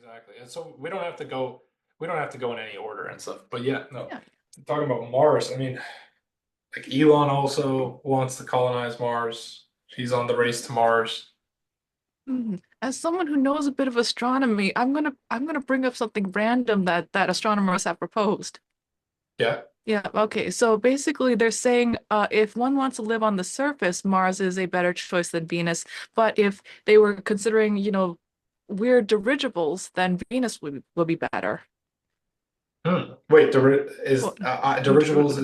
exactly. And so we don't have to go in any order and stuff. But yeah, no. Yeah. Talking about Mars, I mean, like Elon also wants to colonize Mars. He's on the race to Mars. As someone who knows a bit of astronomy, I'm gonna bring up something random that astronomers have proposed. Yeah. Yeah, okay. So basically they're saying if one wants to live on the surface, Mars is a better choice than Venus. But if they were considering, weird dirigibles, then Venus would be better. Hmm. Wait, Well, dirigibles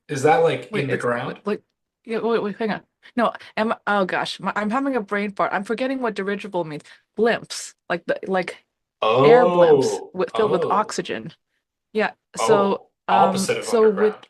is that like wait, in the it's ground? like yeah, wait, hang on. No, oh gosh, I'm having a brain fart. I'm forgetting what dirigible means. Blimps, like air blimps Oh, filled with oh, oxygen. Yeah. So oh. Opposite of so with underground.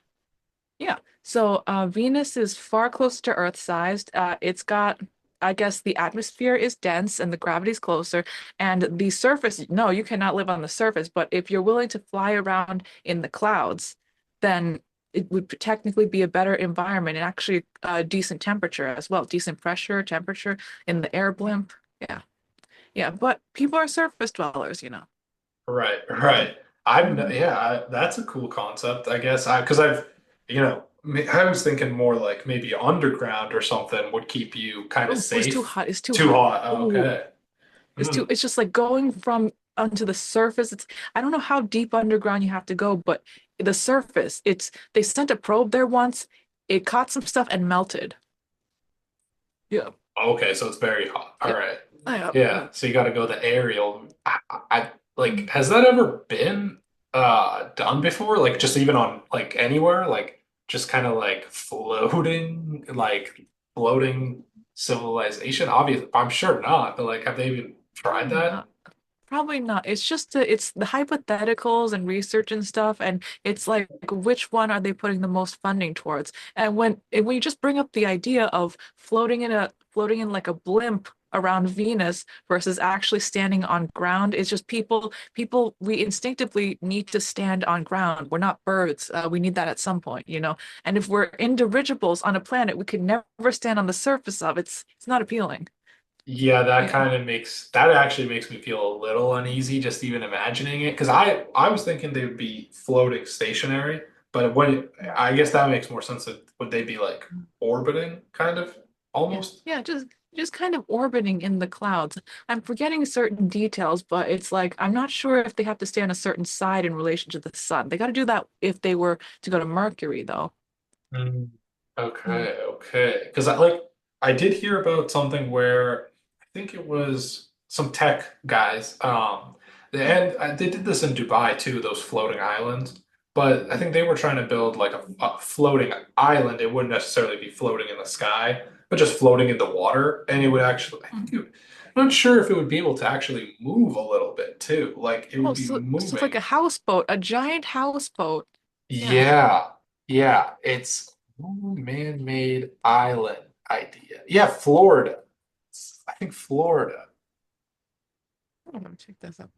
yeah. So Venus is far closer to Earth sized. It's got, I guess, the atmosphere is dense and the gravity's closer. And the surface, no, you cannot live on the surface. But if you're willing to fly around in the clouds, then it would technically be a better environment and actually a decent temperature as well, decent pressure, temperature in the air blimp. Yeah. Yeah. But people are surface dwellers. Right, right. Mhm. That's a cool concept, I guess. Because I was thinking more like maybe underground or something would keep you kind of Oh, it's too safe. hot. It's too Too hot. hot. Oh, Oh, okay. Hmm. it's just like going from onto the surface. I don't know how deep underground you have to go, but the surface, they sent a probe there once. It caught some stuff and melted. Yeah. Okay, so it's very hot. All Yeah. right. Yeah. Yeah, so you got to go the aerial. Like, Mm. has that ever been done before? Like, just even on like anywhere, like just kind of like floating civilization. Obviously, I'm sure not, but like, have they even tried Probably that? not. Probably not. It's the hypotheticals and research and stuff, and it's like which one are they putting the most funding towards? And when you just bring up the idea of floating in like a blimp around Venus versus actually standing on ground, it's just people we instinctively need to stand on ground. We're not birds. We need that at some point. And if we're in dirigibles on a planet we could never stand on the surface of, it's not appealing. Yeah, Yeah. that actually makes me feel a little uneasy just even imagining it because I was thinking they would be floating stationary, but when I guess that makes more sense that would they be like orbiting kind of Yeah, almost? yeah, just kind of orbiting in the clouds. I'm forgetting certain details, but it's like I'm not sure if they have to stay on a certain side in relation to the sun. They got to do that if they were to go to Mercury, though. Mm. Mm. Okay, okay. Because I did hear about something where I think it was some tech guys. They did this in Dubai too, those floating islands. But I think they were trying to build like a floating island. It wouldn't necessarily be floating in the sky, but just floating in the water. And it would actually, Mm. I'm not sure if it would be able to actually move a little bit too. Like it would Oh, be so it's like moving. a houseboat, a giant houseboat. Yeah. Yeah, yeah, it's man-made island idea. Yeah, Florida. I think Florida. Oh, let me check this out.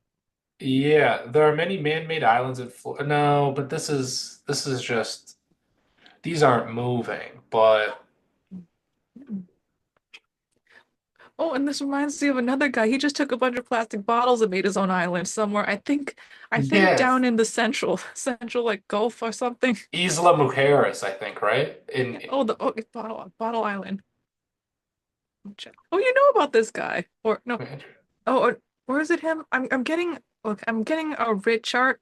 Yeah, there are many man-made islands in Florida. No, but this is just these aren't moving, but Mm. Oh, and this reminds me of another guy. He just took a bunch of plastic bottles and made his own island somewhere. I think yeah, down in the central like Gulf or something. Isla Mujeres, I think, right? Yeah. It's bottle island. Oh, you know about this guy? Or no? Oh, or is it him? I'm getting a Richard.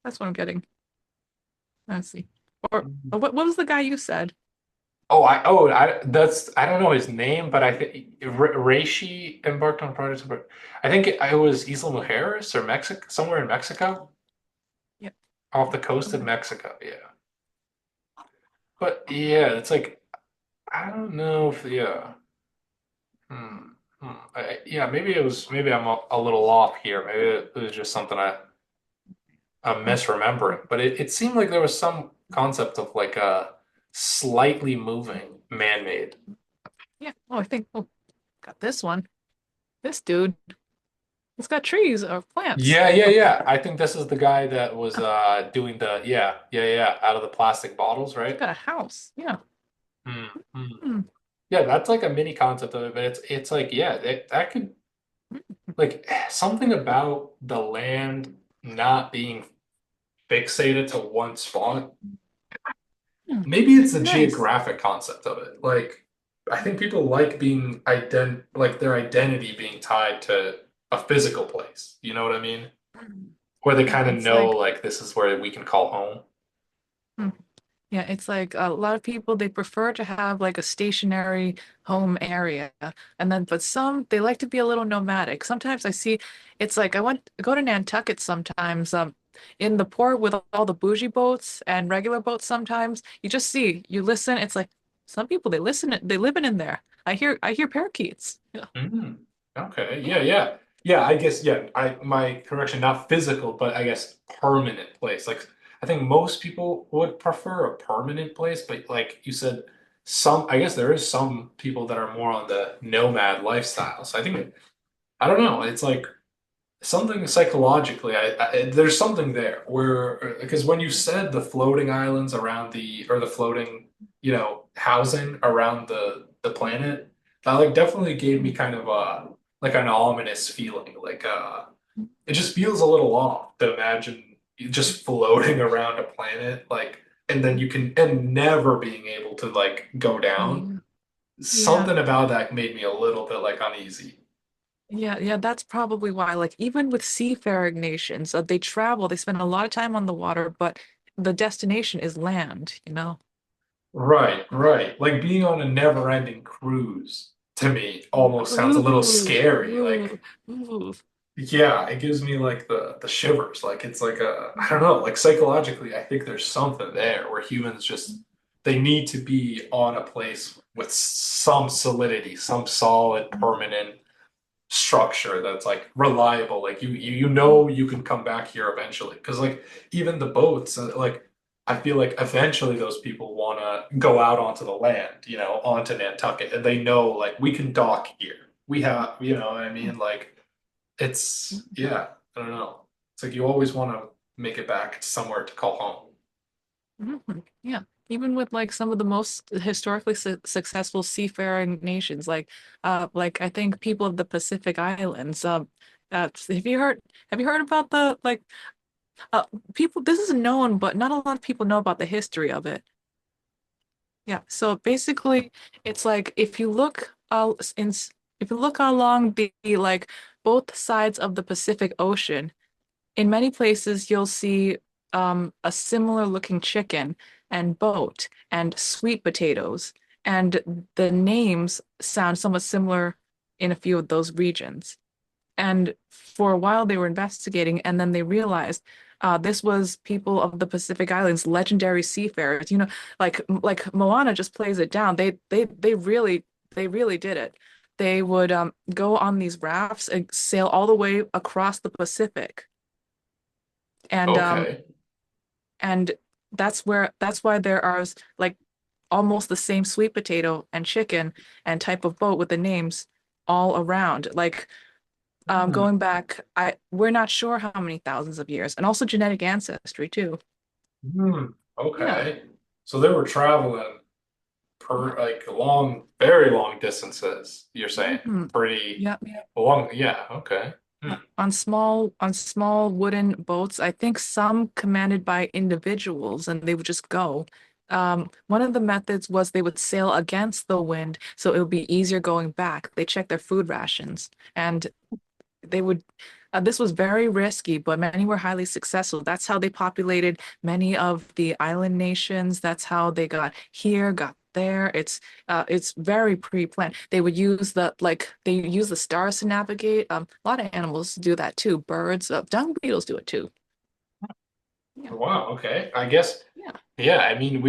That's what I'm getting. Let's see. Or what was the guy you said? I don't know his name, but I think Reishi embarked on projects, but I think it was Isla Mujeres or Mexico, somewhere in Mexico. Yeah. Off the coast of Mexico, yeah. But yeah, it's like I don't know if yeah. Hmm. Yeah, maybe I'm a little off here. Maybe it was just something I'm Oh, misremembering. But it seemed like there was some concept of like a slightly moving man-made. yeah. Oh, I think. Oh, got this one. This dude. It's got trees or plants. Yeah. I think this is the guy that was doing the yeah out of the plastic bottles, It's right? got a house. Yeah. Hmm. Hmm. Yeah, that's like a mini concept of it, but it's like yeah, that could like something about the land not being fixated to one spot. Hmm, Maybe it's the nice. geographic concept of it. Like, I think people like being like their identity being tied to a physical place. You know what I mean? Hmm. Where they Yeah, kind of it's know like like this is where we can call home. hmm. Yeah, it's like a lot of people they prefer to have like a stationary home area. And then but some they like to be a little nomadic. Sometimes I see it's like I go to Nantucket sometimes, in the port with all the bougie boats and regular boats sometimes. You just see, you listen, it's like some people they live in there. I hear parakeets. Yeah. Mm, okay. Yeah. Yeah, I guess I my correction, not physical, but I guess permanent place. Like I think most people would prefer a permanent place, but like you said, some I guess there is some people that are more on the nomad lifestyle. So I think I don't know. It's like something psychologically, there's something there where because when you said the floating islands around the or the floating, housing around the planet, that like definitely gave me kind of like an ominous feeling. Like it just feels a little off to imagine you just floating around a planet like and then you can and never being able to like go down. Yeah. Yeah. Something about that made me a little bit like uneasy. Yeah, that's probably why. Like, even with seafaring nations, they travel, they spend a lot of time on the water, but the destination is land, you know? Right, right. Like being on a never-ending cruise to me almost sounds a little Ooh, scary. ooh, Like, ooh. yeah, it gives me like the shivers. Like it's like I don't know, like psychologically, I think there's something there where humans just they need to be on a place with some solidity, some solid, permanent structure that's like reliable. Like you know you can come back here eventually. Because like even the boats, like I feel like eventually those people want to go out onto the land, onto Nantucket, and they know like we can dock here. We have, you know what I mean? Like yeah, I don't know. It's like you always want to make it back to somewhere to call home. Mhm. Yeah. Even with like some of the most historically successful seafaring nations, like I think people of the Pacific Islands, have you heard about the like uh people this is known, but not a lot of people know about the history of it. Yeah, so basically, it's like if you look along the like both sides of the Pacific Ocean, in many places you'll see a similar looking chicken and boat and sweet potatoes, and the names sound somewhat similar in a few of those regions. And for a while they were investigating, and then they realized this was people of the Pacific Islands, legendary seafarers. You know, like Moana just plays it down. They really did it. They would go on these rafts and sail all the way across the Pacific, and um Okay. and that's why there are like almost the same sweet potato and chicken and type of boat with the names all around. Like Hmm. going back, I we're not sure how many thousands of years, and also genetic ancestry too. Hmm. Yeah. Okay. So they were traveling Yeah. like very long distances, you're saying. Hmm. Pretty Yeah. long. Yeah. Okay. Hmm. On small wooden boats, I think some commanded by individuals, and they would just go. One of the methods was they would sail against the wind, so it would be easier going back. They checked their food rations, and they would this was very risky, but many were highly successful. That's how they populated many of the island nations. That's how they got here, got there. It's very pre-planned. They use the stars to navigate. A lot of animals do that too. Birds, dung beetles do it too. Yeah. Wow. Okay. I guess. Yeah. Yeah. I mean, I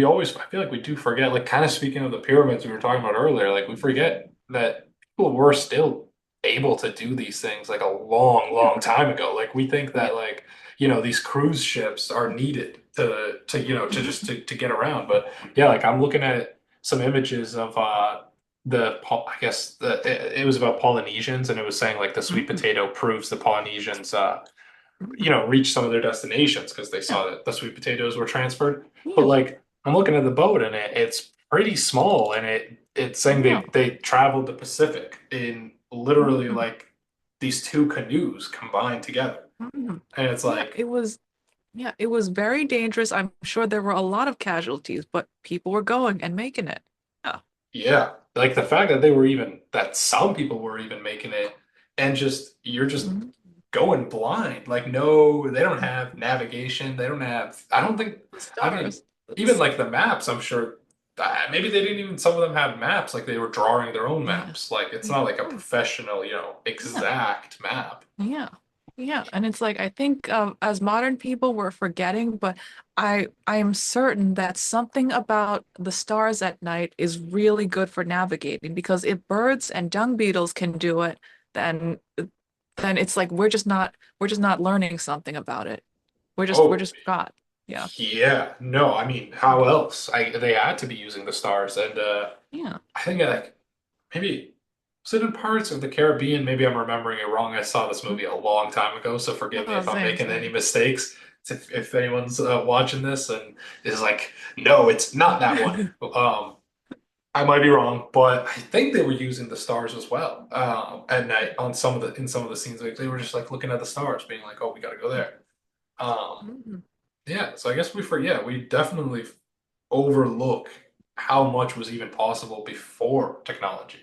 feel like we do forget, like, kind of speaking of the pyramids we were talking about earlier, like, we forget that people were still able to do these things like a long, Yeah. long time ago. Like, we think Yeah. that, like, these cruise ships are needed to just Mhm. to get around. But yeah, like, I'm looking at some images of, I guess it was about Polynesians, and it was saying like the sweet Mhm. potato proves the Polynesians, Mhm. reach some of their destinations because they Yeah. saw that the sweet potatoes were transferred. But Yeah. like I'm looking at the boat and it's pretty small and it's saying Yeah. they traveled the Pacific in literally Mhm. like these two canoes combined together. Mhm. And it's Yeah, like, it was very dangerous. I'm sure there were a lot of casualties, but people were going and making it. Yeah. yeah, like the fact that they were even that some people were even making it, and just you're just Mhm. going blind. Like, no, they don't have navigation. They don't have, I don't think, The I mean, stars. even like the maps, I'm sure maybe they didn't even, some of them had maps, like they were drawing their own Yeah. maps. Like, it's Yeah. not like a Oh, professional, yeah. exact map. Yeah. Yeah. And it's like I think as modern people we're forgetting, but I am certain that something about the stars at night is really good for navigating because if birds and dung beetles can do it, then then it's like we're just not learning something about it. We're Oh, just forgot. Yeah. yeah. No, I mean, how else? They had to be using the stars. And Yeah. I think like maybe was it in Pirates of the Caribbean? Maybe I'm remembering it wrong. I saw this movie a long time ago, so forgive me Oh, if I'm same, making any same. mistakes. If anyone's watching this and is like, no, it's not that one. I might be wrong, but I think they were using the stars as well. At night on some of the in some of the scenes, like they were just like looking at the stars, being like, "Oh, we got to go there." Um, Mhm. yeah, so I guess we forget. We definitely overlook how much was even possible before technology.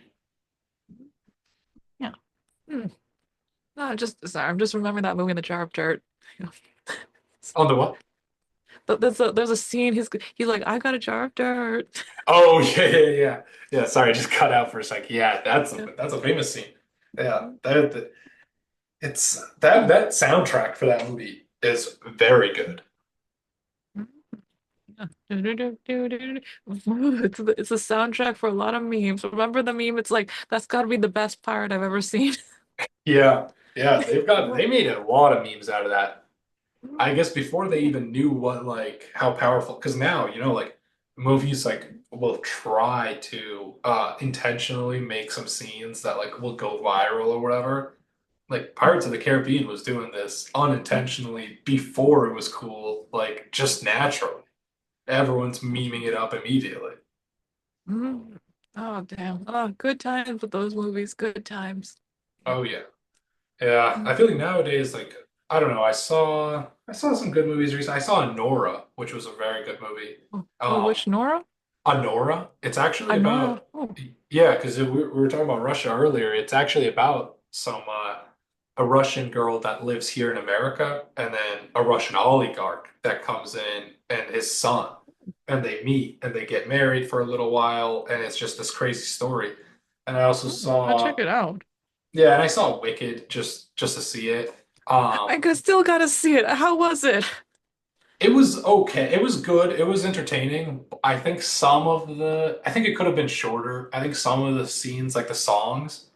Yeah. Hmm. No, just sorry, I'm just remembering that movie in the jar of dirt. On the what? But there's a scene he's like, I got a jar of dirt. Oh yeah. Sorry, I just cut out for a sec. Yeah, Yeah. that's a famous scene. Yeah, it's that soundtrack for that movie is very good. Yeah. It's a soundtrack for a lot of memes. Remember the meme? It's like that's got to be the best pirate I've ever seen. Yeah, Well, they made a lot of memes out of that. I guess before they yeah. even knew what like how powerful, because now like movies like will try to intentionally make some scenes that like will go viral or whatever. Like Pirates of the Caribbean was doing this unintentionally before it was cool, like just naturally. Everyone's memeing it up immediately. Mhm. Oh, damn. Oh, good times with those movies. Good times. Yeah. Oh yeah. Yeah, I feel like nowadays, like I don't know, I saw some good movies recently. I saw Nora, which was a very good movie. Oh, Um, which Nora? Honora. It's actually Nora. about, Oh. yeah, because we were talking about Russia earlier. It's actually about some a Russian girl that lives here in America, and then a Russian oligarch that comes in and his son, and they meet and they get married for a little while, and it's just this crazy story. And I also I'll check saw, it out. yeah, and I saw Wicked just to see it. Still gotta see it. How was it? It was okay. It was good. It was entertaining. I think it could have been shorter. I think some of the scenes, like the songs,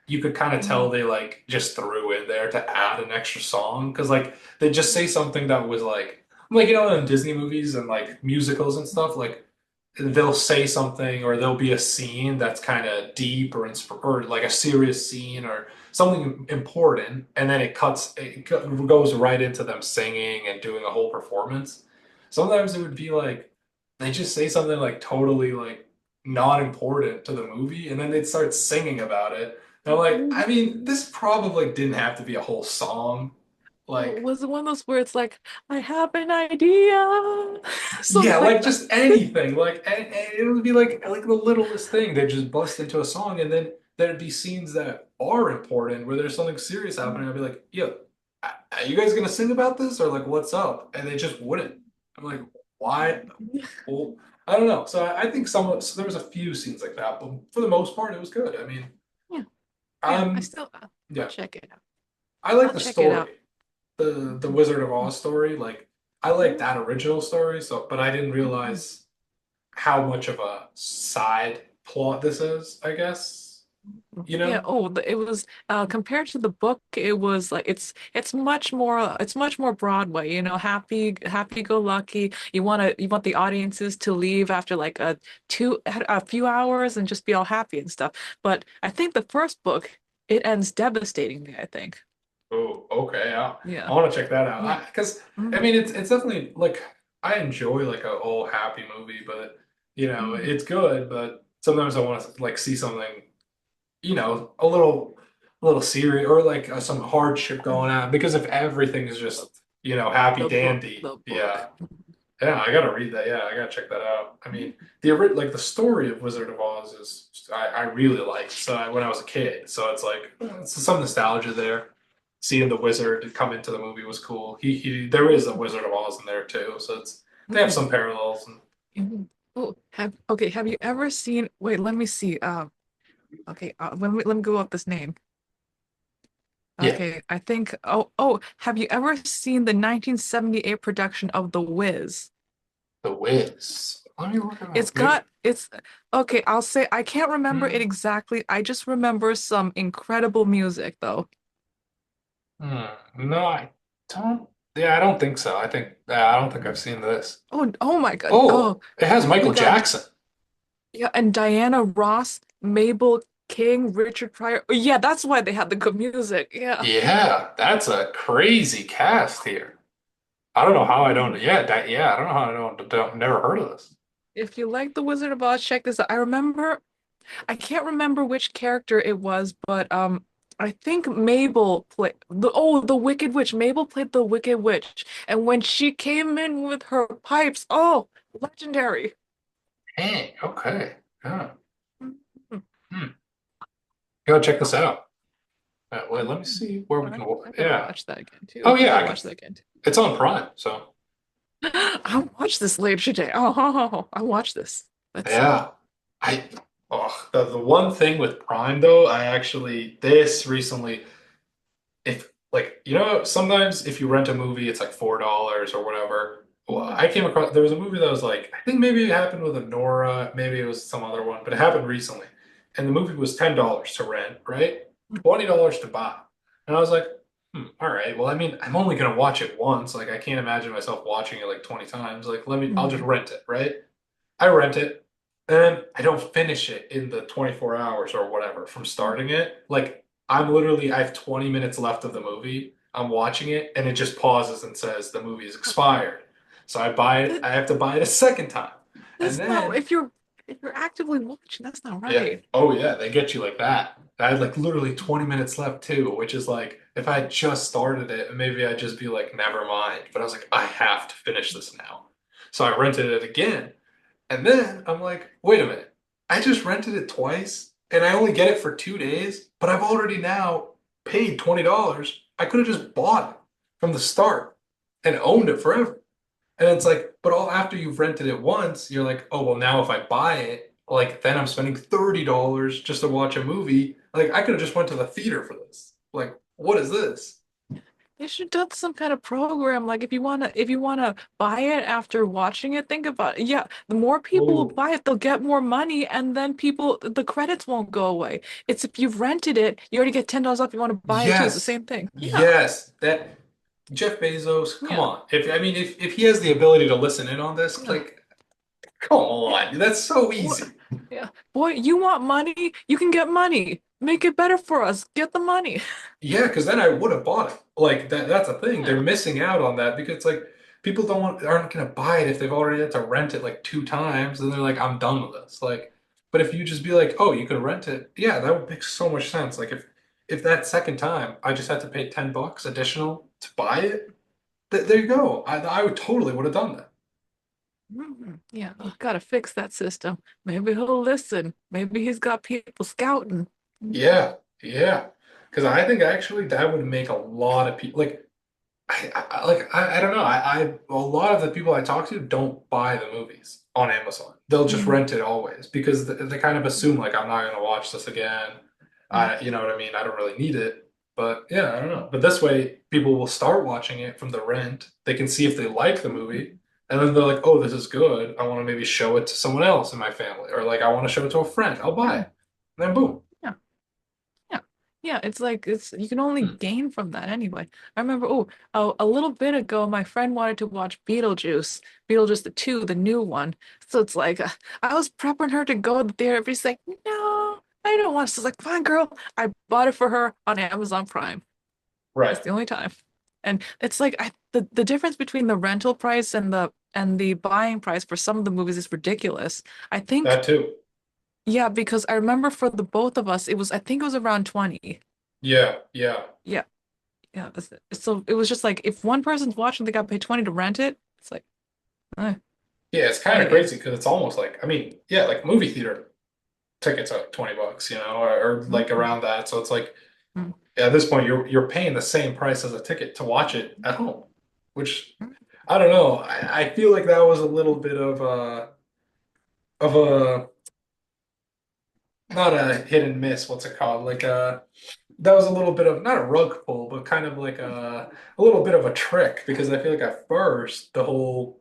you could kind of tell Mhm. they like just threw in there to add an extra song because like they just say something that was like in Disney movies and like musicals and stuff like they'll say something or there'll be a scene that's kind of deep or like a serious scene or something important and then goes right into them singing and doing a whole performance. Sometimes it would be like they just say something like totally like not important to the movie and then they'd start singing about it. And I'm like, I mean, this probably didn't have to be a whole song. Like, Was it one of those where it's like, I have an idea? yeah, Something like like that. just anything. Like, and it would be like the littlest thing. They just bust into a song, and then there'd be scenes that are important where there's something serious happening. I'd be like, "Yo, are you guys gonna sing about this or like what's up?" And they just wouldn't. I'm like, "Why?" Well, I don't know. So I think so there was a few scenes like that, but for the most part, it was good. I mean, Yeah, yeah. I'm I'll yeah, check it out. I like I'll the check it story. out. The Wizard of Oz story. Like I like Mhm. that original story, so but I didn't realize how much of a side plot this is, I guess. You Yeah, know? it was compared to the book, it was like it's much more Broadway, happy go lucky. You want the audiences to leave after like a few hours and just be all happy and stuff. But I think the first book, it ends devastatingly, I think. Oh, okay. I Yeah. want to check that out. Yeah. Because I Mm, mean, it's definitely like I enjoy like a all happy movie, but mm, it's good. But sometimes I want to like see something, a little. little serious or like some hardship going on. Because if everything is just, happy dandy, The yeah. book. Yeah, I gotta read that. Yeah, I gotta check that out. I mean, like the story of Wizard of Oz is I really liked. So when I was a kid, so it's like it's some nostalgia there. Seeing the wizard come into the movie was cool. He there is a Wizard of Oz in there too, so they have Mhm. some parallels. And Mhm. Oh, have you ever seen, wait, let me see. Okay, let me go up this name. yeah, Okay, I think, have you ever seen the 1978 production of The Wiz? the Wiz. Let me look at It's that. Maybe. got, it's, okay, I'll say, I can't remember it exactly. I just remember some incredible music though. No, I don't. Yeah, I don't think so. I don't think I've seen this. Oh my God. Oh, Oh, it has we Michael got, Jackson. yeah, and Diana Ross, Mabel King, Richard Pryor. Oh, yeah, that's why they had the good music. Yeah. Yeah, that's a crazy cast here. I don't know how I don't. Mhm. Yeah, yeah. I don't know how I don't. Never heard of this. If you like The Wizard of Oz, check this out. I can't remember which character it was, but I think Mabel played the Wicked Witch. Mabel played the Wicked Witch, and when she came in with her pipes, oh, legendary. Hey, okay. Yeah. Mhm. Hmm. Gotta check this Oh, out. Wait, let me mhm. see where we I, can. I gotta Yeah. watch that again Oh too. I yeah, gotta I can. watch that again too. It's on Prime, so I'll watch this later today. I'll watch this. That's yeah. I. Oh, the one thing with Prime though, I actually this recently. If like sometimes if you rent a movie it's like $4 or whatever. Well, Mhm. I came across there was a movie that was like I think maybe it happened with Nora, maybe it was some other one, but it happened recently, and the movie was $10 to rent, right? $20 to buy. And I was like, all right, well, I mean, I'm only gonna watch it once, like I can't imagine myself watching it like 20 times, like I'll just Mhm. rent it, right? I rent it, and I don't finish it in the 24 hours or whatever from starting it. Like I have 20 minutes left of the movie. I'm watching it, and it just pauses and says the movie is expired. So I buy it. That, I have to buy it a second time, and that's not then if you're actively watching, that's not yeah, right. oh yeah, they get you like that. I had like literally 20 minutes left too, which is like if I had just started it, maybe I'd just be like, never mind. But I was like, I have to finish this now. So I rented it again. And then I'm like, wait a minute. I just rented it twice and I only get it for 2 days, but I've already now paid $20. I could have just bought it from the start and owned it forever. And it's like, but all after you've rented it once, you're like, oh, well, now if I buy it, like then I'm spending $30 just to watch a movie. Like I could have just went to the theater for this. Like, what is this? They should do some kind of program. Like if you wanna buy it after watching it, think about it. Yeah, the more people will Oh, buy it, they'll get more money, and then the credits won't go away. It's if you've rented it, you already get $10 off. You want to buy it too. It's the yes. same thing. Yeah, Yes. That Jeff Bezos, come yeah, on. If he has the ability to listen in on this, yeah, like, come yeah. on. That's so What? easy. Yeah, boy, you want money? You can get money. Make it better for us. Get the money. Yeah, because then I would have bought it. Like that's a thing. They're Yeah. missing out on that because it's like people aren't gonna buy it if they've already had to rent it like 2 times and they're like, I'm done with this. Like, but if you just be like, oh, you can rent it, yeah, that would make so much sense. Like if that second time I just had to pay $10 additional to buy it, there you go. I would have done that. Yeah, I've got to fix that system. Maybe he'll listen. Maybe he's got people scouting. Yeah, yeah. Because I think actually that would make a lot of people I don't know. A lot of the people I talk to don't buy the movies on Amazon. They'll just Mhm. rent it always because they kind of assume like I'm not gonna watch this again. You know what I mean? I don't really need it. But yeah, I don't know. But this way, people will start watching it from the rent. They can see if they like the movie, and then they're like, "Oh, this is good. I want to maybe show it to someone else in my family, or like I want to show it to a friend. I'll buy it." And then boom. Yeah. Yeah. Yeah, it's like it's you can only Hmm. gain from that anyway. I remember, a little bit ago, my friend wanted to watch Beetlejuice the 2, the new one. So it's like I was prepping her to go there, but she's like, no, I don't want to. So I was like, fine, girl. I bought it for her on Amazon Prime. That's Right. the only time. And it's like the difference between the rental price and the buying price for some of the movies is ridiculous. I think, That too. yeah, because I remember for the both of us, I think it was around 20. Yeah, yeah. Yeah, yeah. So it was just like if one person's watching, they got paid 20 to rent it. It's like, eh, Yeah, it's kind I of get crazy because it's almost like, I mean, yeah, like movie theater tickets are 20 bucks, or it. like around that. So it's like Mhm. at this point you're paying the same price as a ticket to watch it at home, which I don't know. I feel like that was a little bit of a not a hit and miss, what's it called? Like that was a little bit of not a rug pull, but kind of like a little bit of a trick because I feel like at first the whole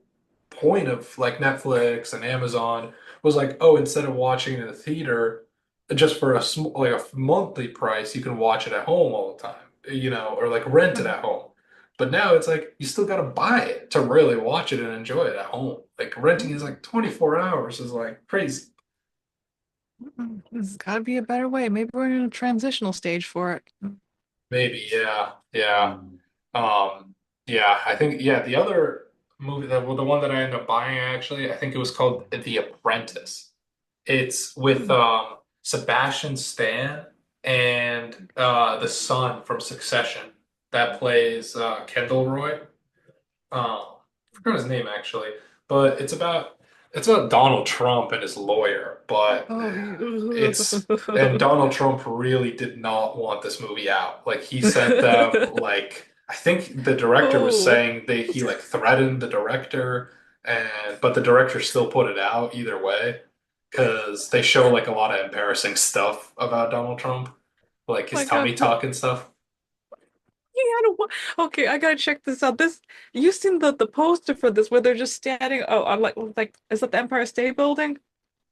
point of like Netflix and Amazon was like, oh, instead of watching it in the theater, just for a like a monthly price, you can watch it at home all the time, or like rent it Mhm. at home. But now it's like you still got to buy it to really watch it and enjoy it at home. Like renting is Mhm. like 24 hours is like crazy. There's got to be a better way. Maybe we're in a transitional stage for it. Maybe, yeah, yeah. Yeah, I think yeah, the other movie that well, the one that I ended up buying actually, I think it was called The Apprentice. It's with Mhm. Sebastian Stan and the son from Succession that plays Kendall Roy. I forgot his name actually, but it's about Donald Trump and his lawyer, but Oh, and Donald Trump really did not want this movie out. Like he sent them like I think the director was oh, saying he like threatened the director and but the director still put it out either way because they show like a lot of embarrassing stuff about Donald Trump, like his my tummy God. tuck and stuff. I don't want. Okay, I gotta check this out. This you seen the poster for this where they're just standing? Oh, I'm like is that the Empire State Building?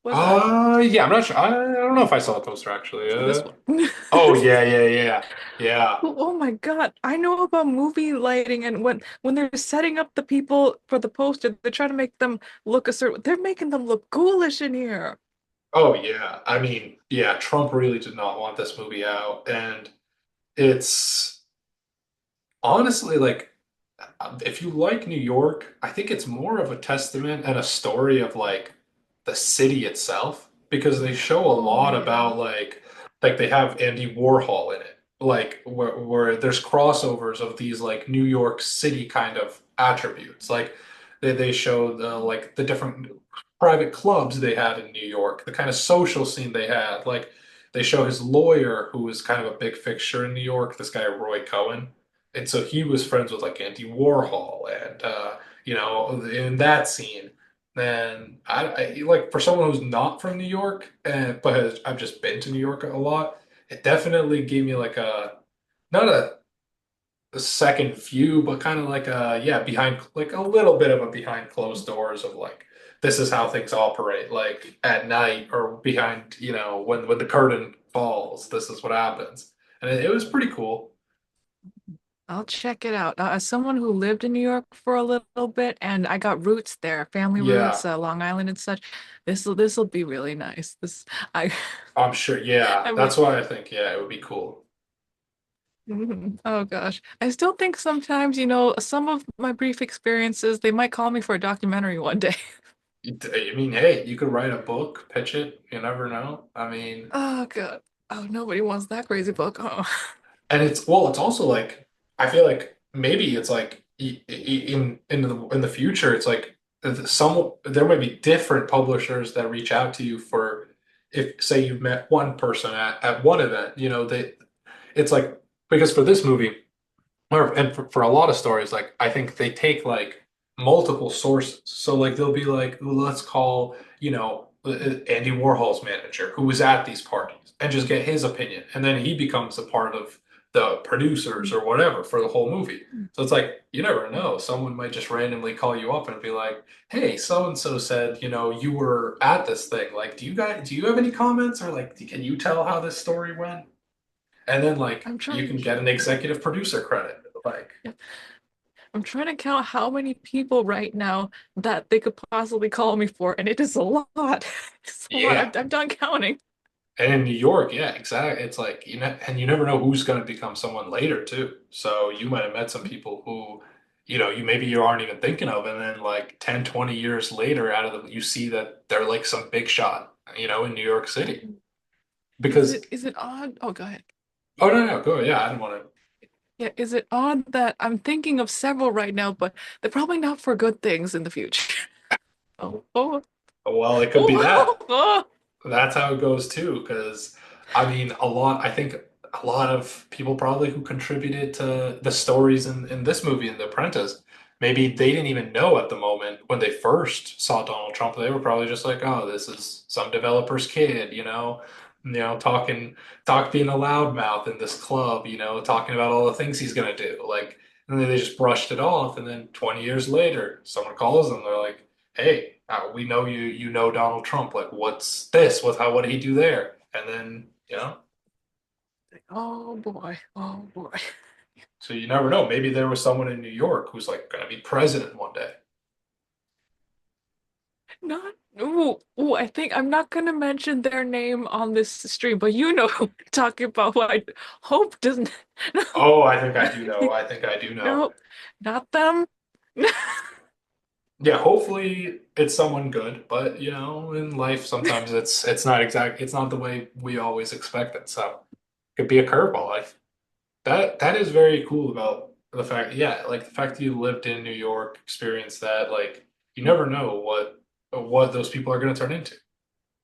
Was that Yeah, I'm not sure. I don't know if I saw a poster actually. this one? Oh yeah, yeah, yeah, yeah. Oh my God, I know about movie lighting and when they're setting up the people for the poster, they're trying to make them look a certain. They're making them look ghoulish in here. Oh yeah. I mean, yeah, Trump really did not want this movie out, and it's honestly like if you like New York, I think it's more of a testament and a story of like the city itself because they show a Oh lot yeah. about like they have Andy Warhol in it. Like where there's crossovers of these like New York City kind of attributes. Like they show the different private clubs they had in New York, the kind of social scene they had. Like they show his lawyer who was kind of a big fixture in New York, this guy Roy Cohen. And so he was friends with like Andy Warhol and in that scene. Then I like for someone who's not from New York and but I've just been to New York a lot, it definitely gave me like a not a second view, but kind of like a yeah, behind like a little bit of a behind closed doors of like this is how things operate, like at night or behind, when the curtain falls, this is what happens. And it was pretty cool. I'll check it out. As someone who lived in New York for a little bit, and I got roots there, family roots, Yeah. Long Island and such. This will be really nice. This I I'm sure. Yeah, I mean, that's why I think yeah, it would be cool. oh gosh, I still think sometimes some of my brief experiences they might call me for a documentary one day. I mean, hey, you could write a book, pitch it. You never know. I mean, Oh God, oh nobody wants that crazy book. Oh, and it's also like I feel like maybe it's like in the future, it's like some there might be different publishers that reach out to you for if say you met one person at one event, it's like because for this movie. And for a lot of stories, like I think they take like multiple sources. So like they'll be like, let's call, Andy Warhol's manager who was at these parties and just get his opinion. And then he becomes a part of the producers or whatever for the whole movie. So it's like you never know. Someone might just randomly call you up and be like, "Hey, so and so said, you were at this thing. Like, do you have any comments or like can you tell how this story went?" And then like I'm you trying. can get an executive producer credit. Like I'm trying to count how many people right now that they could possibly call me for, and it is a lot. It's a lot. yeah. I'm done counting. And in New York, yeah, exactly. It's like, and you never know who's going to become someone later too. So you might have met some people who, you maybe you aren't even thinking of. And then like 10, 20 years later out of them, you see that they're like some big shot, in New York City. Is Because it is it odd? Oh, go ahead. Oh no, no, go. Yeah, I didn't want to. Yeah, is it odd that I'm thinking of several right now, but they're probably not for good things in the future? Oh, oh, Well, it could be oh, that. oh. That's how it goes too, because I mean, I think a lot of people probably who contributed to the stories in this movie, in The Apprentice, maybe they didn't even know at the moment when they first saw Donald Trump. They were probably just like, oh, this is some developer's kid, being a loudmouth in this club, talking about all the things he's gonna do. Like, and then they just brushed it off, and then 20 years later, someone calls them, they're like, hey, we know you know Donald Trump. Like, what's this? What did he do there? And then, Oh boy, oh boy. so you never know. Maybe there was someone in New York who's like going to be president one day. Not, ooh, ooh, I think I'm not gonna mention their name on this stream, but you know who I'm talking about who I hope doesn't. No, Oh, I think I do know. I think I do know. no, not them. Yeah, hopefully it's someone good, but in life sometimes it's not the way we always expect it. So it could be a curveball. That is very cool about the fact, yeah, like the fact that you lived in New York, experienced that, like you never know what those people are going to turn into.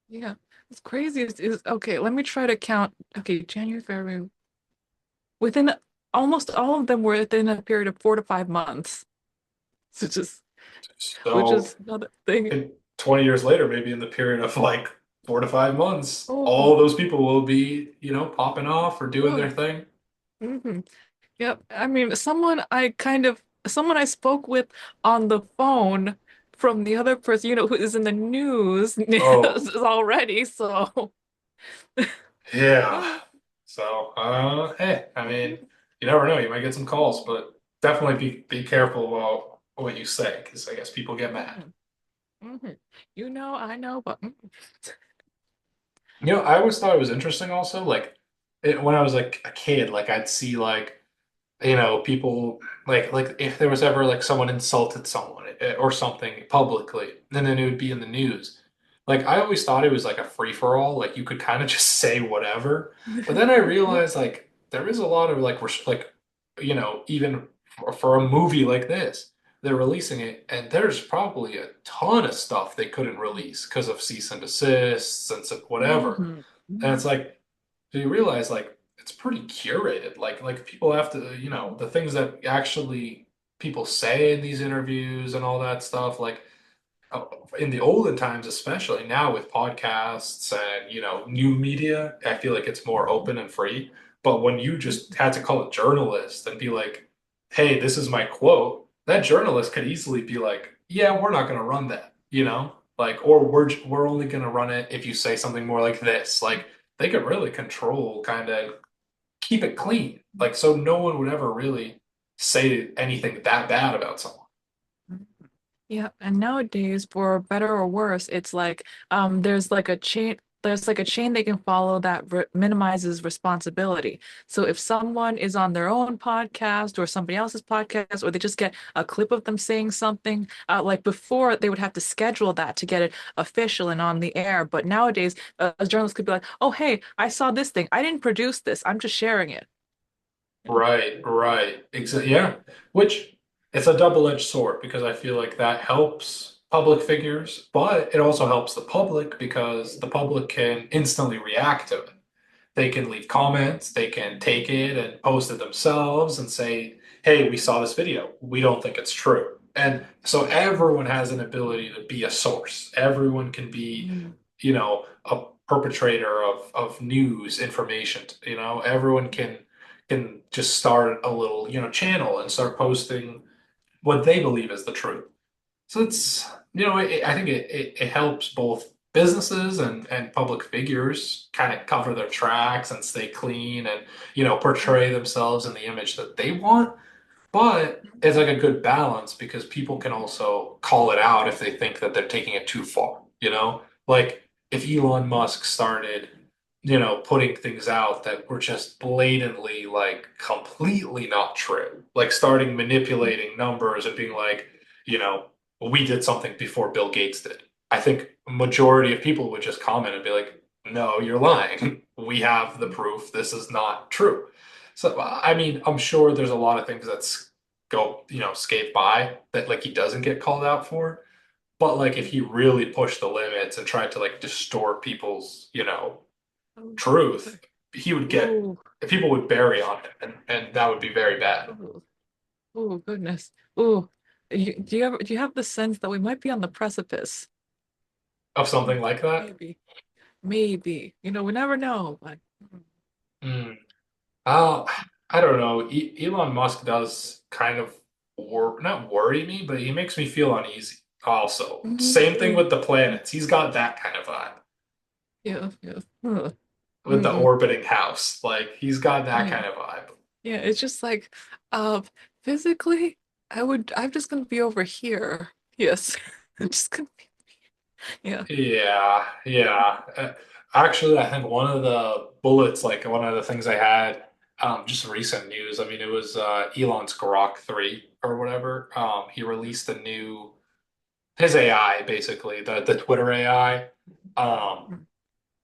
Yeah, it's crazy. Is okay. Let me try to count. Okay, January, February. Within almost all of them were within a period of 4 to 5 months. So just, which So is another thing. in 20 years later, maybe in the period of like 4 to 5 months, all Oh, those people will be, popping off or doing their oh. thing. hmm Yep. I mean, someone I spoke with on the phone from the other person, who is in the news Oh, already. So, yeah. oh, So, hey, I mean, you never know. You might get some calls, but definitely be careful about what you say, because I guess people get mad. mhm, mhm. I know, but I always thought it was interesting also, like when I was like a kid, like I'd see like, people like if there was ever like someone insulted someone or something publicly, and then it would be in the news. Like I always thought it was like a free for all, like you could kind of just say whatever. But then I realized like there is a lot of like even for a movie like this, they're releasing it, and there's probably a ton of stuff they couldn't release because of cease and desists and so whatever. Mhm, And it's mhm, like, so you realize like it's pretty curated. Like people have to, the things that actually people say in these interviews and all that stuff. Like uh, in the olden times, especially now with podcasts and new media, I feel like it's more open and free. But when you just had to call a journalist and be like, "Hey, this is my quote," that journalist could easily be like, "Yeah, we're not going to run that," like, or we're only going to run it if you say something more like this. Like they could really control, kind of keep it clean, like so no one would ever really say anything that bad about someone. mhm. Yeah, and nowadays, for better or worse, it's like there's like a chain they can follow that minimizes responsibility. So if someone is on their own podcast or somebody else's podcast, or they just get a clip of them saying something, like before they would have to schedule that to get it official and on the air. But nowadays, a journalist could be like, "Oh, hey, I saw this thing. I didn't produce this. I'm just sharing it." Right, right. Exactly. Yeah. Which it's a double-edged sword because I feel like that helps public figures, but it also helps the public because the public can instantly react to it. They can leave comments, they can take it and post it themselves and say, "Hey, we saw this video. We don't think it's true." And so everyone has an ability to be a source. Everyone can be, Mhm. a perpetrator of news information. Everyone can just start a little, channel and start posting what they believe is the truth. So it's, I think it helps both businesses and public figures kind of cover their tracks and stay clean and, portray themselves in the image that they want. But it's like a good balance because people can also call it out if they think that they're taking it too far, Like if Elon Musk started, putting things out that were just blatantly like completely not true, like starting manipulating numbers and being like, we did something before Bill Gates did. I think a majority of people would just comment and be like, no, you're lying. We have the proof this is not true. So, I mean, I'm sure there's a lot of things that's skate by that like he doesn't get called out for. But like if he really pushed the limits and tried to like distort people's, Oh, truth, he would get ooh, people would bury on him and that would be very bad ooh, ooh, goodness. Ooh. Do you have the sense that we might be on the precipice? of something like that. Maybe. Maybe. We never know, but Mm. Uh, I don't know. Elon Musk does kind of not worry me, but he makes me feel uneasy. Also, same thing mm, with the planets. He's got that kind of vibe yeah, yeah. Ugh. with the Mm, orbiting house. Like he's got that yeah. kind of vibe. Yeah, it's just like uh physically I'm just gonna be over here. Yes. I'm just gonna be yeah. Yeah, yeah. Actually, I think one of the bullets, like one of the things I had, just recent news. I mean, it was Elon's Grok 3 or whatever. He released a new his AI, basically the Twitter AI. Um,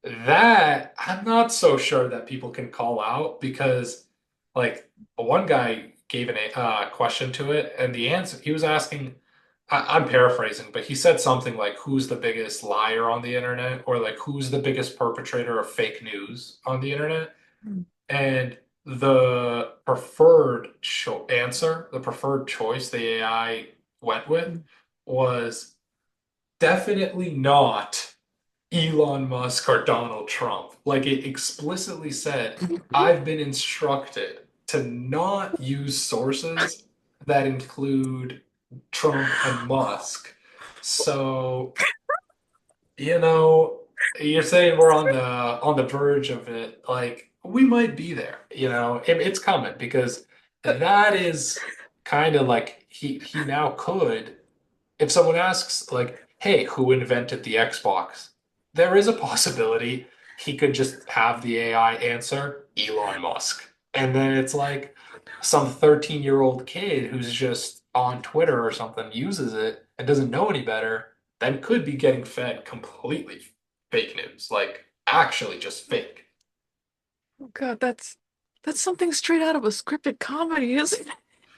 Mm, that I'm not so sure that people can call out because, like, one guy gave a question to it, and the answer he was asking, I'm paraphrasing, but he said something like, "Who's the biggest liar on the internet?" or like, "Who's the biggest perpetrator of fake news on the internet?" mm, And the preferred answer, the preferred choice the AI went with mm, was definitely not Elon Musk or Donald Trump. Like it explicitly said, I've been instructed to not use sources that include Trump and Musk. So, you know, you're saying we're on the verge of it. Like we might be there, it's coming because that is kind of like he now could if someone asks, like, hey, who invented the Xbox? There is a possibility he could just have the AI answer Elon Musk. And then it's like some 13-year-old kid who's just on Twitter or something uses it and doesn't know any better, then could be getting fed completely fake news, like actually just fake. Oh God, that's something straight out of a scripted comedy, isn't it?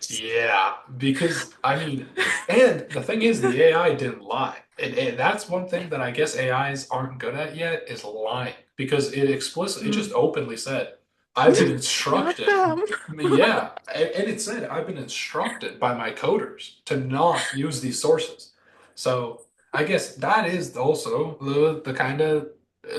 Yeah, because I mean, and the thing is, the AI didn't lie. And that's one thing that I guess AIs aren't good at yet is lying because it just Mm. openly said, I've been Not instructed. them. Yeah, and it said, I've been instructed by my coders to not use these sources. So I guess that is also the kind of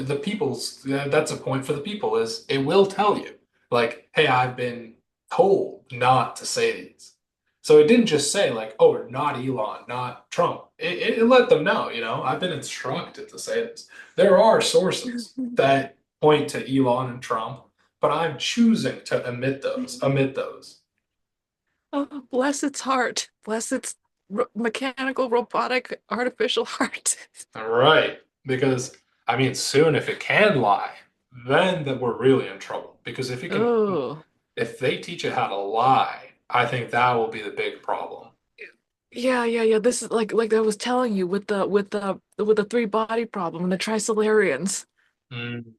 the people's, that's a point for the people is it will tell you, like, hey, I've been told not to say these. So it didn't just say like, oh, not Elon, not Trump. It let them know, I've been instructed to say this. There are sources that point to Elon and Trump, but I'm choosing to omit those. Oh, bless its heart. Bless its mechanical, robotic, artificial heart. All right. Because I mean, soon if it can lie, then that we're really in trouble. Because Oh. if they teach it how to lie, I think that will be the big problem. Yeah, yeah, yeah. This is like I was telling you with the three body problem and the Trisolarians. Mm.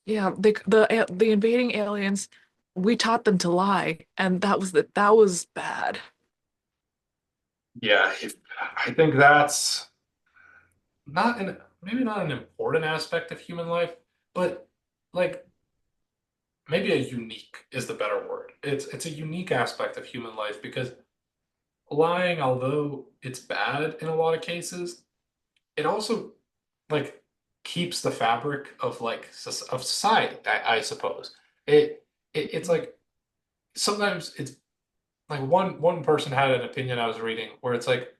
Yeah, the invading aliens, we taught them to lie, and that was bad. Yeah, I think that's maybe not an important aspect of human life, but like maybe a unique is the better word. It's a unique aspect of human life because lying, although it's bad in a lot of cases, it also like keeps the fabric of like of society, I suppose. It's like sometimes it's like one person had an opinion I was reading where it's like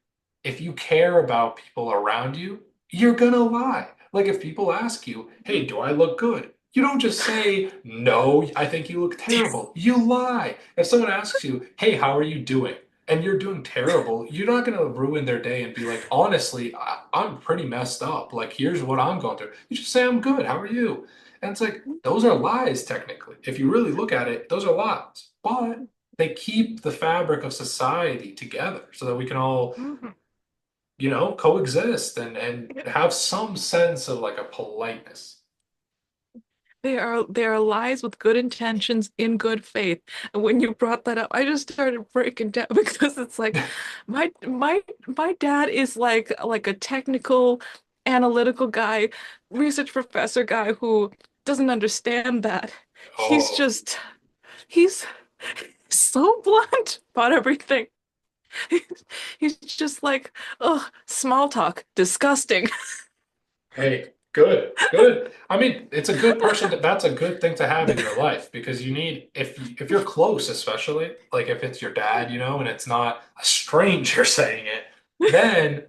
if you care about people around you, you're gonna lie. Like if people ask you, "Hey, do I look good?" You don't just say, "No, I think you look terrible." You lie. If someone asks you, "Hey, how are you doing?" and you're doing terrible, you're not gonna ruin their day and be like, "Honestly, I'm pretty messed up. Like here's what I'm going through." You just say, "I'm good. How are you?" And it's like those are lies technically. If you really look at it, those are lies. But they keep the fabric of society together so that we can all, Mhm. coexist and have some sense of like a politeness. they are lies with good intentions in good faith. And when you brought that up, I just started breaking down because it's like my dad is like a technical analytical guy, research professor guy who doesn't understand that. He's Oh, just he's so blunt about everything. He's just like, oh, small talk, disgusting. hey, good, good. I mean, it's a good person that's a good thing to have in your life because you need if you're close, especially like if it's your dad, and it's not a stranger saying it, then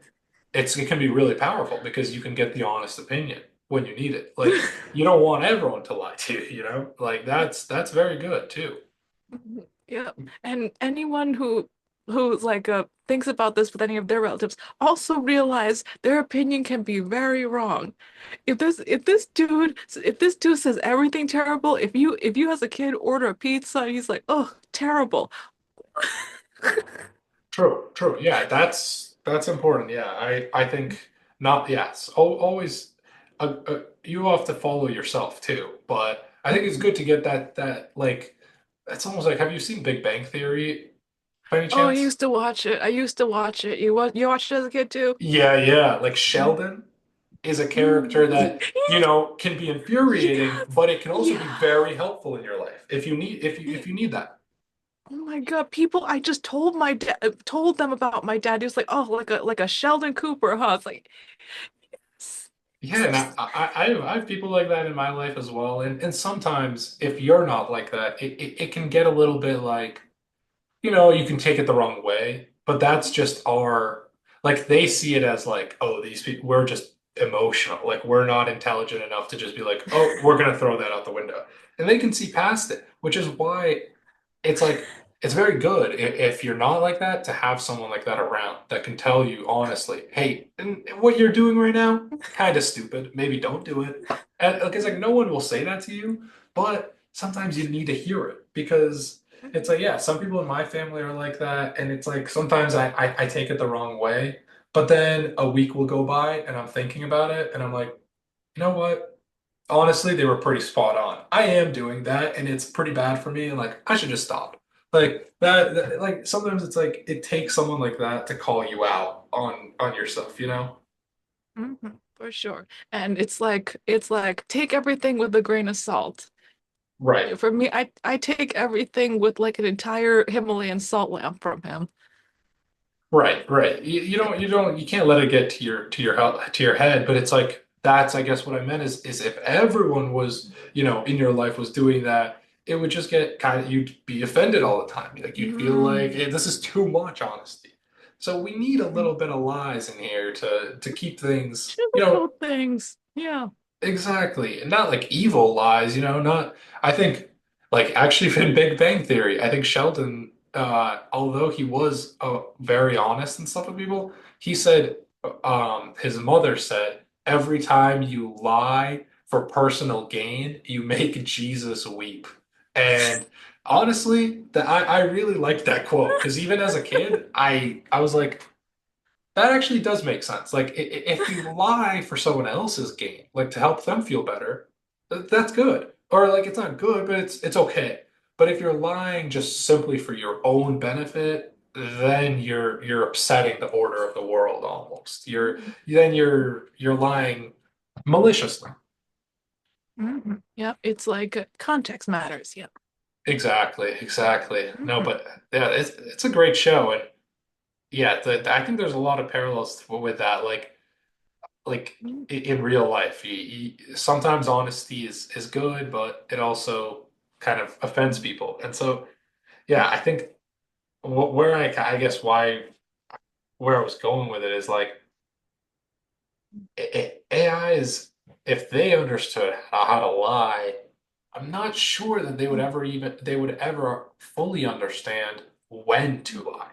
it can be really powerful because you can get the honest opinion when you need it. Like you don't want everyone to lie to you. Like that's very good too. Yeah. And anyone who's like thinks about this with any of their relatives also realize their opinion can be very wrong. If this dude says everything terrible, if you as a kid order a pizza and he's like, oh, terrible. True, true. Yeah, that's important. Yeah, I think not. Yes, always. You have to follow yourself too, but I think it's good to get that like. It's almost like have you seen Big Bang Theory by any Oh, I chance? used to watch it. I used to watch it. You watched it as a kid too? Yeah, yeah. Like Sheldon is a character that can be infuriating, Yes. but it can also be Yeah. very helpful in your life if you need if you need that. Oh my God, people, I just told my dad told them about my dad. He was like, "Oh, like a Sheldon Cooper, huh?" It's like Yeah, and I have people like that in my life as well. And sometimes if you're not like that, it can get a little bit like, you can take it the wrong way. But that's just like they see it as like, oh, these people, we're just emotional. Like we're not intelligent enough to just be like, oh, we're gonna throw that out the window. And they can see past it, which is why it's like it's very good if you're not like that to have someone like that around that can tell you honestly, hey, what you're doing right now, kind of stupid. Maybe don't do it. And because like no one will say that to you, but sometimes you need to hear it because it's like yeah, some people in my family are like that, and it's like sometimes I take it the wrong way, but then a week will go by and I'm thinking about it and I'm like, you know what? Honestly, they were pretty spot on. I am doing that, and it's pretty bad for me. And like, I should just stop. Like like sometimes it's like it takes someone like that to call you out on your stuff. for sure. And it's like take everything with a grain of salt. Right. Yeah, for me, I take everything with like an entire Himalayan salt lamp from him. Right, right. You can't let it get to your head, but it's like that's I guess what I meant is if everyone was, in your life was doing that, it would just get you'd be offended all the time. Like you'd feel like Mm, hey, this is too much honesty. So we need a little bit of lies in here to keep things, two little things. Yeah. exactly. And not like evil lies, not I think like actually in Big Bang Theory, I think Sheldon although he was very honest and stuff with people, he said his mother said every time you lie for personal gain, you make Jesus weep. And honestly, I really liked that quote because even as a kid, I was like that actually does make sense. Like, if you lie for someone else's gain, like to help them feel better, that's good. Or like, it's not good, but it's okay. But if you're lying just simply for your own benefit, then you're upsetting the order of the world almost. You're lying maliciously. Yep. It's like context matters. Yep. Exactly, exactly. No, Mhm. but yeah, it's a great show, and yeah, I think there's a lot of parallels with that. Like in real life. Sometimes honesty is good, but it also kind of offends people. And so, yeah, I think where I guess where I was going with it is like AI is if they understood how to lie, I'm not sure that they would ever fully understand when to lie.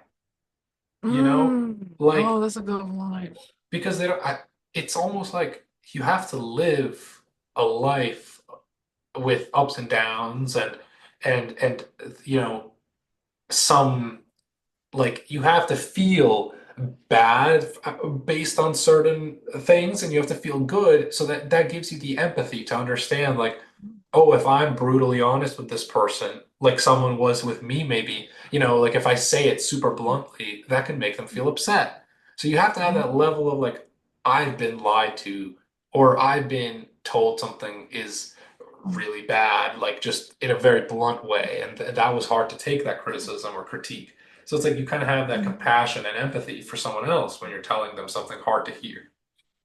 You know, Oh, like that's a good line. because they don't. It's almost like you have to live a life with ups and downs and some like you have to feel bad based on certain things and you have to feel good so that gives you the empathy to understand like oh, if I'm brutally honest with this person, like someone was with me, maybe, like if I say it super bluntly, that can make them feel upset. So you have to have that Mhm. level of like, I've been lied to, or I've been told something is really bad, like just in a very blunt way. And that was hard to take that criticism or critique. So it's like you kind of have that Mhm. compassion and empathy for someone else when you're telling them something hard to hear.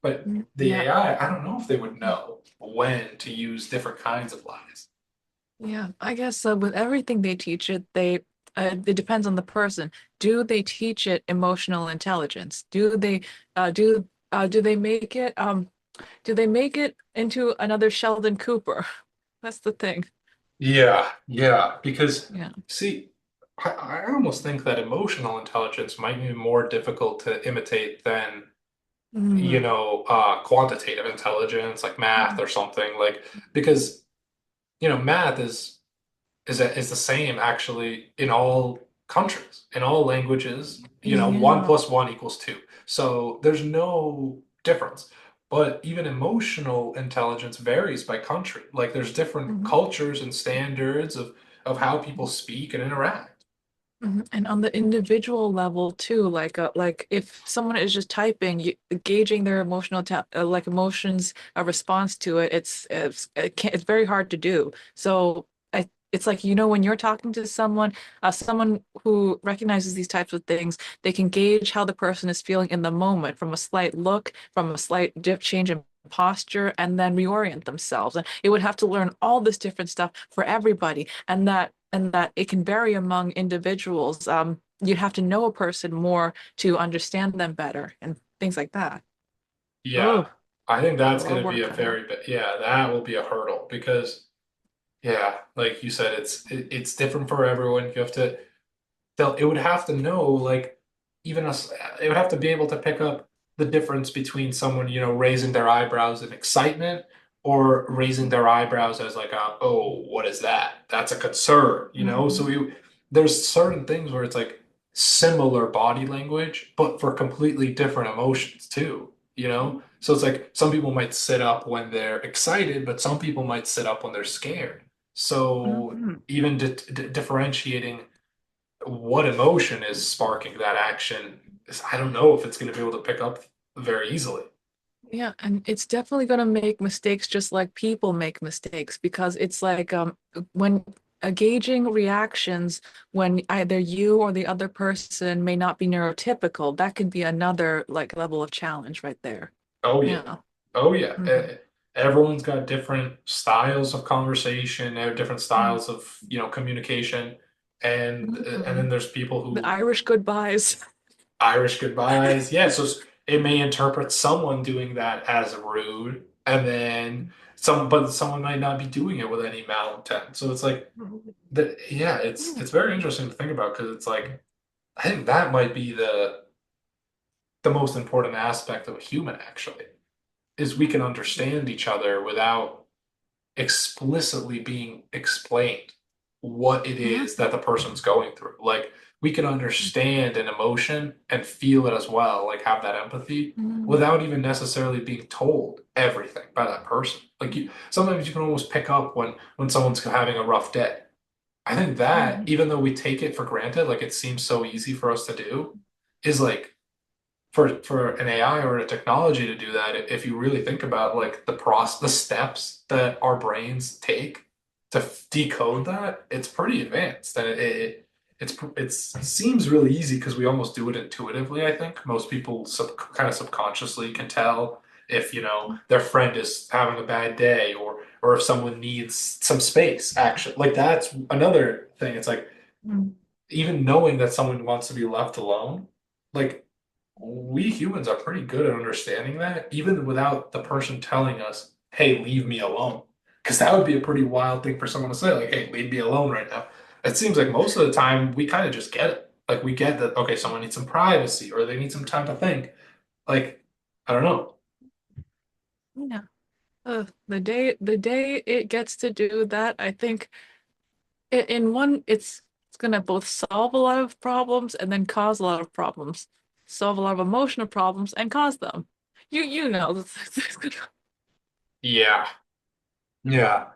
But the Yeah. AI, I don't know if they would know when to use different kinds of lies. Yeah, I guess with everything they teach it, it depends on the person. Do they teach it emotional intelligence? Do they make it into another Sheldon Cooper? That's the thing. Yeah, yeah. Because, Yeah. see, I almost think that emotional intelligence might be more difficult to imitate than, Mm. quantitative intelligence, like math or something. Like, because, math is the same actually in all countries, in all languages. One Yeah. plus one equals two. So there's no difference. But even emotional intelligence varies by country. Like there's different Mhm. cultures and standards of how people speak and interact. Mhm. And on the individual level too, like if someone is just typing, gauging their like emotions, a response to it, it's very hard to do. So it's like when you're talking to someone who recognizes these types of things, they can gauge how the person is feeling in the moment from a slight look, from a slight dip change in posture, and then reorient themselves. And it would have to learn all this different stuff for everybody, and that it can vary among individuals. You'd have to know a person more to understand them better and things like that. Yeah. Oh, I think got a that's lot going of to be work a cut out. very bit, yeah, that will be a hurdle because, yeah, like you said, it's different for everyone. You have to it would have to know like even us it would have to be able to pick up the difference between someone raising their eyebrows in excitement or raising their eyebrows as like oh, what is that, that's a concern. So Mhm. there's certain things where it's like similar body language but for completely different emotions too. So it's like some people might sit up when they're excited but some people might sit up when they're scared. So Mhm. even differentiating what emotion is sparking that action I don't know if it's going to be able to pick up very easily. Yeah, and it's definitely going to make mistakes just like people make mistakes because it's like when gauging reactions when either you or the other person may not be neurotypical, that could be another like level of challenge right there. Oh yeah. Yeah. Oh yeah. Mhm. Everyone's got different styles of conversation, different styles of, communication. And then Mhm. there's people The who Irish goodbyes. Irish goodbyes. Yeah, so it may interpret someone doing that as rude, and then but someone might not be doing it with any malintent. So it's like yeah, it's very interesting to think about because it's like I think that might be the most important aspect of a human actually is we can understand each other without explicitly being explained what it is Mhm. that the person's going through. Like we can understand an emotion and feel it as well, like have that empathy Mhm. without even necessarily being told everything by that person. Like sometimes you can almost pick up when someone's having a rough day. I think that Mhm. even though we take it for granted, like it seems so easy for us to do, is like for an AI or a technology to do that, if you really think about like the steps that our brains take to decode that, it's pretty advanced, and it seems really easy because we almost do it intuitively. I think most people kind of subconsciously can tell if their friend is having a bad day or if someone needs some space. Actually, like that's another thing. It's like Mhm. even knowing that someone wants to be left alone, like we humans are pretty good at understanding that, even without the person telling us, hey, leave me alone. Because that would be a pretty wild thing for someone to say, like, hey, leave me alone right now. It seems like most of the time we kind of just get it. Like, we get that, okay, someone needs some privacy or they need some time to think. Like, I don't know. Yeah. The day it gets to do that, I think in one, it's gonna both solve a lot of problems and then cause a lot of problems. Solve a lot of emotional problems and cause them. You know, Yeah. Yeah.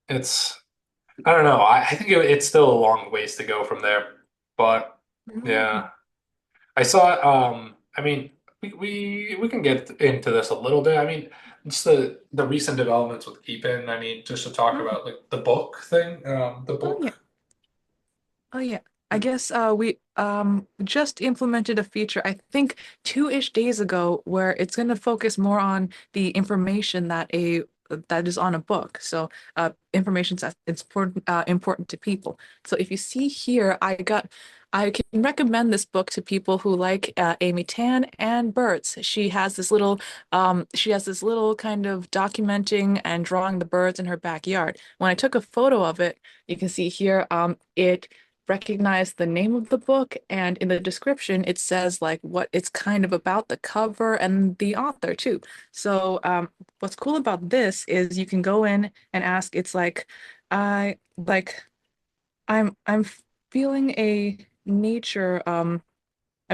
it's I don't know. I think it's still a long ways to go from there. But Mhm. yeah, I saw. I mean, we can get into this a little bit. I mean, just the recent developments with Keepin. I mean, just to talk Oh, about like the book thing. The oh yeah. book. Oh yeah. I guess we just implemented a feature, I think 2-ish days ago, where it's going to focus more on the information that is on a book. So information that's important to people. So if you see here, I can recommend this book to people who like Amy Tan and birds. She has this little kind of documenting and drawing the birds in her backyard. When I took a photo of it, you can see here, it recognize the name of the book, and in the description it says like what it's kind of about, the cover and the author too. So what's cool about this is you can go in and ask, it's like I like I'm feeling a nature I'm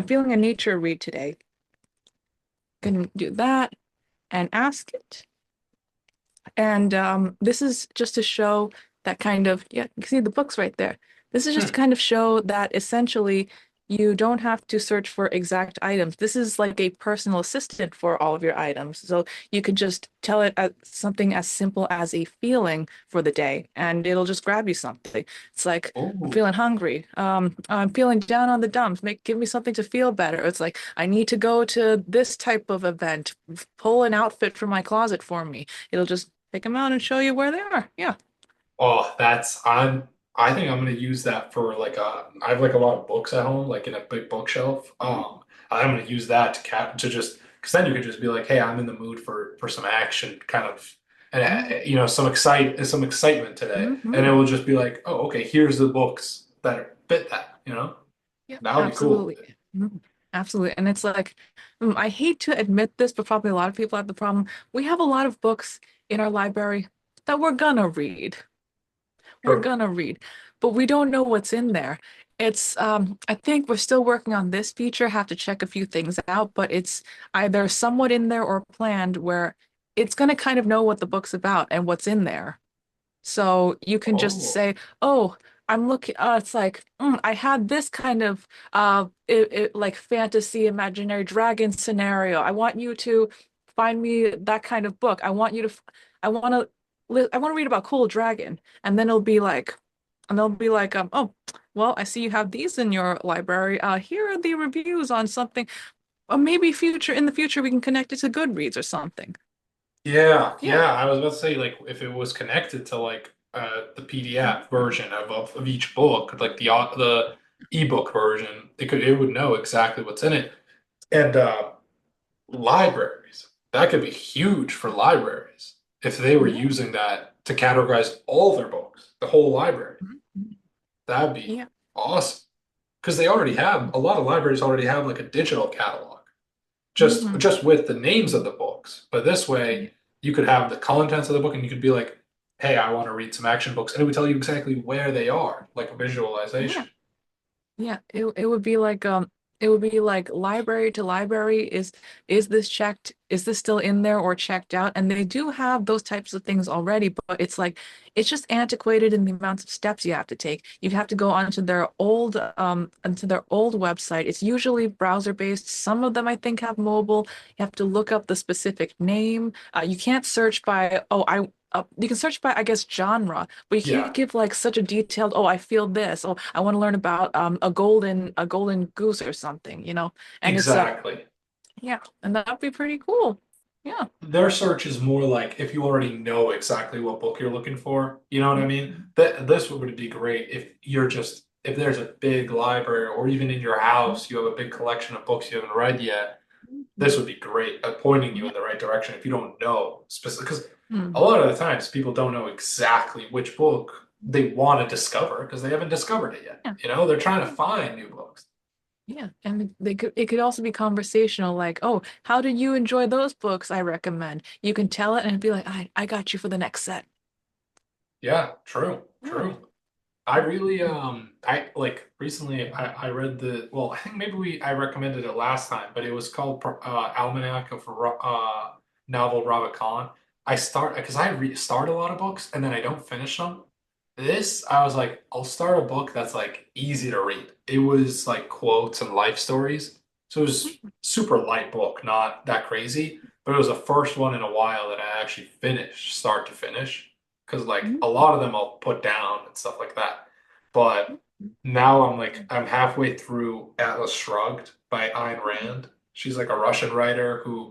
feeling a nature read today. Can do that and ask it. And this is just to show that kind of, yeah, you can see the books right there. This is just to Hmm. kind of show that essentially you don't have to search for exact items. This is like a personal assistant for all of your items. So you could just tell it something as simple as a feeling for the day, and it'll just grab you something. It's like, I'm Oh, feeling hungry. I'm feeling down on the dumps. Give me something to feel better. It's like, I need to go to this type of event. Pull an outfit from my closet for me. It'll just pick them out and show you where they are. Yeah. oh, I think I'm gonna use that for like I have like a lot of books at home, like in a big bookshelf. I'm gonna use that to just because then you could just be like, hey, I'm in the mood for some action, kind of, and some excitement today, and it Mm-hmm. will just be like, oh, okay, here's the books that fit that, Yeah, that would be cool. absolutely. Mhm. Absolutely. And it's like, I hate to admit this, but probably a lot of people have the problem. We have a lot of books in our library that we're gonna read. We're True. gonna read, but we don't know what's in there. It's I think we're still working on this feature, have to check a few things out, but it's either somewhat in there or planned where it's gonna kind of know what the book's about and what's in there. So you can just Oh, say, "Oh, I'm looking." It's like, I had this kind of like fantasy imaginary dragon scenario. I want you to find me that kind of book. I want I want to read about cool dragon." And then they'll be like, "Oh, well, I see you have these in your library. Here are the reviews on something. Or maybe in the future we can connect it to Goodreads or something." yeah, Yeah. yeah. I was about to say like if it was connected to like the PDF Mhm. version of each book, like the ebook version, it would know exactly what's in it. And libraries, that could be huge for libraries if they were Yeah. using that to categorize all their books, the whole library. Mhm. That'd be Yeah. awesome because they already have Mhm. a lot of libraries already have like a digital catalog just Mhm. just with the names of the books. But this way, Yeah. you could have the contents of the book, and you could be like, "Hey, I want to read some action books," and it would tell you exactly where they are, like a Yeah. visualization. Yeah. It would be like library to library, is this checked, is this still in there or checked out? And they do have those types of things already, but it's just antiquated in the amounts of steps you have to take. You have to go onto their old website. It's usually browser based. Some of them I think have mobile. You have to look up the specific name. You can't search by, you can search by, I guess, genre, but you can't Yeah, give like such a detailed, oh, I feel this. Oh, I want to learn about a golden goose or something, you know? And it's exactly. yeah, and that'd be pretty cool. Yeah. Their search is more like if you already know exactly what book you're looking for. You know what I mean? Mhm. That this would be great if there's a big library or even in your house you have a big collection of books you haven't read yet. This Mhm. would be great at pointing you Yeah. in the right direction if you don't know specific because a Mhm. lot of the times people don't know exactly which book they want to discover because they haven't discovered it yet. Yeah. They're trying to find new books. Yeah. And it could also be conversational, like, oh, how did you enjoy those books I recommend? You can tell it and be like, I got you for the next set. Yeah, true, Yeah. true. I really I like recently I read I think maybe we I recommended it last time, but it was called Almanac of Novel Ravikant. I start because I re start a lot of books and then I don't finish them. This, I was like, I'll start a book that's like easy to read. It was like quotes and life stories. So it was super light book, not that crazy, but it was the first one in a while that I actually finished, start to finish. Because like a lot of them I'll put down and stuff like that. But now I'm halfway through Atlas Shrugged by Ayn Rand. She's like a Russian writer who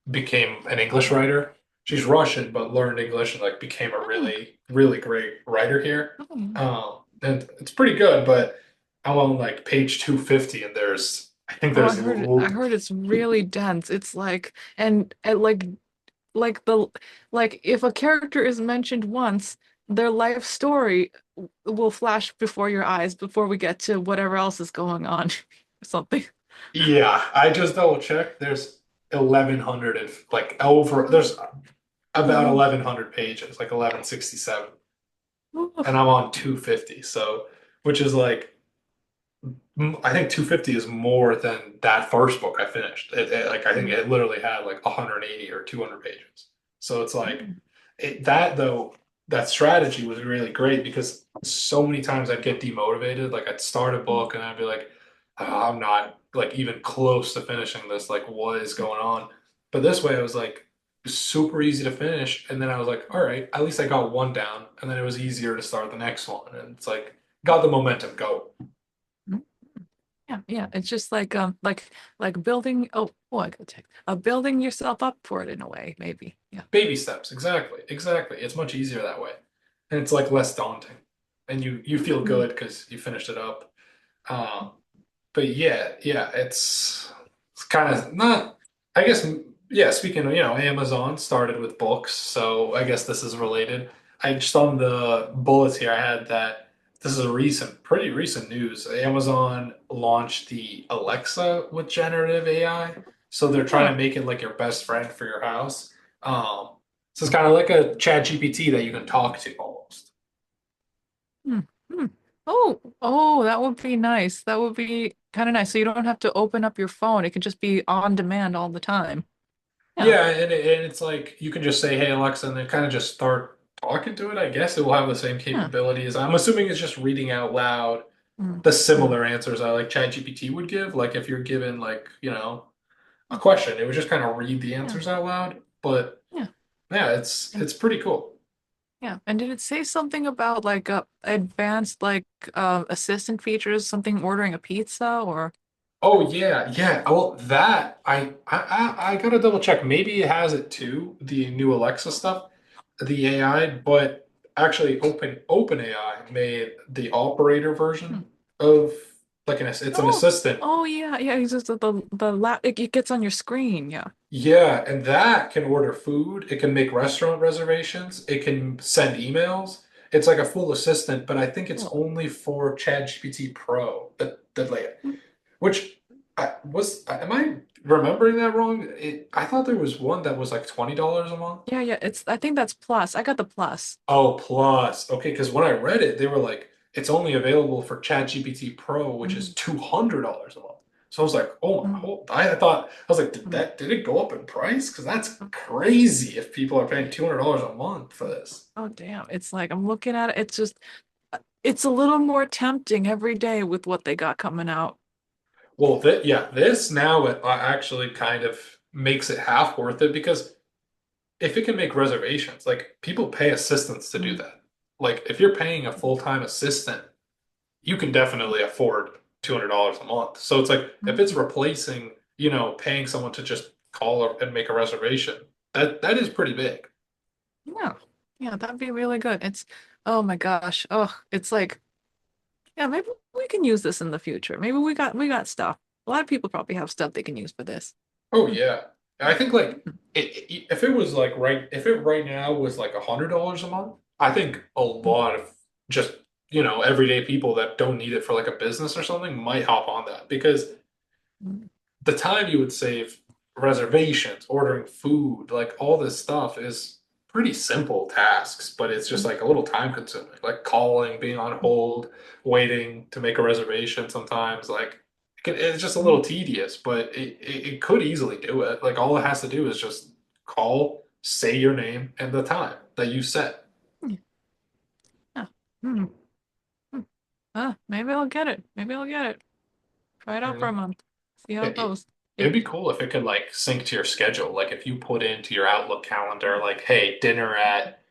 became an English writer. She's Russian but learned English and like became a Oh, really great writer here. oh, And it's pretty good, but I'm on like page 250 and there's I think oh, there's I heard it's really dense. It's like and like the like if a character is mentioned once, their life story will flash before your eyes before we get to whatever else is going on or something. yeah, I just double checked. There's 1100 if like over there's about Oh, 1100 pages, like 1167, and oh, I'm on 250. So, which is like I think 250 is more than that first book I finished. Like I think mm, it literally had like 180 or 200 pages. So it's like mm, that though that strategy was really great because so many times I'd get demotivated. Like I'd start a mm, book and I'd be like, "Oh, I'm not like even close to finishing this. Like what is going on?" But this way, I was like super easy to finish, and then I was like, "All right, at least I got one down," and then it was easier to start the next one, and it's like got the momentum going. mm. Yeah, yeah. It's just like building oh I gotta check. Building yourself up for it in a way, maybe. Yeah. Baby steps, exactly, exactly. It's much easier that way, and it's like less daunting, and you feel Mm, good because you finished it up. Um, but yeah, it's kind of not. I guess yeah. Speaking of, Amazon started with books, so I guess this is related. I just on the bullets here, I had that this is a pretty recent news. Amazon launched the Alexa with generative AI, so they're trying to huh. make it like your best friend for your house. Um, so it's kind of like a chat GPT that you can talk to almost. Hmm, hmm. Oh, oh, that would be nice. That would be kind of nice. So you don't have to open up your phone. It can just be on demand all the time. Yeah. Yeah, and it's like you can just say, "Hey Alexa," and then kind of just start talking to it. I guess it will have the same Yeah. capabilities. I'm assuming it's just reading out loud Mm, the mm, similar answers I like ChatGPT would give. Like if you're given like, a mm. question, it would just kind of read the Yeah. answers out loud. But Yeah. yeah, it's And it's pretty cool. yeah. And did it say something about like advanced like assistant features, something ordering a pizza or Oh yeah, yeah. Well, that I gotta double check. Maybe it has it too, the new Alexa stuff, the AI. But actually, OpenAI made the operator Hmm. version of like it's an Oh, assistant. oh yeah, yeah. It's just the lap it gets on your screen. Yeah. Yeah, and that can order food. It can make restaurant reservations. It can send emails. It's like a full assistant, but I think it's Oh. only for ChatGPT Pro. That like Mm. which am I remembering that wrong? I thought there was one that was like $20 a month. Yeah, yeah. It's I think that's plus. I got the plus. Oh, plus. Okay, because when I read it, they were like, it's only available for ChatGPT Pro, which is Mm, $200 a month. So I was like, oh my mm, whole I thought I was like, mm. did it go up in price? Because that's crazy if people are paying $200 a month for this. Oh, damn. It's like I'm looking at it. It's just it's a little more tempting every day with what they got coming out. Well, yeah, this now it actually kind of makes it half worth it because if it can make reservations, like people pay assistants to do Mm, that. Like if you're paying a full-time assistant, you can definitely afford $200 a month. So it's like if it's mm. replacing, paying someone to just call and make a reservation, that is pretty big. Yeah. Yeah, that'd be really good. It's oh my gosh. Oh, it's like yeah, maybe we can use this in the future. Maybe we got stuff. A lot of people probably have stuff they can use for this. Oh Mm, yeah. I think like mm, if it was like if it right now was like $100 a month, I think a mm, lot of just, everyday people that don't need it for like a business or something might hop on that because mm, the time you would save reservations, ordering food, like all this stuff is pretty simple tasks, but it's just mm, like a little time consuming, like calling, being on mm, hold, waiting to make a reservation sometimes. Like it's just a mm, little tedious, but it could easily do it. Like all it has to do is just call, say your name and the time that you set. Hmm. Yeah. Hmm. Hmm. Maybe I'll get it. Maybe I'll get it. Try it out for a Mhm. month. See how it It, goes. it'd It, be cool if it could like sync to your schedule. Like if you put into your Outlook calendar, like, hey, dinner at,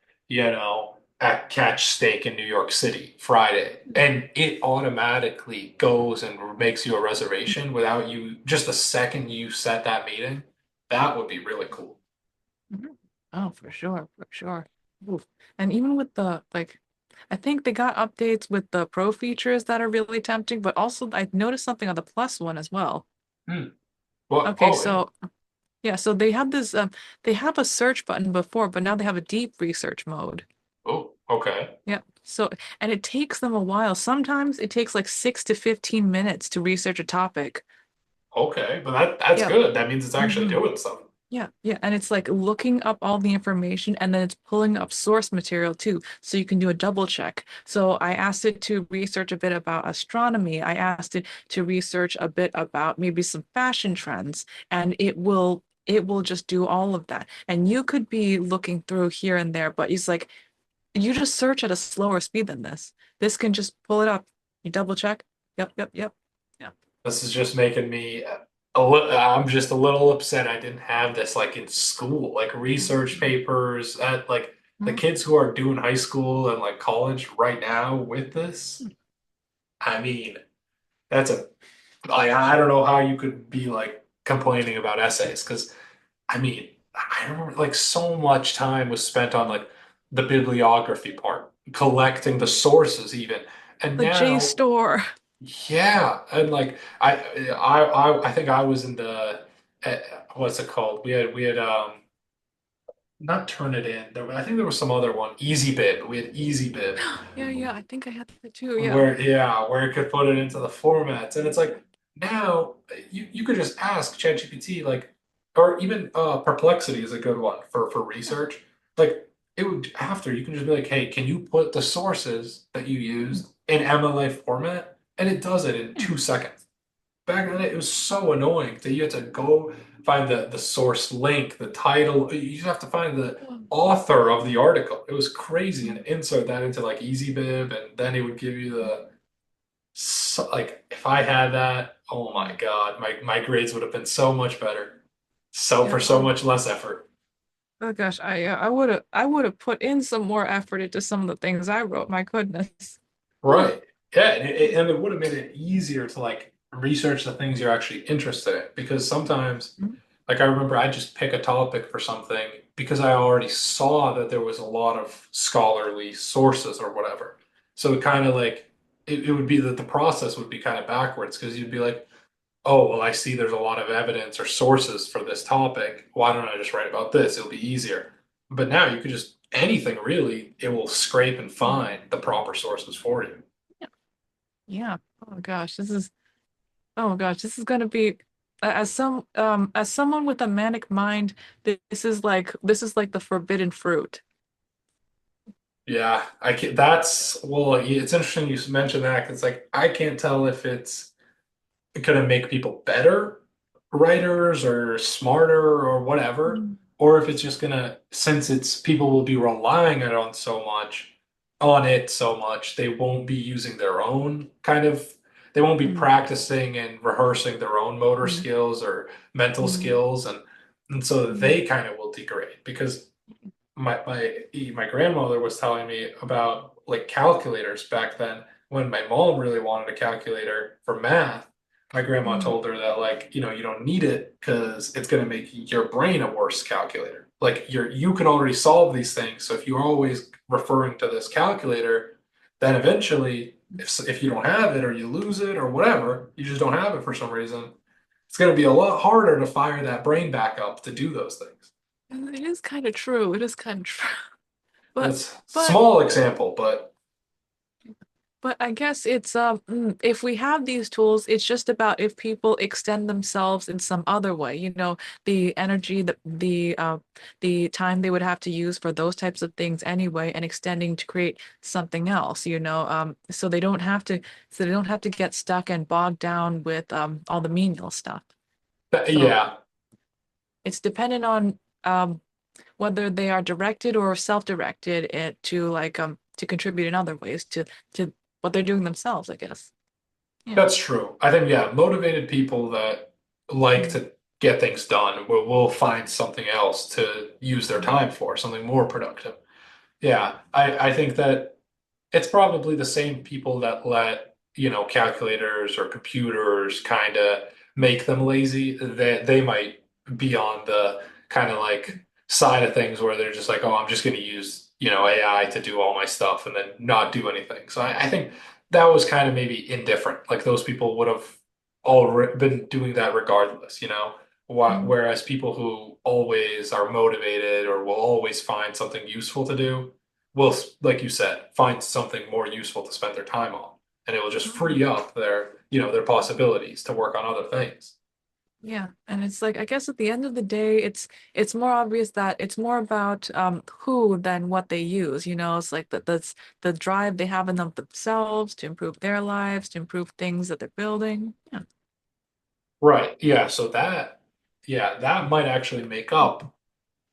at Catch Steak in New York City, Friday, and it automatically goes and makes you a reservation without you, just the second you set that meeting, that would be really cool. Mhm. Oh, for sure, for sure. Oof. And even with the like, I think they got updates with the pro features that are really tempting, but also I noticed something on the plus one as well. Hmm. Well, Okay, oh yeah. so yeah, so they have this they have a search button before, but now they have a deep research mode. Oh, okay. Yeah. So and it takes them a while. Sometimes it takes like 6 to 15 minutes to research a topic. Okay. But that's Yeah. good. That means it's actually hmm doing something. Yeah, yeah, and it's like looking up all the information and then it's pulling up source material too, so you can do a double check. So I asked it to research a bit about astronomy. I asked it to research a bit about maybe some fashion trends, and it will just do all of that. And you could be looking through here and there, but it's like you just search at a slower speed than this. This can just pull it up. You double check. Yep, yep, yep. Yeah. This is just making me I'm just a little upset I didn't have this like in school, like research Mhm. papers at like the Mhm. kids who are doing high school and like college right now with this. I mean, that's a like I don't know how you could be like complaining about essays because I mean, I remember like so much time was spent on like the bibliography part, collecting the sources even. And The now JSTOR. yeah, and like I think I was in the uh, what's it called? We had not Turnitin. I think there was some other one. Easy Bib. We had Easy Bib Yeah, yeah, I think I had that too. Yeah. where yeah, where it could put it into the formats. And it's like now you could just ask ChatGPT like or even Perplexity is a good one for research. Like it would after you can just be like, hey, can you put the sources that you used in MLA format? And it does it in 2 seconds. Back then it was so annoying that you had to go find the source link, the title. You just have to find the author of the article. It was crazy and insert that into like EasyBib, and then it would give you the so, like if I had that, oh my God, my grades would have been so much better. So Yeah. for so much less effort. Oh gosh, I would have put in some more effort into some of the things I wrote. My goodness. Ooh. Right. Yeah, and it would have made it easier to like research the things you're actually interested in because sometimes like I remember I just pick a topic for something because I already saw that there was a lot of scholarly sources or whatever. So it kind of like it would be that the process would be kind of backwards because you'd be like, oh, well, I see there's a lot of evidence or sources for this topic. Why don't I just write about this? It'll be easier. But now you could just anything really, it will scrape and find the proper sources for you. Yeah. Yeah. Oh gosh, this is gonna be as someone with a manic mind, this is like the forbidden fruit. Yeah, I can that's well, it's interesting you mentioned that 'cause it's like I can't tell if it's going to make people better writers or smarter or whatever, Mm, or if it's just going to, since it's people will be relying on it so much, they won't be using their own kind of, they won't be mm, practicing and rehearsing their own motor mm, skills or mental mm, skills, and so mm, they kind of will degrade because my grandmother was telling me about like calculators back then when my mom really wanted a calculator for math. My grandma mm, told her that like you don't need it because it's going to make your brain a worse calculator. Like you can already solve these things, so if you're always referring to this calculator, then eventually if you don't have it or you lose it or whatever, you just don't have it for some reason, it's going to be a lot harder to fire that brain back up to do those things. It is kind of true. It is kind of true. But That's a but small example, but But I guess if we have these tools, it's just about if people extend themselves in some other way, the energy, the time they would have to use for those types of things anyway, and extending to create something else, so they don't have to get stuck and bogged down with all the menial stuff. So yeah, it's dependent on whether they are directed or self-directed it to contribute in other ways to what they're doing themselves, I guess. Yeah. That's true. I think, yeah, motivated people that like Mm, to get things done will find something else to use their mm, time for, something more productive. Yeah, I think that it's probably the same people that let, calculators or computers kind of make them lazy. They might be on the kind of like side of things where they're just like, oh, I'm just going to use, AI to do all my stuff and then not do anything. So I think that was kind of maybe indifferent. Like those people would have all been doing that regardless. mm, Whereas people who always are motivated or will always find something useful to do will, like you said, find something more useful to spend their time on, and it will just mm. free up their possibilities to work on other things. Yeah, and it's like I guess at the end of the day, it's more obvious that it's more about who than what they use. It's like that's the drive they have in them themselves to improve their lives, to improve things that they're building. Yeah. Right. Yeah. Yeah, that might actually make up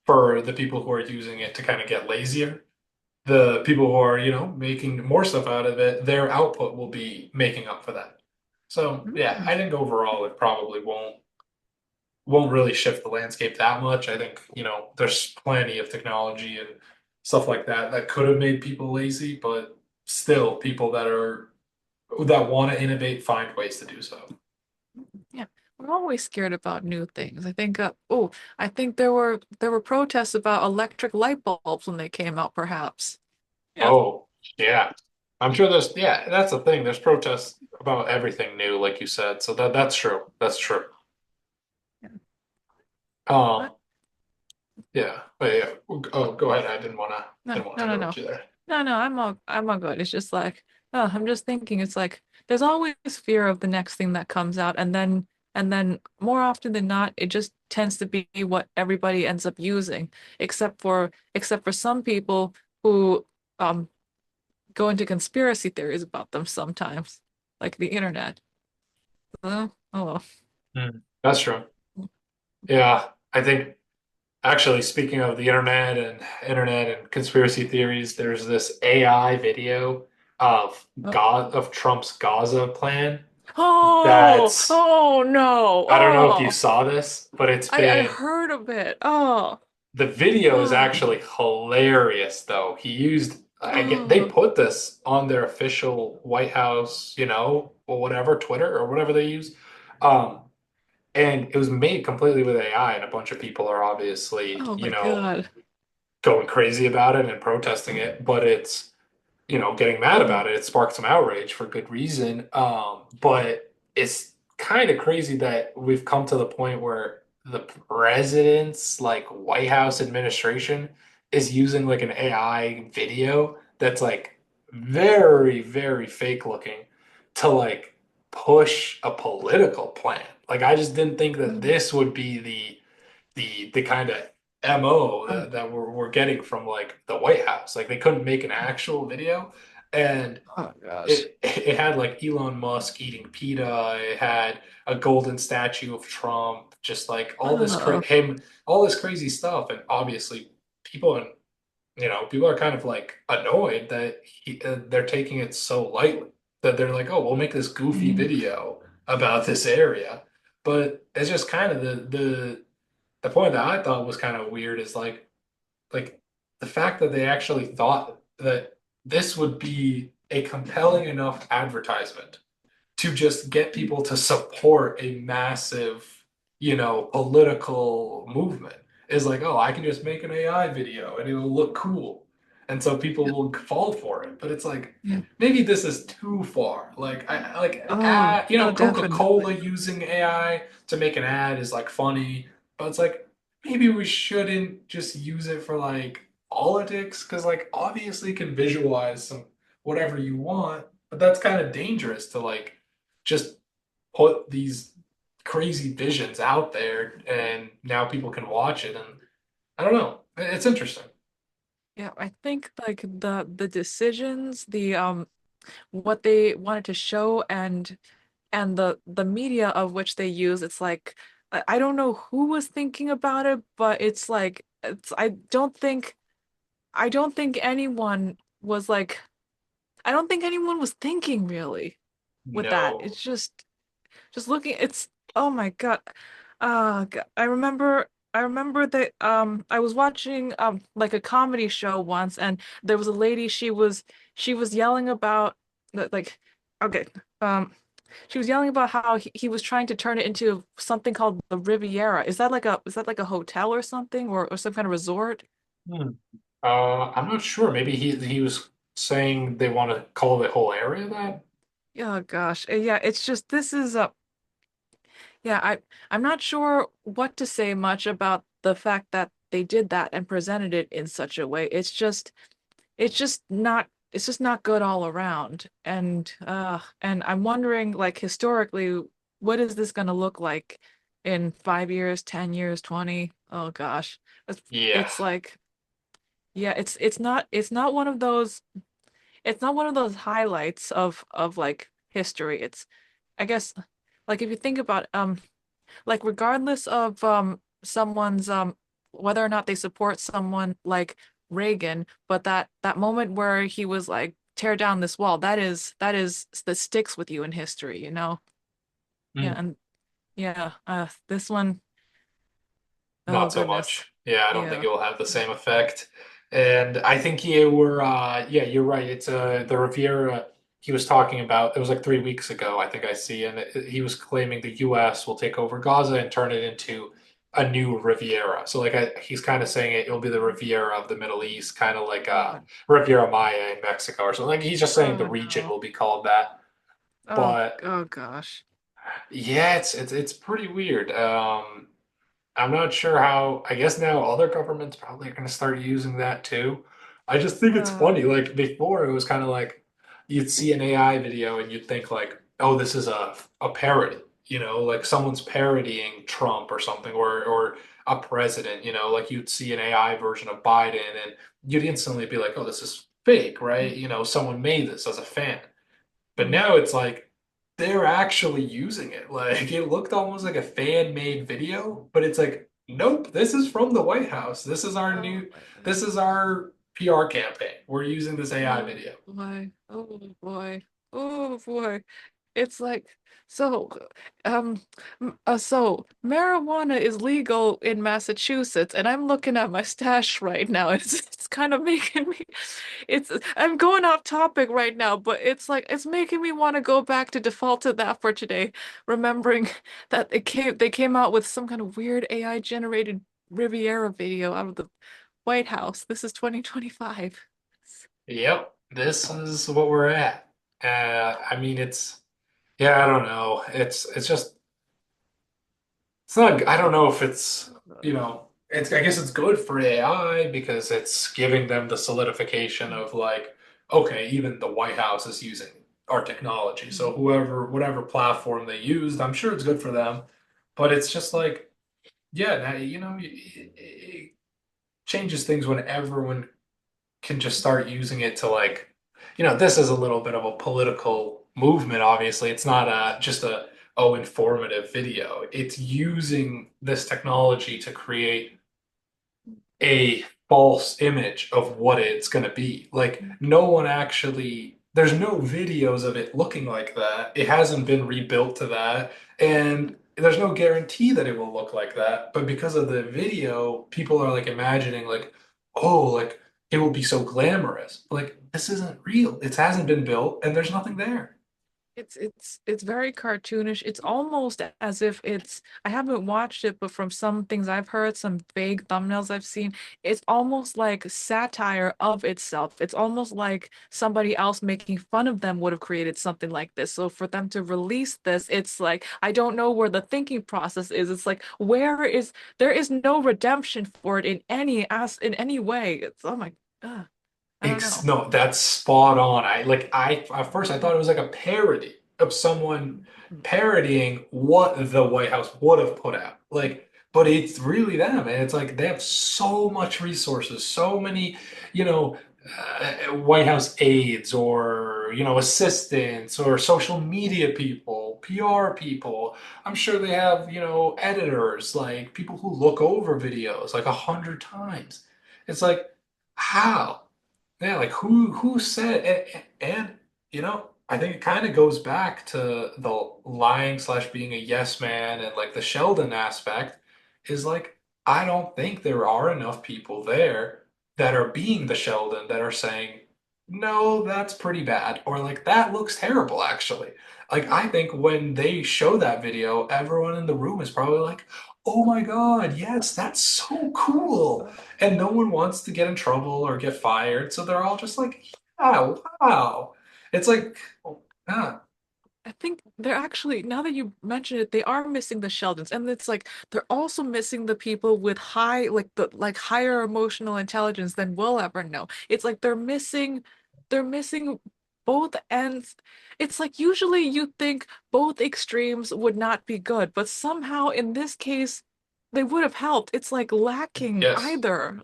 for the people who are using it to kind of get lazier. The people who are, making more stuff out of it, their output will be making up for that. So yeah, Mm, I think overall it probably won't really shift the landscape that much. I think, there's plenty of technology and stuff like that that could have made people lazy, but still people that want to innovate find ways to do so. yeah. We're always scared about new things. I think there were protests about electric light bulbs when they came out, perhaps. Yeah. Oh, yeah. I'm sure yeah, that's the thing. There's protests about everything new, like you said. So that's true. That's true. Yeah. But Um, yeah. But yeah. Oh, go ahead. I no, didn't want to no, no, interrupt no. you there. No, I'm all good. It's just like, oh, I'm just thinking it's like there's always fear of the next thing that comes out and then more often than not, it just tends to be what everybody ends up using, except for some people who um go into conspiracy theories about them sometimes, like the internet. Oh well. Mm. That's true. Yeah. I think actually, speaking of the internet and conspiracy theories, there's this AI video of Oh, God of Trump's Gaza plan. oh, That's oh no. I don't know if you Oh, saw this, but I heard of it. Oh, the video is oh, actually hilarious though. They oh. put this on their official White House, or whatever, Twitter or whatever they use. Um, and it was made completely with AI, and a bunch of people are obviously, Oh my God. going crazy about it and protesting it, but it's, getting mad Oh, about it. It sparked some outrage for good reason. But it's kind of crazy that we've come to the point where the president's like White House administration is using like an AI video that's like very, very fake looking to like push a political plan. Like I just didn't think that mm, this would be the kind of MO oh, that we're getting from like the White House. Like they couldn't make an actual video, and oh gosh. it had like Elon Musk eating pita. It had a golden statue of Trump, just like Oh, all this crazy stuff. And obviously, people are kind of like annoyed that they're taking it so lightly. That they're like, oh, we'll make this goofy mm, video about this area, but it's just kind of the point that I thought was kind of weird is like the fact that they actually thought that this would be a compelling enough advertisement to just get mm, people to support a massive, political movement is like, oh, I can just make an AI video and it'll look cool. And so people yeah, will fall for it. But it's like, yeah. maybe this is too far. Like I like Oh, no, Coca-Cola definitely. using AI to make an ad is like funny, but it's like maybe we shouldn't just use it for like politics because like obviously you can visualize some whatever you want, but that's kind of dangerous to like just put these crazy visions out there and now people can watch it and I don't know. It's interesting. Yeah, I think like the decisions, the what they wanted to show and the media of which they use, it's like I don't know who was thinking about it, but it's like I don't think anyone was like I don't think anyone was thinking really with that. No. It's just looking it's oh my God. I remember that I was watching like a comedy show once and there was a lady she was yelling about like okay um she was yelling about how he was trying to turn it into something called the Riviera. Is that like a hotel or something or some kind of resort? Hmm. I'm not sure. Maybe he was saying they want to call the whole area that. Oh gosh. Yeah, it's just this is a yeah, I'm not sure what to say much about the fact that they did that and presented it in such a way. It's just not good all around. And I'm wondering like historically, what is this going to look like in 5 years, 10 years, 20? Oh gosh. Yeah. It's like yeah, it's not one of those it's not one of those highlights of like history. It's I guess like if you think about like regardless of someone's whether or not they support someone like Reagan, but that moment where he was like tear down this wall, that sticks with you in history, you know? Yeah, Mm. and yeah, this one, oh Not so goodness. much. Yeah, I don't think Yeah. it will have the same effect. And I think yeah, you're right. It's the Riviera he was talking about. It was like 3 weeks ago, I think I see, and he was claiming the U.S. will take over Gaza and turn it into a new Riviera. So like he's kind of saying it'll be the Riviera of the Middle East, kind of like Oh, Riviera Maya in Mexico or something. Like he's just saying the oh region no. will be called that. But Oh gosh. yeah, it's pretty weird. I'm not sure how, I guess now other governments probably are going to start using that too. I just think it's Uh, funny. Like before, it was kind of like you'd see an AI video and you'd think like, oh, this is a parody, like someone's parodying Trump or something, or a president, like you'd see an AI version of Biden and you'd instantly be like, oh, this is fake, right? Someone made this as a fan. But mm, now it's like they're actually using it. Like it looked almost like a fan-made video, but it's like, nope, this is from the White House. oh my This is goodness. our PR campaign. We're using this AI Oh video. boy. Oh boy. Oh boy. It's like so so marijuana is legal in Massachusetts and I'm looking at my stash right now. It's kind of making me I'm going off topic right now, but it's like it's making me want to go back to default to that for today, remembering that they came out with some kind of weird AI generated Riviera video out of the White House. This is 2025. Yep, this is what we're at. I mean, yeah, I don't know. It's just It's not, I don't know if I guess it's good for AI because it's giving them the solidification of like, okay, even the White House is using our technology. So whatever platform they used, I'm sure it's good for them. But it's just like, yeah, now, it changes things when everyone can just start using it to like, this is a little bit of a political movement, obviously. It's not just informative video. It's using this technology to create a false image of what it's going to be. Like, no one actually, there's no videos of it looking like that. It hasn't been rebuilt to that. And there's no guarantee that it will look like that. But because of the video, people are like imagining, like, oh, like it will be so glamorous. Like, this isn't real. It hasn't been built and there's nothing there. It's very cartoonish. It's almost as if it's I haven't watched it, but from some things I've heard, some vague thumbnails I've seen, it's almost like satire of itself. It's almost like somebody else making fun of them would have created something like this. So for them to release this, it's like I don't know where the thinking process is. It's like there is no redemption for it in any way. It's oh my I don't know. No, that's spot on. I at first I thought it was like a parody of someone parodying what the White House would have put out. Like, but it's really them, and it's like they have so much resources, so many, you know, White House aides or assistants or social media people. PR people. I'm sure they have, editors, like people who look over videos like 100 times. It's like, how? Yeah, like who said and I think it kind of goes back to the lying slash being a yes man and like the Sheldon aspect is like I don't think there are enough people there that are being the Sheldon that are saying, no, that's pretty bad, or like that looks terrible actually. Like I think when they show that video, everyone in the room is probably like, oh my God, yes, that's so cool. And no one wants to get in trouble or get fired. So they're all just like, yeah, wow. It's like, ah, I think they're actually, now that you mention it, they are missing the Sheldons. And it's like they're also missing the people with higher emotional intelligence than we'll ever know. It's like they're missing both ends. It's like usually you think both extremes would not be good, but somehow in this case they would have helped. It's like yes.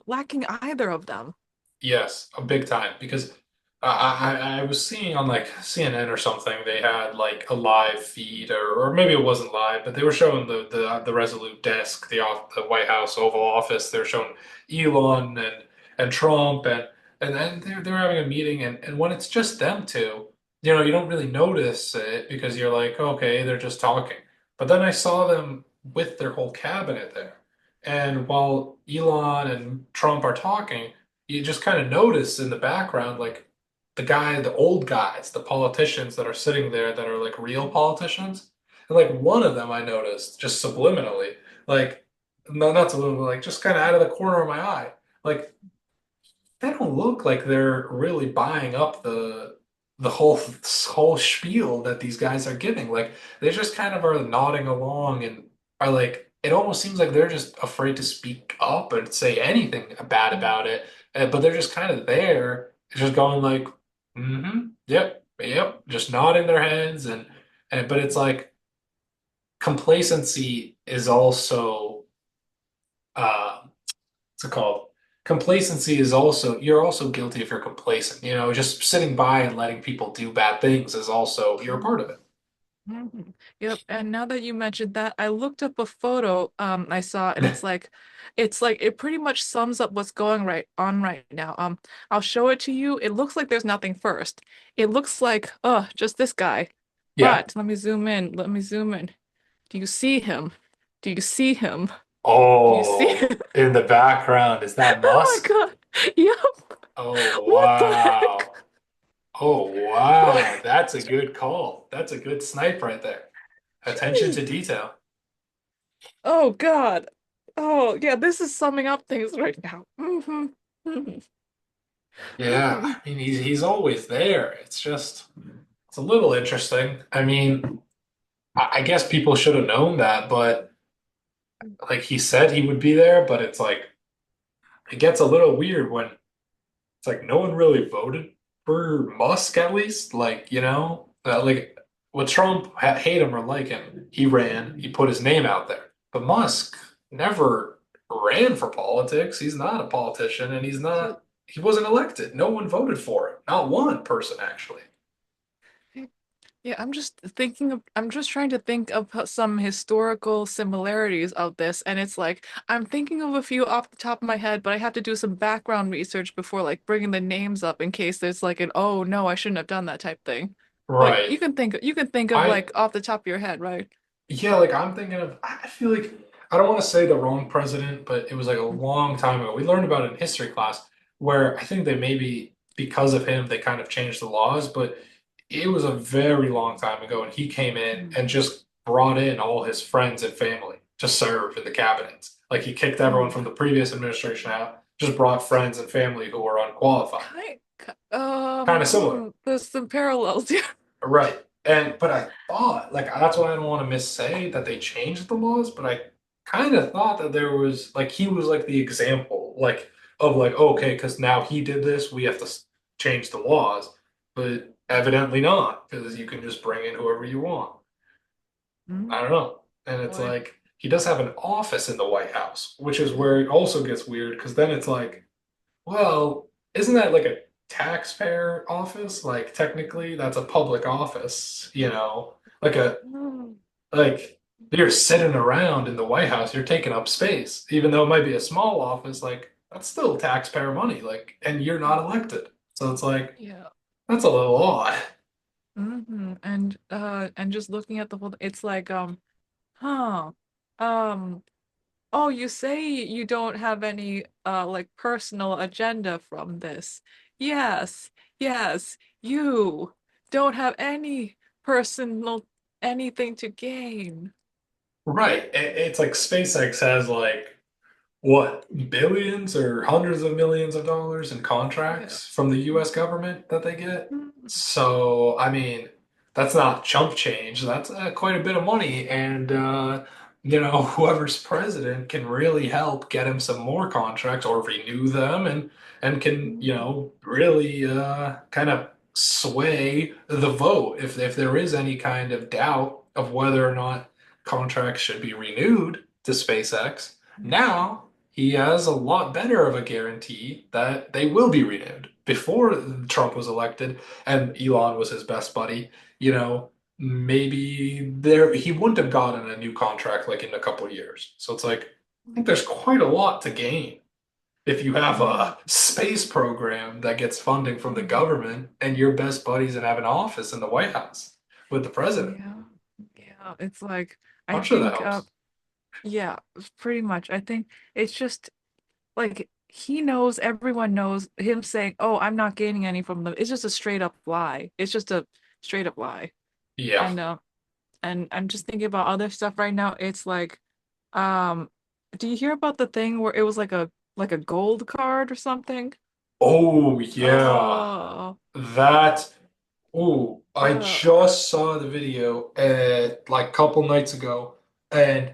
lacking either of them. Yes, a big time because I was seeing on like CNN or something they had like a live feed or maybe it wasn't live but they were showing the Resolute desk the White House Oval Office they were showing Elon and Trump and then they're having a meeting and when it's just them two you don't really notice it because you're like okay they're just talking but then I saw them with their whole cabinet there and while Elon and Trump are talking you just kind of notice in the background, like the old guys, the politicians that are sitting there that are like real politicians. And like one of them I noticed just subliminally, like, no, not subliminally, like just kind of out of the corner of my eye. Like they don't look like they're really buying up the whole spiel that these guys are giving. Like they just kind of are nodding along and are like it almost seems like they're just afraid to speak up and say anything bad about it. But they're just kind of there, just going like, mm-hmm, yep, yep, just nodding their heads and but it's like complacency is also what's it called? Complacency is also, you're also guilty if you're complacent. Just sitting by and letting people do bad things is also, you're a part of it. Mhm. Yep. And now that you mentioned that, I looked up a photo I saw and it's like it pretty much sums up what's going right now. I'll show it to you. It looks like there's nothing first. It looks like just this guy. Yeah. But let me zoom in. Let me zoom in. Do you see him? Do you see him? Do you see Oh, him? in the background, is that Oh my Musk? God. Yep. Oh, What the heck? wow. Oh, wow. That's a good call. That's a good snipe right there. Attention to detail. Oh God. Oh yeah, this is summing up things right now. Yeah, I mean, he's always there. It's a little interesting. I mean, I guess people should have known that, but like he said he would be there, but it's like it gets a little weird when it's like no one really voted for Musk at least. Like, like with Trump, hate him or like him, he ran, he put his name out there. But Musk never ran for politics. He's not a politician and he wasn't elected. No one voted for him. Not one person actually. Yeah, I'm just trying to think of some historical similarities of this, and it's like I'm thinking of a few off the top of my head, but I have to do some background research before like bringing the names up in case there's like an oh no, I shouldn't have done that type thing. But Right. you can think of I like off the top of your head, right? Yeah, like I'm thinking of, I feel like, I don't want to say the wrong president, but it was like a long time ago. We learned about it in history class where I think they maybe, because of him, they kind of changed the laws, but it was a very long time ago. And he came in and just brought in all his friends and family to serve in the cabinets. Like he kicked everyone Mm. from the previous administration out, just brought friends and family who were unqualified. Kind of similar. There's some parallels. Yeah. Right. But I thought, like, that's why I don't want to missay that they changed the laws, but I kind of thought that there was like he was like the example, like of like, okay, because now he did this, we have to change the laws. But evidently not, because you can just bring in whoever you want. I Mm, don't know. And it's boy. like he does have an office in the White House, which is where it also gets weird, because then it's like, well, isn't that like a taxpayer office? Like technically that's a public office, you know? Like a Mm, like you're sitting around in the White House, you're taking up space, even though it might be a small office. Like that's still taxpayer money. Like, and you're not elected, so it's like yeah. that's a little odd. And just looking at the whole, it's like huh. Um oh, you say you don't have any like personal agenda from this. Yes. Yes. You don't have any personal anything to gain. Right. It's like SpaceX has like what, billions or hundreds of millions of dollars in Yeah. contracts from the US government that they get. Mhm. So, I mean, that's not chump change. That's quite a bit of money. And, whoever's president can really help get him some more contracts or renew them and can, really kind of sway the vote if there is any kind of doubt of whether or not contracts should be renewed to SpaceX. Now, he has a lot better of a guarantee that they will be renewed. Before Trump was elected and Elon was his best buddy, maybe he wouldn't have gotten a new contract like in a couple of years. So it's like I think there's quite a lot to gain if you have Yeah. a space program that gets funding from the Mhm. government and your best buddies and have an office in the White House with the president. Yeah. Yeah. It's like I I'm sure that think helps. yeah, pretty much. I think it's just like he knows, everyone knows him saying, "Oh, I'm not gaining any from them." It's just a straight up lie. It's just a straight up lie. Yeah. And and I'm just thinking about other stuff right now. It's like, um, do you hear about the thing where it was like a gold card or something? Oh, yeah. Oh, That Oh, I uh, just saw the video like a couple nights ago, and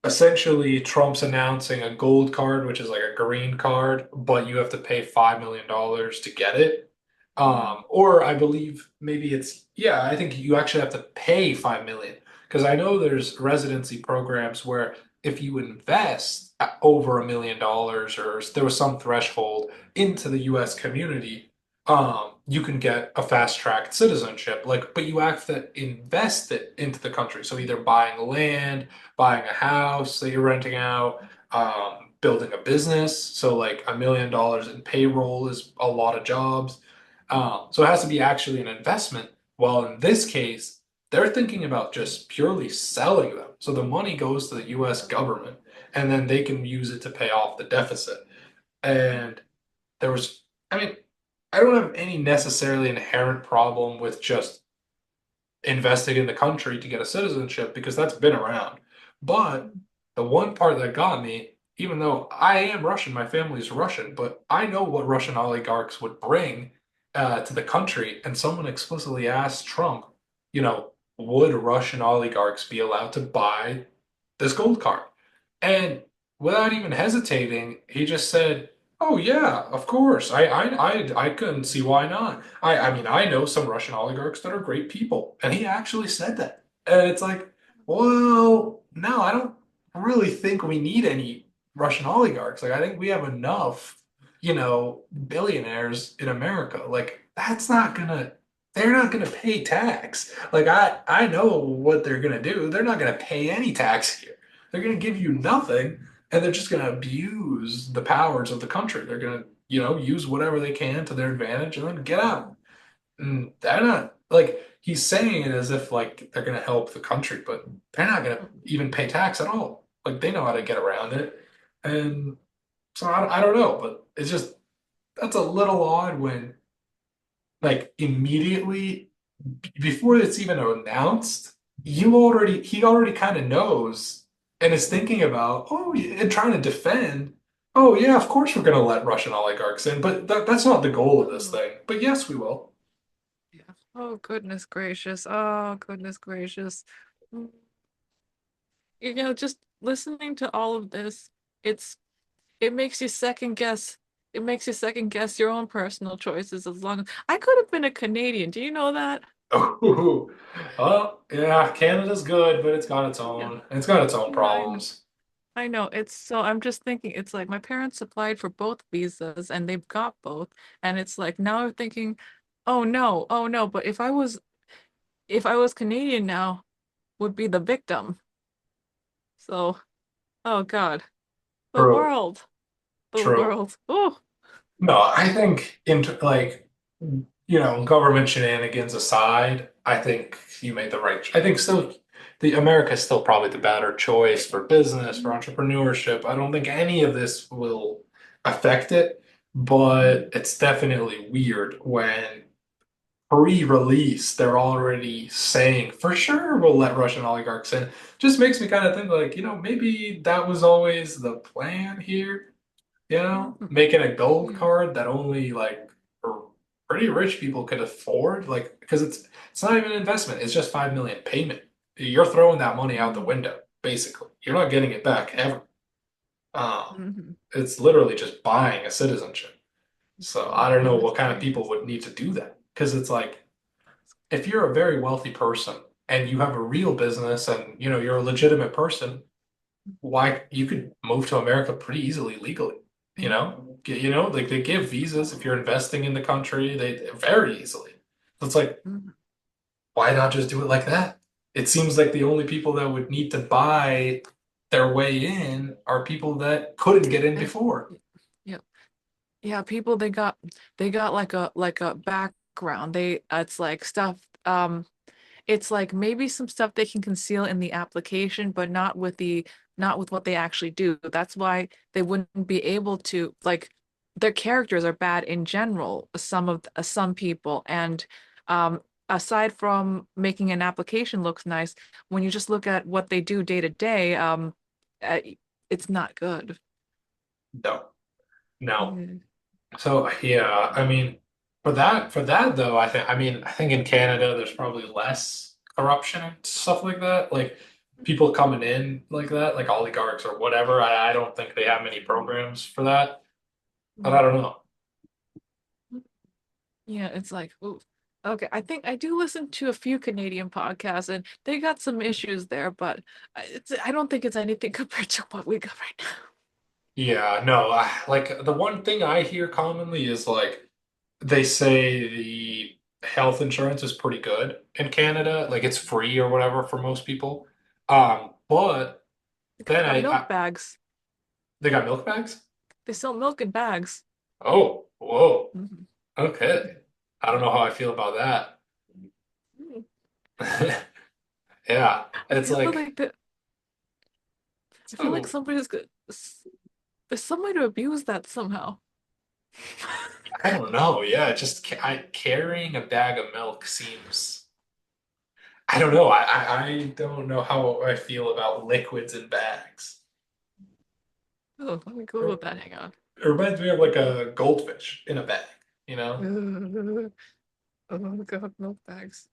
essentially Trump's announcing a gold card, which is like a green card, but you have to pay $5 million to get it. mm, Or I believe maybe yeah, I think you actually have to pay 5 million because I know there's residency programs where if you invest over $1 million or there was some threshold into the US community, you can get a fast-tracked citizenship. Like, but you have to invest it into the country. So either buying land, buying a house that you're renting out, building a business. So like $1 million in payroll is a lot of jobs. So it has to be actually an investment. While in this case, they're thinking about just purely selling them. So the money goes to the US government and then they can use it to pay off the deficit. And there was, I mean, I don't have any necessarily inherent problem with just investing in the country to get a citizenship because that's been around. But the one part that got me, even though I am Russian, my family's Russian, but I know what Russian oligarchs would bring to the country. And someone explicitly asked Trump, would Russian oligarchs be allowed to buy this gold card? And without even hesitating, he just said, "Oh yeah, of course. I couldn't see why not. I mean, I know some Russian oligarchs that are great people." And he actually said that. And it's like, well, no, I don't really think we need any Russian oligarchs. Like, I think we have enough, billionaires in America. Like, they're not gonna pay tax. Like, I know what they're gonna do. They're not gonna pay any tax here. They're gonna give you nothing and they're just going to abuse the powers of the country. They're going to, use whatever they can to their advantage and then get out. And they're not like he's saying it as if like they're going to help the country, but they're not going to even pay tax at all. Like they know how to get around it. And so I don't know, but it's just that's a little odd when like immediately before it's even announced, he already kind of knows and is thinking about, oh, yeah, and trying to defend, oh, yeah, of course we're going to let Russian oligarchs in, but that's not the goal of this oh, thing. But yes, we will. yeah. Oh, goodness gracious. Oh, goodness gracious. Mm, just listening to all of this, it's it makes you second guess. It makes you second guess your own personal choices as long as I could have been a Canadian. Do you know that? Oh, well, yeah, Canada's good, but it's got its Yeah. own, it's got its own Yeah, I know. problems. I know. It's so I'm just thinking it's like my parents applied for both visas and they've got both. And it's like now I'm thinking, oh no, but if I was if I was Canadian now, would be the victim. So, oh God, the True, world, the true. world. Oh, No, I think like government shenanigans aside, I think you made the right. I think still the America is still probably the better choice for business, for entrepreneurship. I don't think any of this will affect it, but it's definitely weird when pre-release they're already saying for sure we'll let Russian oligarchs in. Just makes me kind of think like, maybe that was always the plan here. Making a gold yeah. card that only like pretty rich people could afford, like because it's not even an investment, it's just 5 million payment. You're throwing that money out the Mhm. window, basically. You're not getting it back ever. Um, Mhm. it's literally just buying a citizenship. So I don't know That's what kind of people crazy. would need to do that. Because it's like if you're a very wealthy person and you have a real business and you're a legitimate person, why you could move to America pretty easily legally. Like they give visas if you're investing in the country, they very easily. So it's like, Mhm. why not just do it like that? It seems like the only people that would need to buy their way in are people that couldn't get in And before. yeah, yeah, people they got like a background. It's like stuff it's like maybe some stuff they can conceal in the application, but not with what they actually do. That's why they wouldn't be able to like their characters are bad in general, some people. And aside from making an application looks nice, when you just look at what they do day to day, uh, it's not good. No, no. Mm. So yeah, I mean, for that though, I think in Canada there's probably less corruption and stuff like that. Like people coming in like that, like oligarchs or whatever. I don't think they have many programs for that. But I don't know. Yeah, it's like, ooh. Okay, I think I do listen to a few Canadian podcasts and they got some issues there, but I don't think it's anything compared to what we got right Yeah, no. Like the one thing I hear commonly is like they say the health insurance is pretty good in Canada, like it's free or whatever for most people. But now. then Got I milk bags. they got milk bags. They sell milk in bags. Oh, whoa. Mhm. Okay. I don't know how I feel about Mhm. that. Yeah. I It's feel like, like that. I feel like so somebody's good. There's some way to abuse that somehow. I don't know. Yeah, just carrying a bag of milk seems, I don't know. I don't know how I feel about liquids in bags. Oh, let me Google It that. Hang on. reminds me of like a goldfish in a bag, you know? Oh God, milk bags.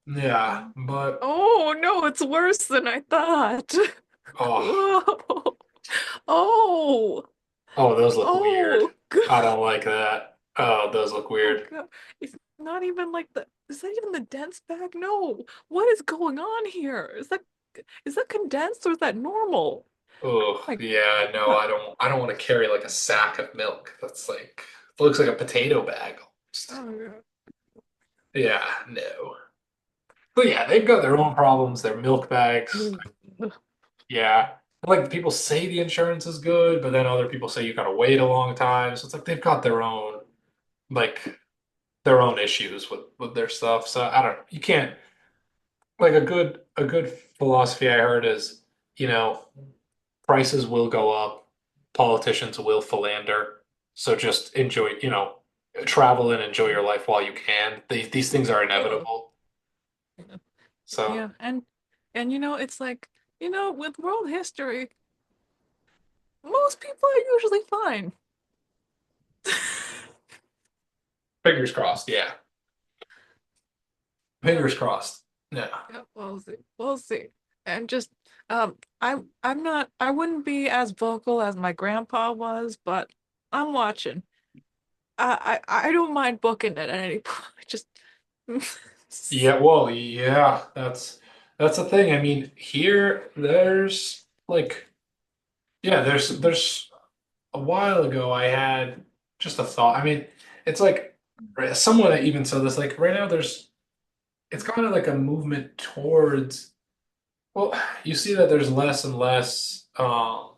Yeah, but Oh no, it's worse than I thought. oh, Whoa. Oh. oh, those look weird. Oh God. I don't like that. Oh, those look Oh weird. God. It's not even like the is that even the dense bag? No. What is going on here? Is that condensed or is that normal? Oh, Like yeah, no, what? I don't want to carry like a sack of milk. That's like it looks like a potato bag almost. Oh God. Yeah, no. But yeah, they've got their own problems, their milk bags. Yeah. Like people say the insurance is good, but then other people say you gotta wait a long time. So it's like they've got like their own issues with their stuff. So I don't know. You can't like a good philosophy I heard is, you know, prices will go up, politicians will philander. So just enjoy, travel and enjoy your life while you can. These things are Oh. inevitable. So Yeah, and it's like, with world history, most people are usually fine. fingers crossed. Yeah. Yeah. Fingers crossed. Yeah. Yeah, we'll see. We'll see. And just I wouldn't be as vocal as my grandpa was, but I'm watching. I don't mind booking it at any point. Just Yeah, well, yeah, that's the thing. I mean, here there's like yeah, there's a while ago I had just a thought. I mean, it's like someone even said this like right now there's it's kind of like a movement towards, well, you see that there's less and less kind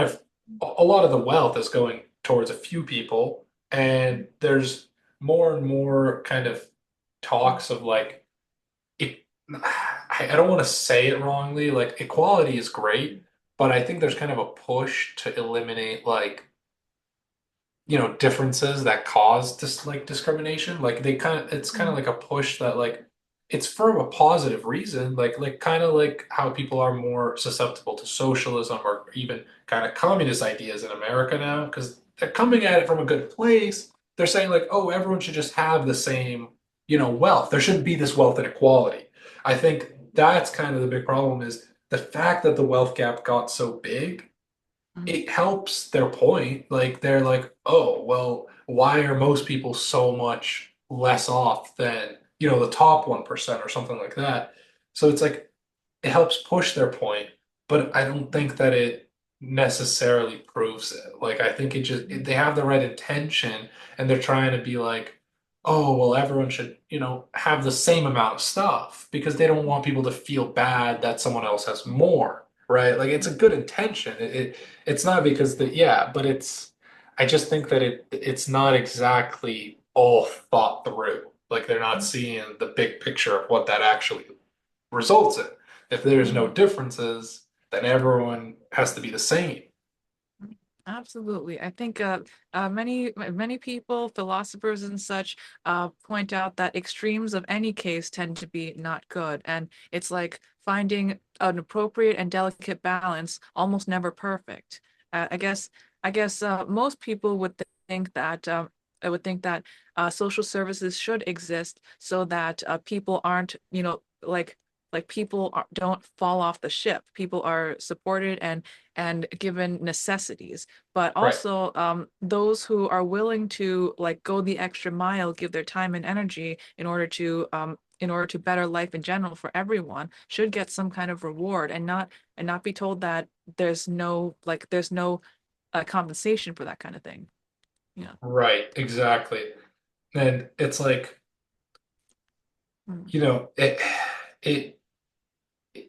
of a lot of the wealth is going towards a few people, and there's more and more kind of talks of like it, I don't want to say it wrongly, like equality is great, but I think there's kind of a push to eliminate like differences that cause this like discrimination. Like they kind of it's kind of Mm, like a push that like it's for a positive reason, like kind of like how people are more susceptible to socialism or even kind of communist ideas in America now, because they're coming at it from a good place. They're saying like, oh, everyone should just have the same, wealth. There shouldn't be this wealth inequality. I think that's kind of the big problem is the fact that the wealth gap got so big mm, it helps their point. Like they're like, oh, well, why are most people so much less off than, the top 1% or something like that? So it's like it helps push their point, but I don't think that it necessarily proves it. Like I think they have the right intention and they're trying to be like, oh, well, everyone should, have the same amount of stuff because they don't want people to feel bad that someone else has more, right? Like it's a good intention. It's not because yeah, but I just think that it's not exactly all thought through. Like they're not seeing the big picture of what that actually results in. If there's no mm. differences, then everyone has to be the same. Absolutely. I think many people, philosophers and such, point out that extremes of any case tend to be not good, and it's like finding an appropriate and delicate balance, almost never perfect. I guess most people would think that I would think that social services should exist so that people aren't, like people don't fall off the ship. People are supported and given necessities, but Right. also those who are willing to like go the extra mile, give their time and energy in order to better life in general for everyone, should get some kind of reward and not be told that there's no compensation for that kind of thing. Yeah. Right, exactly. And it's like, Mm. it it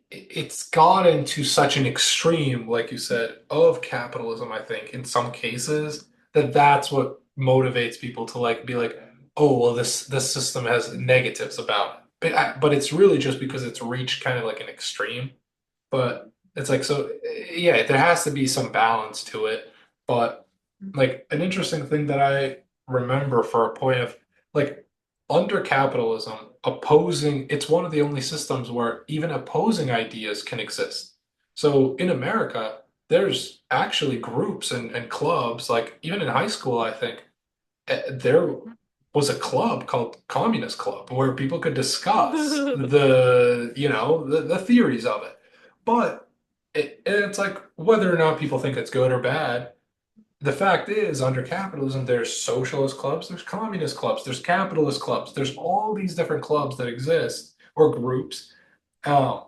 it's gotten to such an extreme, like you said, of capitalism, I think, in some cases, that that's what motivates people to like be like, oh, well, this system has negatives about it. But it's really just because it's reached kind of like an extreme. But it's like, so yeah, there has to be some balance to it. But like an interesting thing that I remember for a point of like under capitalism, it's one of the only systems where even opposing ideas can exist. So in America, there's actually groups and clubs, like even in high school, I think there was a club called Communist Club where people could discuss the theories of it. But it's like whether or not people think it's good or bad, the fact is, under capitalism, there's socialist clubs, there's communist clubs, there's capitalist clubs, there's all these different clubs that exist or groups. Um,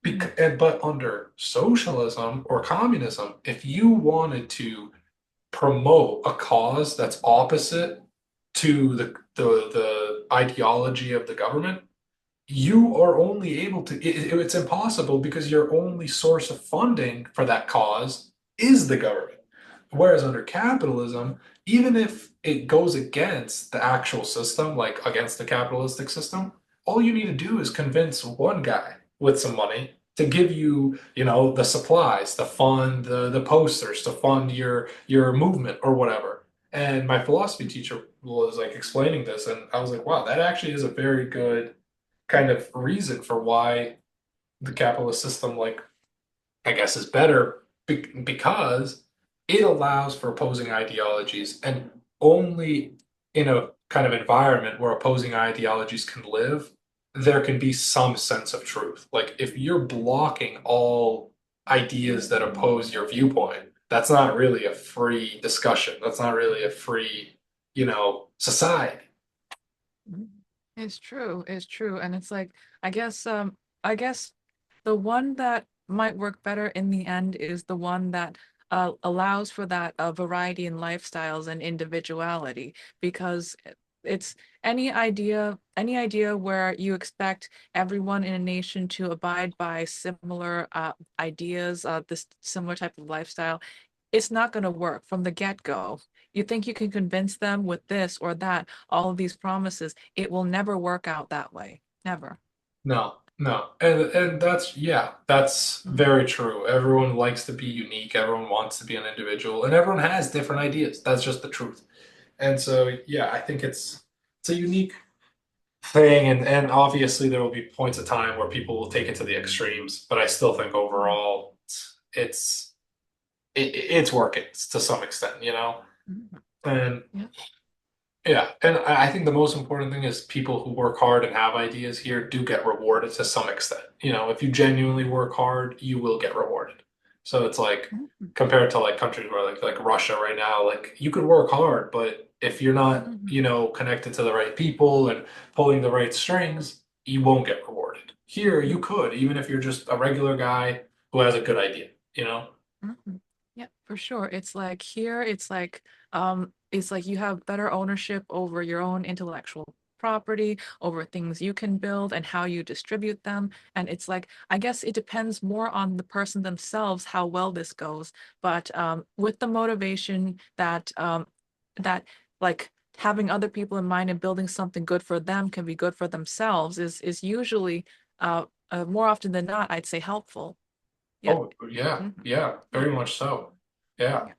but under socialism or communism, if you wanted to promote a cause that's opposite to the ideology of the government, you are only able to, it's impossible because your only source of funding for that cause is the government. Whereas under capitalism, even if it goes against the actual system, like against the capitalistic system, all you need to do is convince one guy with some money to give you, the supplies, the fund, the posters, to fund your movement or whatever. And my philosophy teacher was like explaining this, and I was like, wow, that actually is a very good kind of reason for why the capitalist system, like, I guess, is better because it allows for opposing ideologies, and only in a kind of environment where opposing ideologies can live, there can be some sense of truth. Like, if you're blocking all ideas that oppose your viewpoint, that's not really a free discussion. That's not really a free, society. Mhm. It's true. It's true. And it's like, I guess, I guess the one that might work better in the end is the one that allows for that variety in lifestyles and individuality, because it's any idea where you expect everyone in a nation to abide by similar ideas, this similar type of lifestyle, it's not going to work from the get-go. You think you can convince them with this or that, all of these promises. It will never work out that way. Never. No, no. And that's yeah, that's Mhm, very true. Everyone likes to be unique, everyone wants to be an individual, and everyone has different ideas. That's just the truth. And so yeah, I think it's a unique thing and obviously there will be points of time where people will take it to the extremes, but I still think mhm, overall it's it's working to some extent, you know? mhm. And Yeah. yeah, and I think the most important thing is people who work hard and have ideas here do get rewarded to some extent. You know, if you genuinely work hard, you will get rewarded. So it's like Mhm, compared to like countries where like Russia right now, like you could work hard, but if you're not, mhm, you know, connected to the right people and pulling the right strings, you won't get rewarded. Here you mhm, could, even if you're just a regular guy who has a good idea, you know? mhm. Yeah, for sure. It's like here, it's like you have better ownership over your own intellectual property, over things you can build and how you distribute them. And it's like, I guess it depends more on the person themselves how well this goes. But with the motivation that like having other people in mind and building something good for them can be good for themselves is usually more often than not, I'd say helpful. Yeah. Oh, yeah, Mhm. yeah, Yeah. very much so. Yeah, Yeah.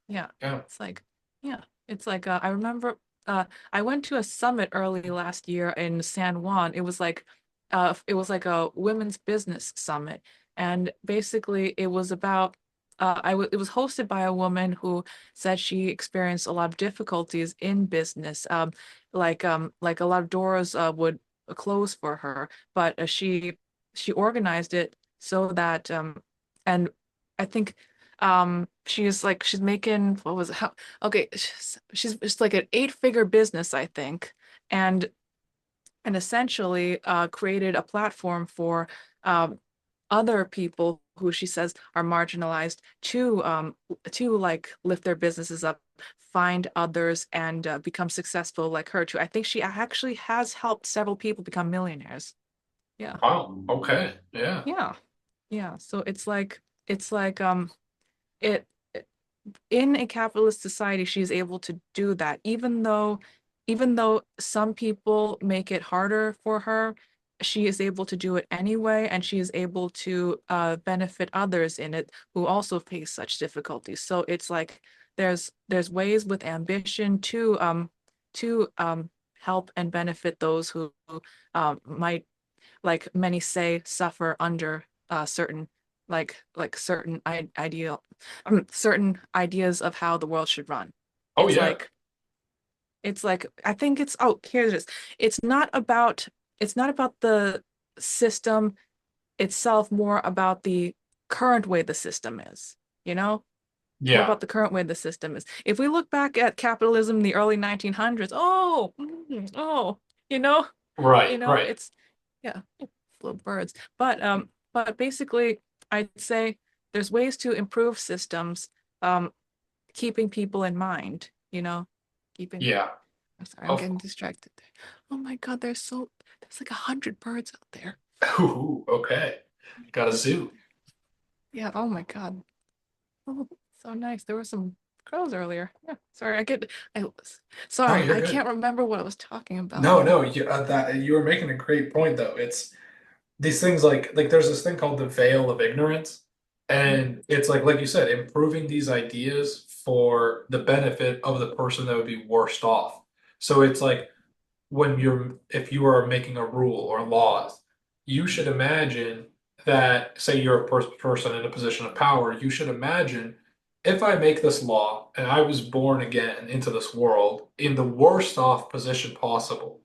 Yeah. yeah. It's like, yeah. It's like I remember I went to a summit early last year in San Juan. It was like a women's business summit. And basically it was about it was hosted by a woman who said she experienced a lot of difficulties in business. Like a lot of doors would close for her, but she organized it so that and I think she's making what was it how okay she's it's like an eight-figure business I think, and essentially created a platform for um other people who she says are marginalized to like lift their businesses up, find others and become successful like her too. I think she actually has helped several people become millionaires. Yeah. Wow. Okay. Yeah. Yeah. Yeah, so it's like it in a capitalist society, she is able to do that, even though some people make it harder for her, she is able to do it anyway, and she is able to benefit others in it who also face such difficulties. So it's like there's ways with ambition to help and benefit those who might, like many say, suffer under certain certain ideal certain ideas of how the world should run. Oh It's yeah. like I think it's oh here's this. It's not about the system itself, more about the current way the system is, you know? More Yeah. about the current way the system is. If we look back at capitalism in the early 1900s, oh, you know, Right. Right. it's yeah, little birds. But basically, I'd say there's ways to improve systems, um, keeping people in mind, keeping. Yeah. I'm sorry, I'm Of getting distracted there. Oh my God, there's like 100 birds out there. Ooh, okay. Got a zoo. Yeah, oh my God. Oh, so nice. There were some crows earlier. Yeah, sorry, No, sorry, you're I good. can't remember what I was talking about No, now. no, that you were making a great point though. It's these things like there's this thing called the veil of ignorance, and it's like you said, improving these ideas for the benefit of the person that would be worst off. So it's like when you're if you are making a rule or laws, you should imagine that, say you're a person in a position of power, you should imagine if I make this law and I was born again into this world in the worst off position possible,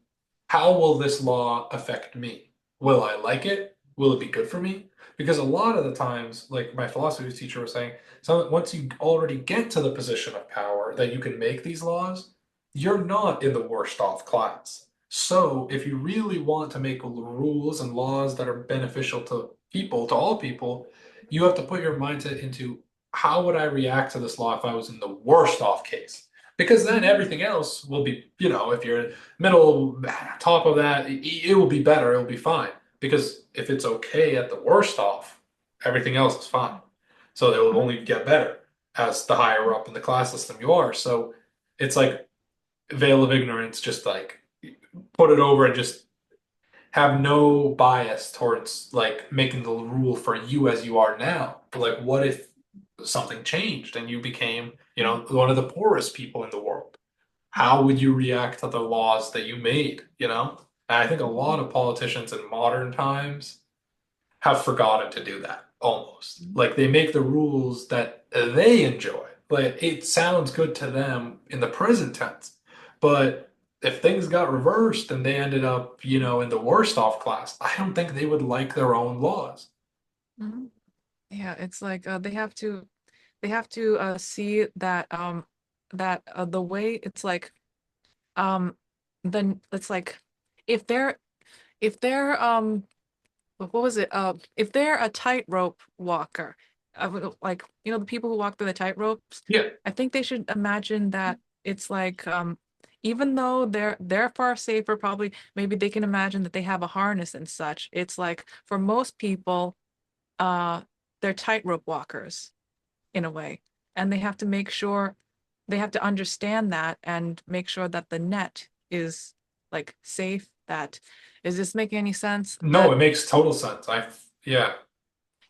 how will this law affect me? Will I like it? Will it be good for me? Because a lot of the times, like my philosophy teacher was saying, so once you already get to the position of power that you can make these laws, you're not in the worst off class. So, if you really want to make rules and laws that are beneficial to people, to all people, you have to put your mindset into how would I react to this law if I was in the worst off case? because then Mhm. everything else will be, if you're middle, top of that, it will be better. It will be fine. Because if it's okay at the worst off, everything else is fine. So it will Mhm. only get better as the higher up in the class system you are. So it's like veil of ignorance, just like put it over and just have no bias towards like making the rule for you as you are now. But like, what if something changed and you became, Mhm. one of the poorest people in the world? How would you react to the laws that you made, And I think a lot Mhm. of politicians in modern times have forgotten to do that almost. Mhm. Like they make the rules that they enjoy. Like it sounds good to them in the present tense. But if things got reversed and they ended up, in the worst off class, I don't think they would like their own laws. Mhm. Yeah, it's like they have to see that the way it's like then it's like if they're what was it? If they're a tightrope walker, like the people who walk through the tightropes, Yeah. I think they should imagine that it's like even though they're far safer, probably maybe they can imagine that they have a harness and such. It's like for most people, uh, they're tightrope walkers in a way, and they have to make sure they have to understand that and make sure that the net is like safe. That is this making any sense? No, That it makes total sense. Yeah,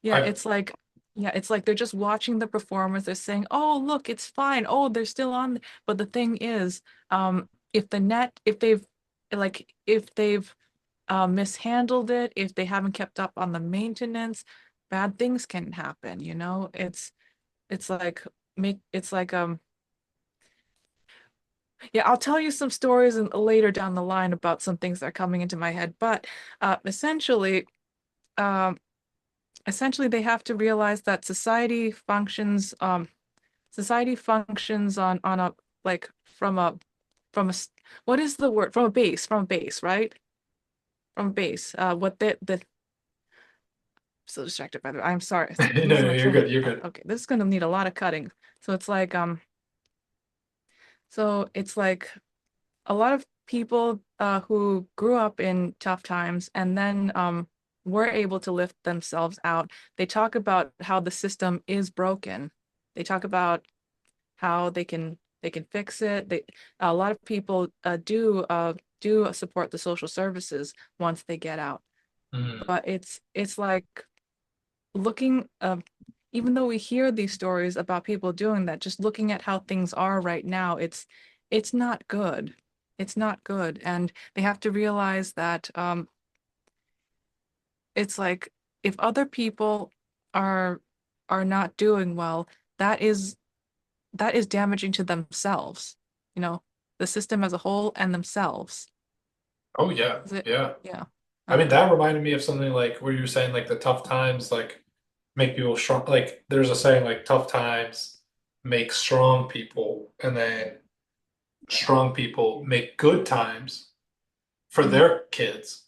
Yeah, I, it's like they're just watching the performers. They're saying, "Oh, look, it's fine. Oh, they're still on." But the thing is, if the net, if they've mishandled it, if they haven't kept up on the maintenance, bad things can happen, It's like it's like yeah, I'll tell you some stories later down the line about some things that are coming into my head, but essentially, um essentially they have to realize that society functions on a like from a what is the word, from a base, right, from a base, what the so distracted by the I'm sorry, no, losing no, my you're train of good. You're thought. good. Okay, this is gonna need a lot of cutting. So it's like so it's like a lot of people who grew up in tough times and then were able to lift themselves out. They talk about how the system is broken. They talk about how they can fix it. A lot of people do support the social services once they get out. Mm. But it's like looking even though we hear these stories about people doing that, just looking at how things are right now, it's not good. It's not good. And they have to realize that it's like if other people are are not doing well, that is that is damaging to themselves, you know, the system as a whole and themselves. Oh yeah, Is it? yeah. Yeah. I mean, Okay. that reminded me of something like where you were saying like the tough times like make people strong. Like there's a saying like tough times make strong people, and then strong people make good times for Mhm. their kids.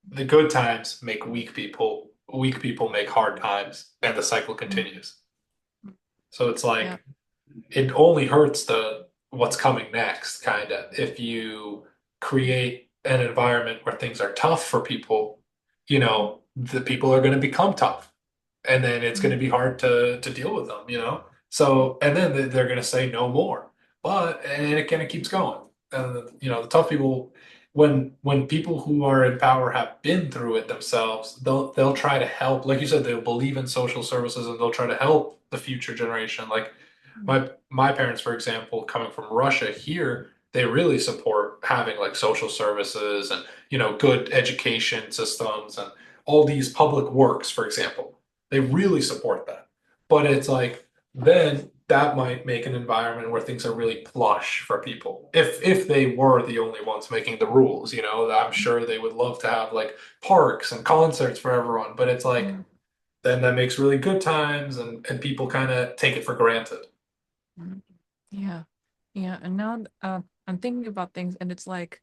The good times make weak people. Weak people make hard times, and the cycle Mhm. continues. So it's Yeah. like it only hurts the what's coming next, kind of. If you create an environment where things are tough for people, the people are going to become tough, and then it's going Mhm. to be hard to deal with them. So, and then they're going to say no more, and it kind of keeps going. And the tough people, when people who are in power have been through it themselves, they'll try to help. Like you said, they'll believe in social services and they'll try to help the future generation. Like my parents, for example, coming from Russia here, they really support having like social services and good education systems and all these public works, for example. They really support that. But it's like then that might make an environment where things are really plush for people. If they were the only ones making the rules, I'm sure they would love to have like parks and concerts for everyone. But it's like Mhm. then that makes really good times and people kind of take it for granted. Mhm. Yeah. Yeah. And now I'm thinking about things and it's like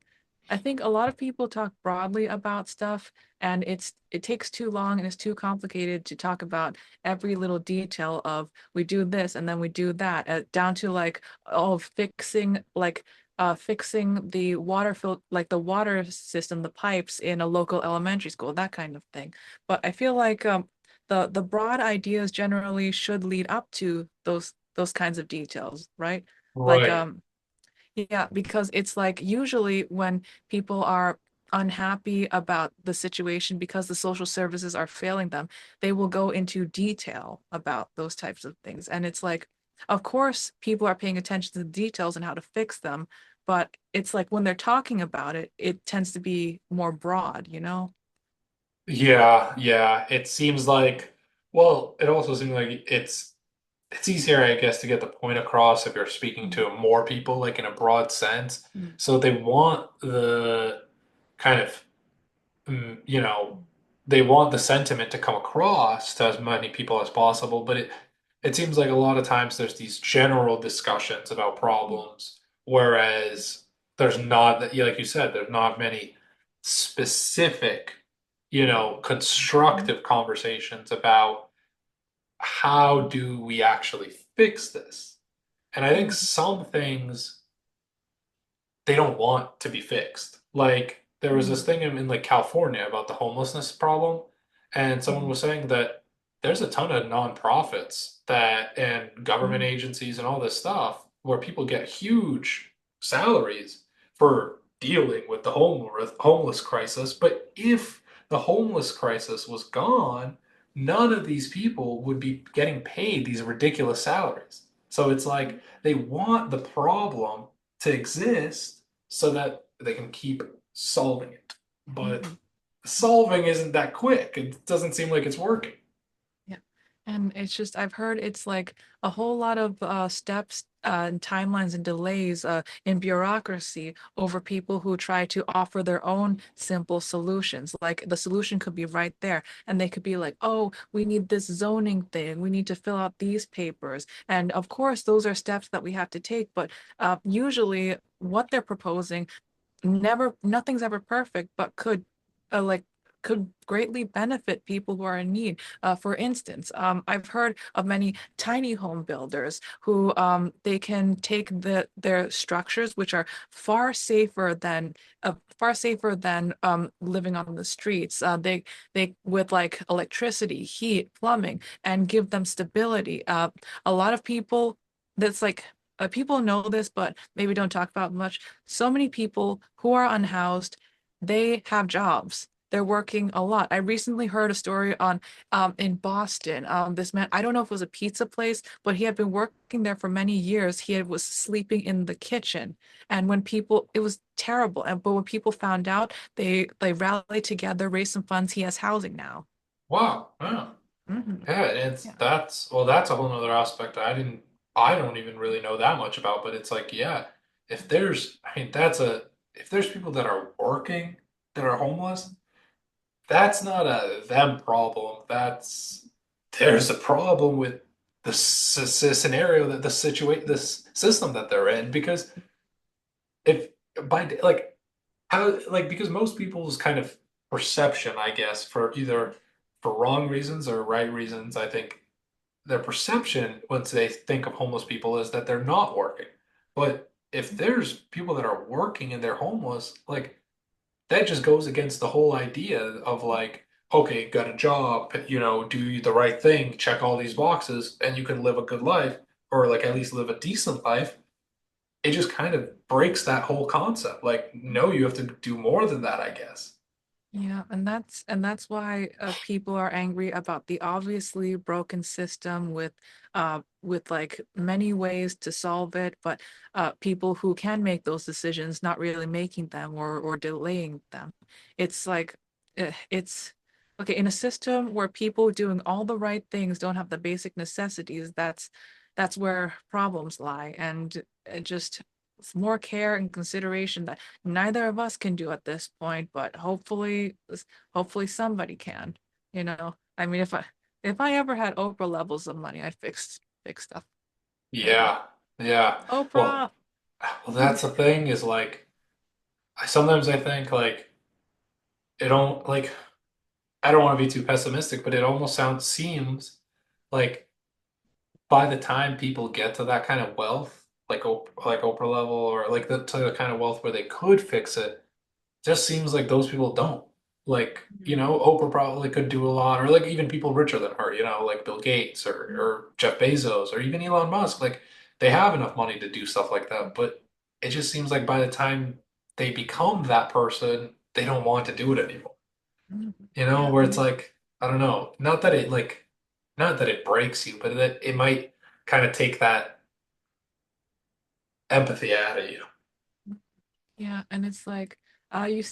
I think a lot of people talk broadly about stuff, and it takes too long and it's too complicated to talk about every little detail of we do this and then we do that, down to like oh fixing the like the water system, the pipes in a local elementary school, that kind of thing. But I feel like the broad ideas generally should lead up to those kinds of details, right? Like Right. yeah, because it's like usually when people are unhappy about the situation because the social services are failing them, they will go into detail about those types of things. And it's like, of course, people are paying attention to the details and how to fix them, but it's like when they're talking about it, it tends to be more broad, you know? Yeah, yeah. It seems like, well, it also seems like it's easier, I guess, to get the point across if you're speaking to more people, like in a broad sense. Mhm. So they want the kind of you know, they want the sentiment to come across to as many people as possible, but it seems like a lot of times there's these general discussions about problems, whereas there's not that, like you said, there's not many specific, Mhm. constructive conversations about how do we actually fix this. And I think Mhm. some things they don't want to be fixed. Like there was this Mhm. thing in like California about the homelessness problem, and someone Mhm. was saying that there's a ton of nonprofits that and government Mhm. agencies and all this stuff where people get huge salaries for dealing with the homeless crisis. But if the homeless crisis was gone, none of these people would be getting paid these ridiculous salaries. So it's like they want the problem to exist so that they can keep solving it. But Mhm. solving isn't that quick. It doesn't seem like it's working. Yeah. And it's just, I've heard it's like a whole lot of steps and timelines and delays in bureaucracy over people who try to offer their own simple solutions. Like the solution could be right there, and they could be like, oh, we need this zoning thing, we need to fill out these papers. And of course, those are steps that we have to take, but usually what they're proposing nothing's ever perfect, but like could greatly benefit people who are in need. For instance, I've heard of many tiny home builders who they can take their structures, which are far safer than living on the streets. They with like electricity, heat, plumbing, and give them stability. A lot of people that's like people know this, but maybe don't talk about much. So many people who are unhoused, they have jobs. They're working a lot. I recently heard a story on in Boston. This man, I don't know if it was a pizza place, but he had been working there for many years. Was sleeping in the kitchen. And when people, it was terrible. And but when people found out, they rallied together, raised some funds. He has housing now. Wow. Yeah. Hmm. Yeah, it's Yeah. that's a whole nother aspect I don't even really know that much about, but it's like, yeah, if there's I mean if there's people that are working that are homeless, that's not a them problem. There's a problem with the scenario that this system that they're in because if like how like because most people's kind of perception, I guess, for either for wrong reasons or right reasons, I think their perception once they think of homeless people is that they're not working. But if there's people that are working and they're homeless, like that just goes against the whole idea of like, okay, got a job, do the right thing, check all these boxes, and you can live a good life, or like at least live a decent life. It just kind of breaks that whole concept. Like, no, you have to do more than that, I guess. Yeah, and that's why people are angry about the obviously broken system with like many ways to solve it, but people who can make those decisions not really making them or delaying them. It's like it's okay in a system where people doing all the right things don't have the basic necessities. That's where problems lie, and just more care and consideration that neither of us can do at this point, but hopefully somebody can, you know. I mean, if I ever had Oprah levels of money, I'd fix stuff, you know. Yeah, yeah. Well, Oprah. well, that's the thing is like sometimes I think like it don't like I don't want to be too pessimistic, but it almost seems like by the time people get to that kind of wealth, like Oprah level or like to the kind of wealth where they could fix it, just seems like those people don't. Like, Oprah probably could do a lot, or like even people richer than her, like Bill Gates or Jeff Bezos or even Elon Musk. Like they have enough money to do stuff like that, but it just seems like by the time they become that person, they don't want to do it anymore. Yeah, Where it's and like, I don't know, not that it breaks you, but that it might kind of take that empathy out of you. yeah, and it's like you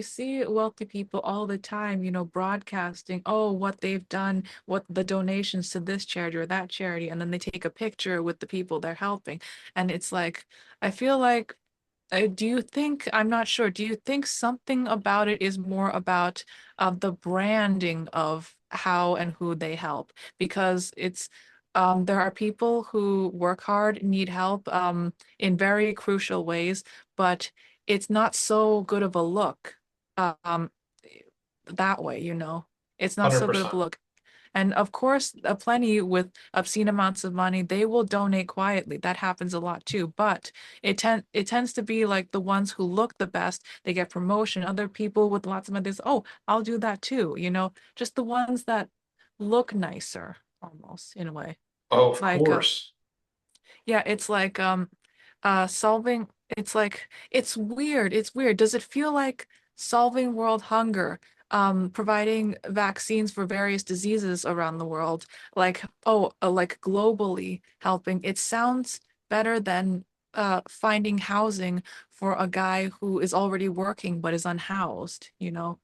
see wealthy people all the time, broadcasting, oh, what they've done, what the donations to this charity or that charity, and then they take a picture with the people they're helping. And it's like, I feel like do you think, I'm not sure, do you think something about it is more about the branding of how and who they help? Because there are people who work hard, need help in very crucial ways, but it's not so good of a look um, that way, you know? It's not so good of 100%. a look. And of course, plenty with obscene amounts of money, they will donate quietly. That happens a lot too. But it tends to be like the ones who look the best, they get promotion. Other people with lots of money, they say, oh, I'll do that too. Just the ones that look nicer, almost in a way. Oh, of Like course. yeah, it's like solving it's weird. It's weird. Does it feel like solving world hunger, providing vaccines for various diseases around the world, like like globally helping? It sounds better than finding housing for a guy who is already working but is unhoused, you know?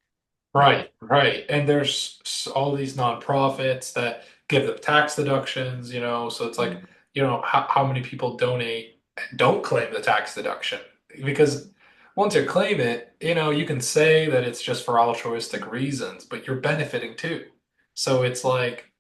Like Right, right. And there's all these nonprofits that give them tax deductions, so it's like, mm, how many people donate and don't claim the tax deduction? Because once you claim it, you can say that it's just for altruistic reasons, but you're benefiting too. So it's like,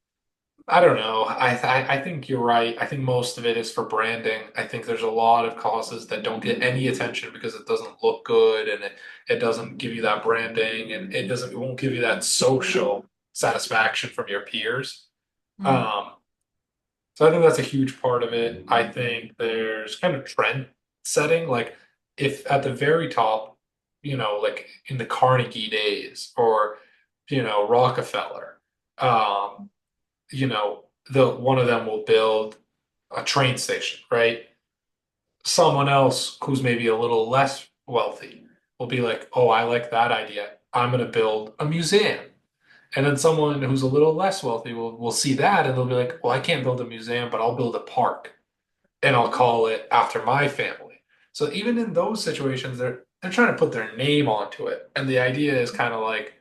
I don't know. I think you're right. I think most of it is for branding. I think there's a lot of causes that don't get any attention because it doesn't look good and it doesn't give you that branding and it won't give you that social satisfaction from your peers. mm, Um, so I think that's a huge part of it. I think there's kind of trend setting, like if at the very top, like in the Carnegie days or Rockefeller. The one of them will build a train station, right? Someone else who's maybe a little less wealthy will be like, "Oh, I like that idea. I'm going to build a museum." And then someone who's a little less wealthy will see that and they'll be like, "Well, I can't build a museum, but I'll build a park and I'll call it after my family." So even in those situations, they're trying to put their name onto it. And the idea is kind of like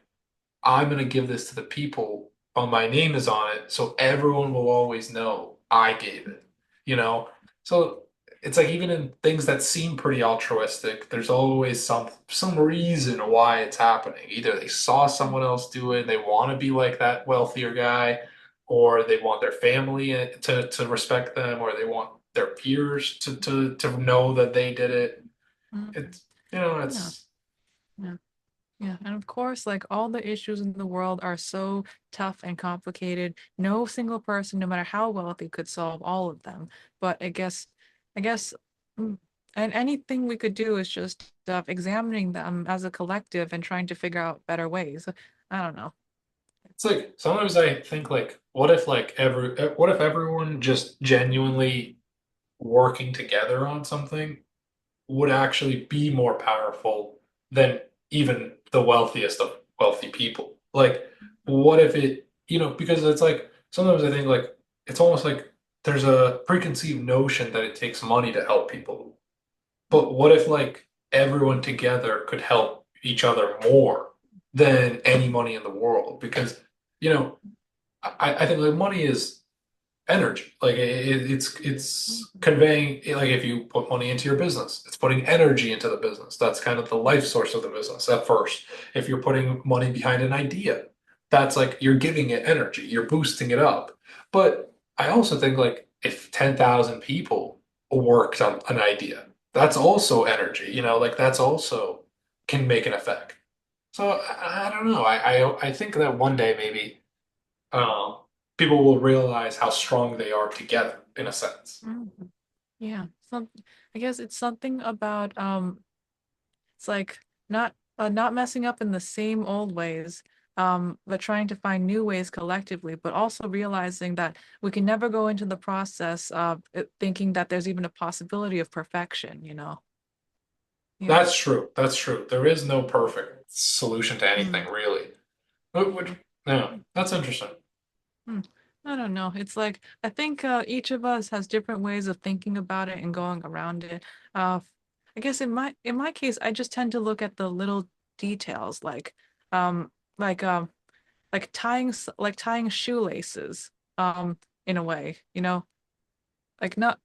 I'm going to give this to the people while my name is on it, so everyone will always know I gave it, you know? So it's like even in things that seem pretty altruistic, there's always some reason why it's happening. Either they saw someone else do it and they want to be like that wealthier guy, or they want their family to respect them, or they want their peers to know that they did it. mm, It's yeah. it's Yeah. Yeah, and of course, like all the issues in the world are so tough and complicated. No single person, no matter how wealthy, could solve all of them. But I guess, mm, and anything we could do is just examining them as a collective and trying to figure out better ways. I don't know. It's like sometimes I think like what if everyone just genuinely working together on something would actually be more powerful than even the wealthiest of wealthy people? Like what if because it's like sometimes I think like it's almost like there's a preconceived notion that it takes money to help people. But what if like everyone together could help each other more than any money in the world? Because, you know, I think like money is energy. Like it's conveying like if you put money into your business, it's putting energy into the business. That's kind of the life source of the business at first. If you're putting money behind an idea, that's like you're giving it energy, you're boosting it up. But I also think like if 10,000 people worked on an idea, that's also energy, like that's also can make an effect. So I don't know. I think that one day maybe um, people will realize how strong they are together in a sense. Mhm. Yeah. I guess it's something about it's like not messing up in the same old ways, but trying to find new ways collectively, but also realizing that we can never go into the process of thinking that there's even a possibility of perfection, you know? Yeah. That's true. That's true. There is no perfect solution to anything, Mm. really. Yeah. Yeah, that's interesting. Hmm. I don't know. It's like I think each of us has different ways of thinking about it and going around it. Uh, I guess in my case, I just tend to look at the little details, um, like um, like tying shoelaces, in a way, you know, like not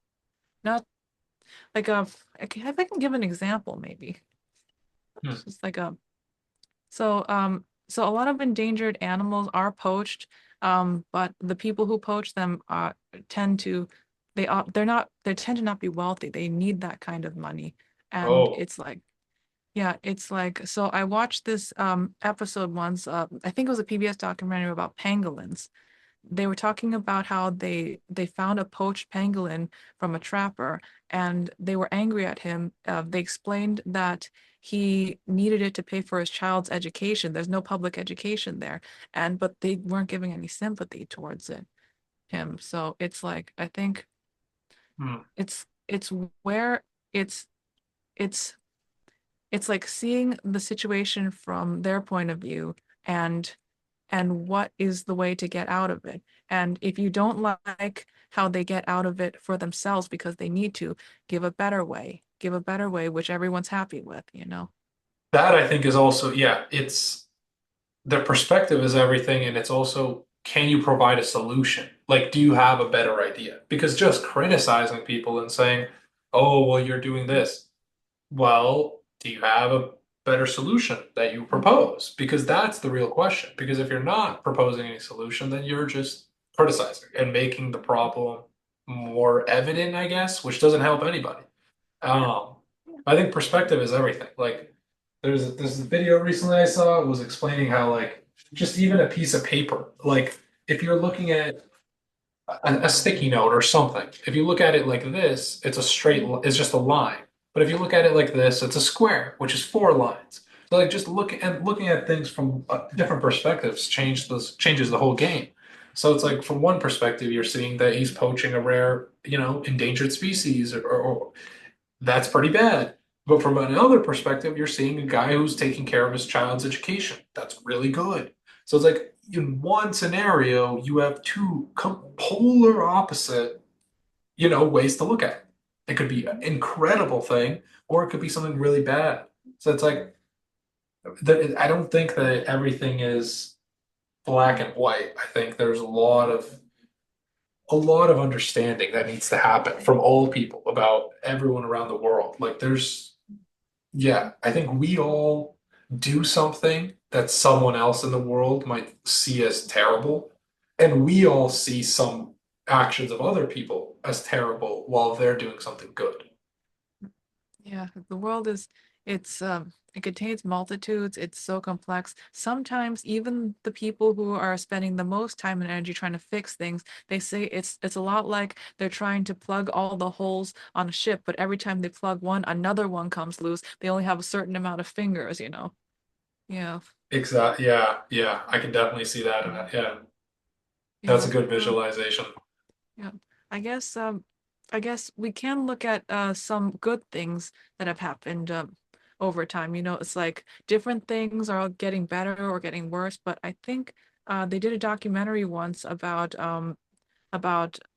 like if I can give an example, maybe Hmm. it's just like so a lot of endangered animals are poached, but the people who poach them tend to they tend to not be wealthy. They need that kind of money. And Oh, it's like, yeah, it's like so I watched this episode once, I think it was a PBS documentary about pangolins. They were talking about how they found a poached pangolin from a trapper and they were angry at him. They explained that he needed it to pay for his child's education. There's no public education there, and but they weren't giving any sympathy towards him. So it's like I think hmm. it's where it's it's it's like seeing the situation from their point of view and what is the way to get out of it. And if you don't like how they get out of it for themselves because they need to, give a better way which everyone's happy with, you know? That I think is also, yeah, it's the perspective is everything, and it's also can you provide a solution? Like, do you have a better idea? Because just criticizing people and saying, oh, well, you're doing this. Well, do you have a better solution that you propose? Because that's the real question. Because if you're not proposing any solution, then you're just criticizing and making the problem more evident, I guess, which doesn't help anybody. Um, I think perspective is everything. Like, there's a video recently I saw was explaining how like just even a piece of paper, like if you're looking at a sticky note or something. If you look at it like this, it's a it's just a line. But if you look at it like this, it's a square, which is four lines. So like just looking at things from different perspectives changes the whole game. So it's like from one perspective, you're seeing that he's poaching a rare, endangered species, or that's pretty bad. But from another perspective, you're seeing a guy who's taking care of his child's education. That's really good. So it's like in one scenario, you have two polar opposite, ways to look at it. It could be an incredible thing, or it could be something really bad. So it's like I don't think that everything is black and white. I think there's a lot of understanding that needs to happen from all people about everyone around the world. Like yeah, I think we all do something that someone else in the world might see as terrible, and we all see some actions of other people as terrible while they're doing something good. Yeah, the world is it contains multitudes, it's so complex. Sometimes even the people who are spending the most time and energy trying to fix things, they say it's a lot like they're trying to plug all the holes on a ship, but every time they plug one, another one comes loose. They only have a certain amount of fingers, you know. Yeah. Exactly. Yeah, yeah, I can definitely see that. Yeah. Yeah, that's a Yeah. good visualization. Yeah. I guess I guess we can look at some good things that have happened over time. You know, it's like different things are getting better or getting worse, but I think they did a documentary once about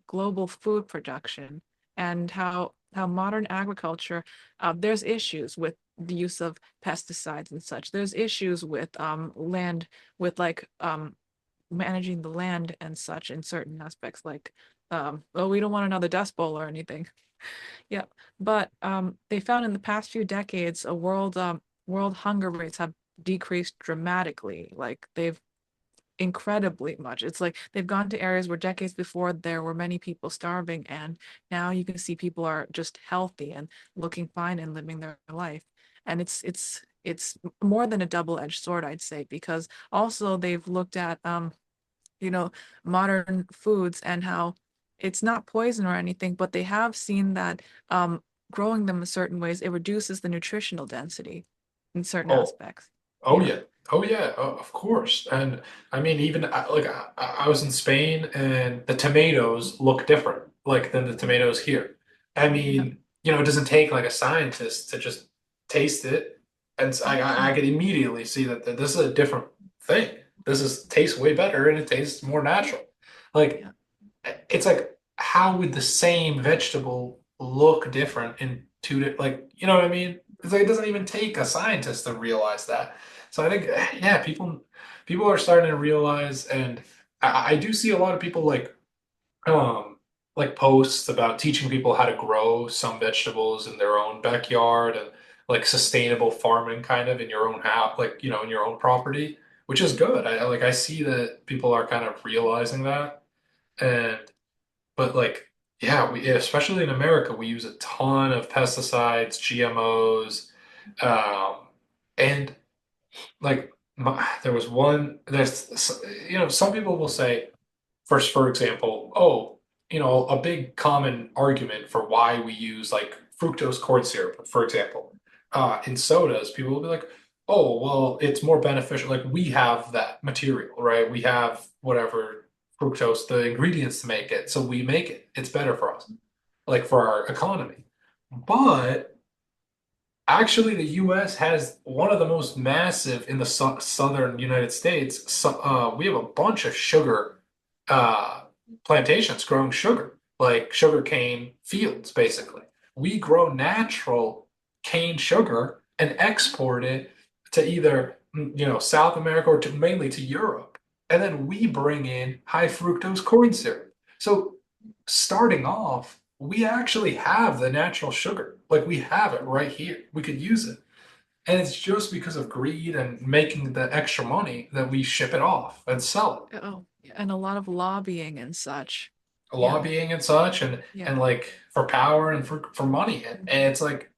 global food production and how modern agriculture there's issues with the use of pesticides and such. There's issues with land with managing the land and such in certain aspects like well, we don't want another dust bowl or anything. Yeah, but they found in the past few decades a world hunger rates have decreased dramatically. Like they've incredibly much. It's like they've gone to areas where decades before there were many people starving, and now you can see people are just healthy and looking fine and living their life. And it's more than a double-edged sword, I'd say, because also they've looked at you know, modern foods and how it's not poison or anything, but they have seen that growing them in certain ways, it reduces the nutritional density in certain Oh, aspects. oh Yeah. yeah. Oh yeah, of course. And I mean, even I was in Spain and the tomatoes look different like than the tomatoes here. I Yeah. mean, it doesn't take like a scientist to just taste it, and I Yeah. could immediately see that this is a different thing. This is tastes way better and it tastes more natural. Like Yeah. it's like how would the same vegetable look different in like you know what I mean? It's like it doesn't even take a scientist to realize that. So I think yeah, people are starting to realize, and I do see a lot of people um like posts about teaching people how to grow some vegetables in their own backyard and like sustainable farming kind of in your own house, like in your own property, which is good. I see that people are kind of realizing that. And but like, yeah, we especially in America, we use a ton of pesticides, GMOs, um, and like there was one. Some people will say, first, for example, oh, a big common argument for why we use like fructose corn syrup, for example, in sodas, people will be like, oh, well, it's more beneficial. Like we have that material, right? We have whatever fructose, the ingredients to make it, so we make it. It's better for us, like for our economy. But actually, the U.S. has one of the most massive in the southern United States. So, we have a bunch of sugar uh, plantations growing sugar, like sugar cane fields, basically. We grow natural cane sugar and export it to either, South America or mainly to Europe. And then we bring in high fructose corn syrup. So starting off, we actually have the natural sugar. Like we have it right here. We could use it. And it's just because of greed and making the extra money that we ship it off and sell Oh, yeah, and a lot of lobbying and such. it. Yeah. Lobbying and such and Yeah. like for power and for money. And it's like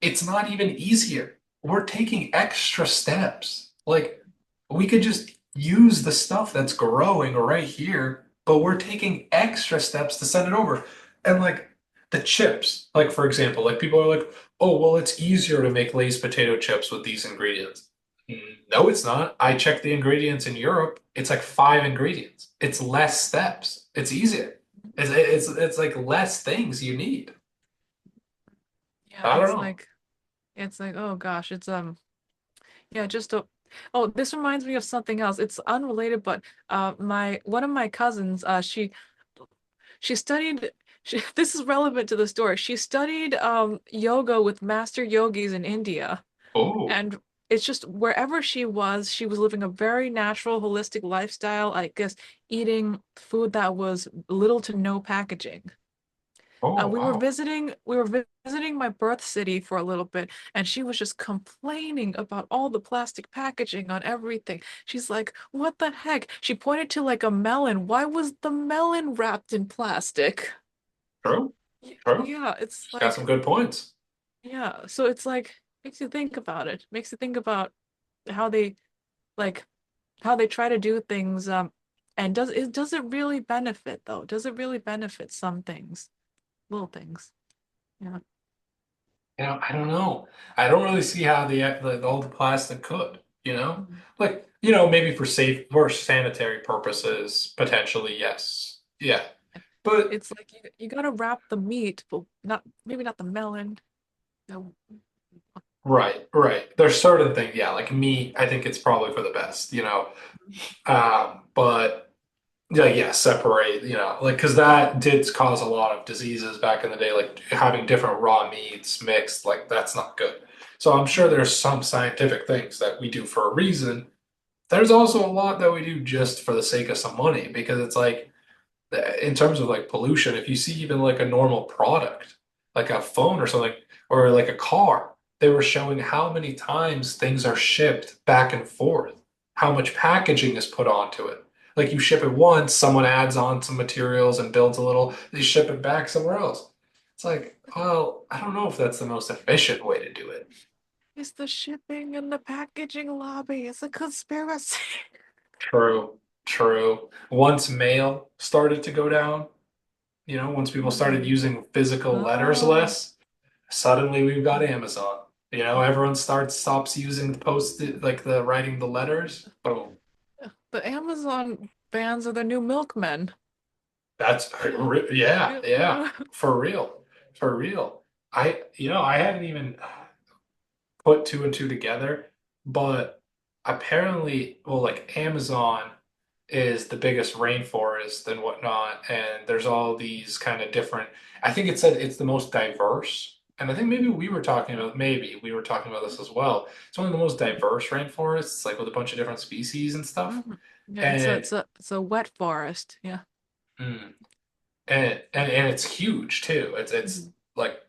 it's not even easier. We're taking extra steps. Like we could just use the stuff that's growing right here, but we're taking extra steps to send it over. And like the chips, like for example, like people are like, oh, well, it's easier to make Lay's potato chips with these ingredients. No, it's not. I checked the ingredients in Europe. It's like five ingredients. It's less steps. It's easier. It's like less things you need. Yeah, I don't know. it's like, oh gosh, it's yeah, just a oh, this reminds me of something else. It's unrelated, but my one of my cousins, she studied this is relevant to the story. She studied yoga with master yogis in India. Oh. And it's just wherever she was living a very natural, holistic lifestyle, I guess eating food that was little to no packaging. Oh, wow. We were visiting my birth city for a little bit, and she was just complaining about all the plastic packaging on everything. She's like, "What the heck?" She pointed to like a melon. Why was the melon wrapped in plastic? True, true. Yeah, it's She's got some like, good points. yeah, so it's like makes you think about it. Makes you think about how they like how they try to do things and does it really benefit though? Does it really benefit some things? Little things. Yeah. I don't know. I don't really see how all the plastic could, Mhm. Like, maybe for sanitary purposes, potentially, yes. Yeah. But It's like you gotta wrap the meat, but not maybe not the melon. No. right, right. There's certain things, yeah, like meat, I think it's probably for the best. But yeah, yeah, separate, like because that did cause a lot of diseases back in the day, like having different raw meats mixed, like that's not good. So I'm sure there's some scientific things that we do for a reason. There's also a lot that we do just for the sake of some money because it's like in terms of like pollution, if you see even like a normal product, like a phone or something, or like a car, they were showing how many times things are shipped back and forth, how much packaging is put onto it. Like you ship it once, someone adds on some materials and builds a little, they ship it back somewhere else. It's like, well, I don't know if that's the most efficient way to do it. It's the shipping and the packaging lobby. It's a conspiracy. True, true. Once mail started to go down, once people started Mm. using physical letters Oh, less, suddenly we've got Amazon. Everyone stops using the post like the writing the letters. Boom. the Amazon vans are the new milkmen. That's Yeah. yeah, Yeah. yeah, for real, for real. I hadn't even put two and two together, but apparently, well, like Amazon is the biggest rainforest and whatnot, and there's all these kind of different. I think it said it's the most diverse, and I think maybe we were talking about this as well. It's one of the most diverse rainforests, like with a bunch of different species and stuff. Mhm. Yeah, And it's a wet forest. Yeah. mm, and it's huge too. It's Mhm. like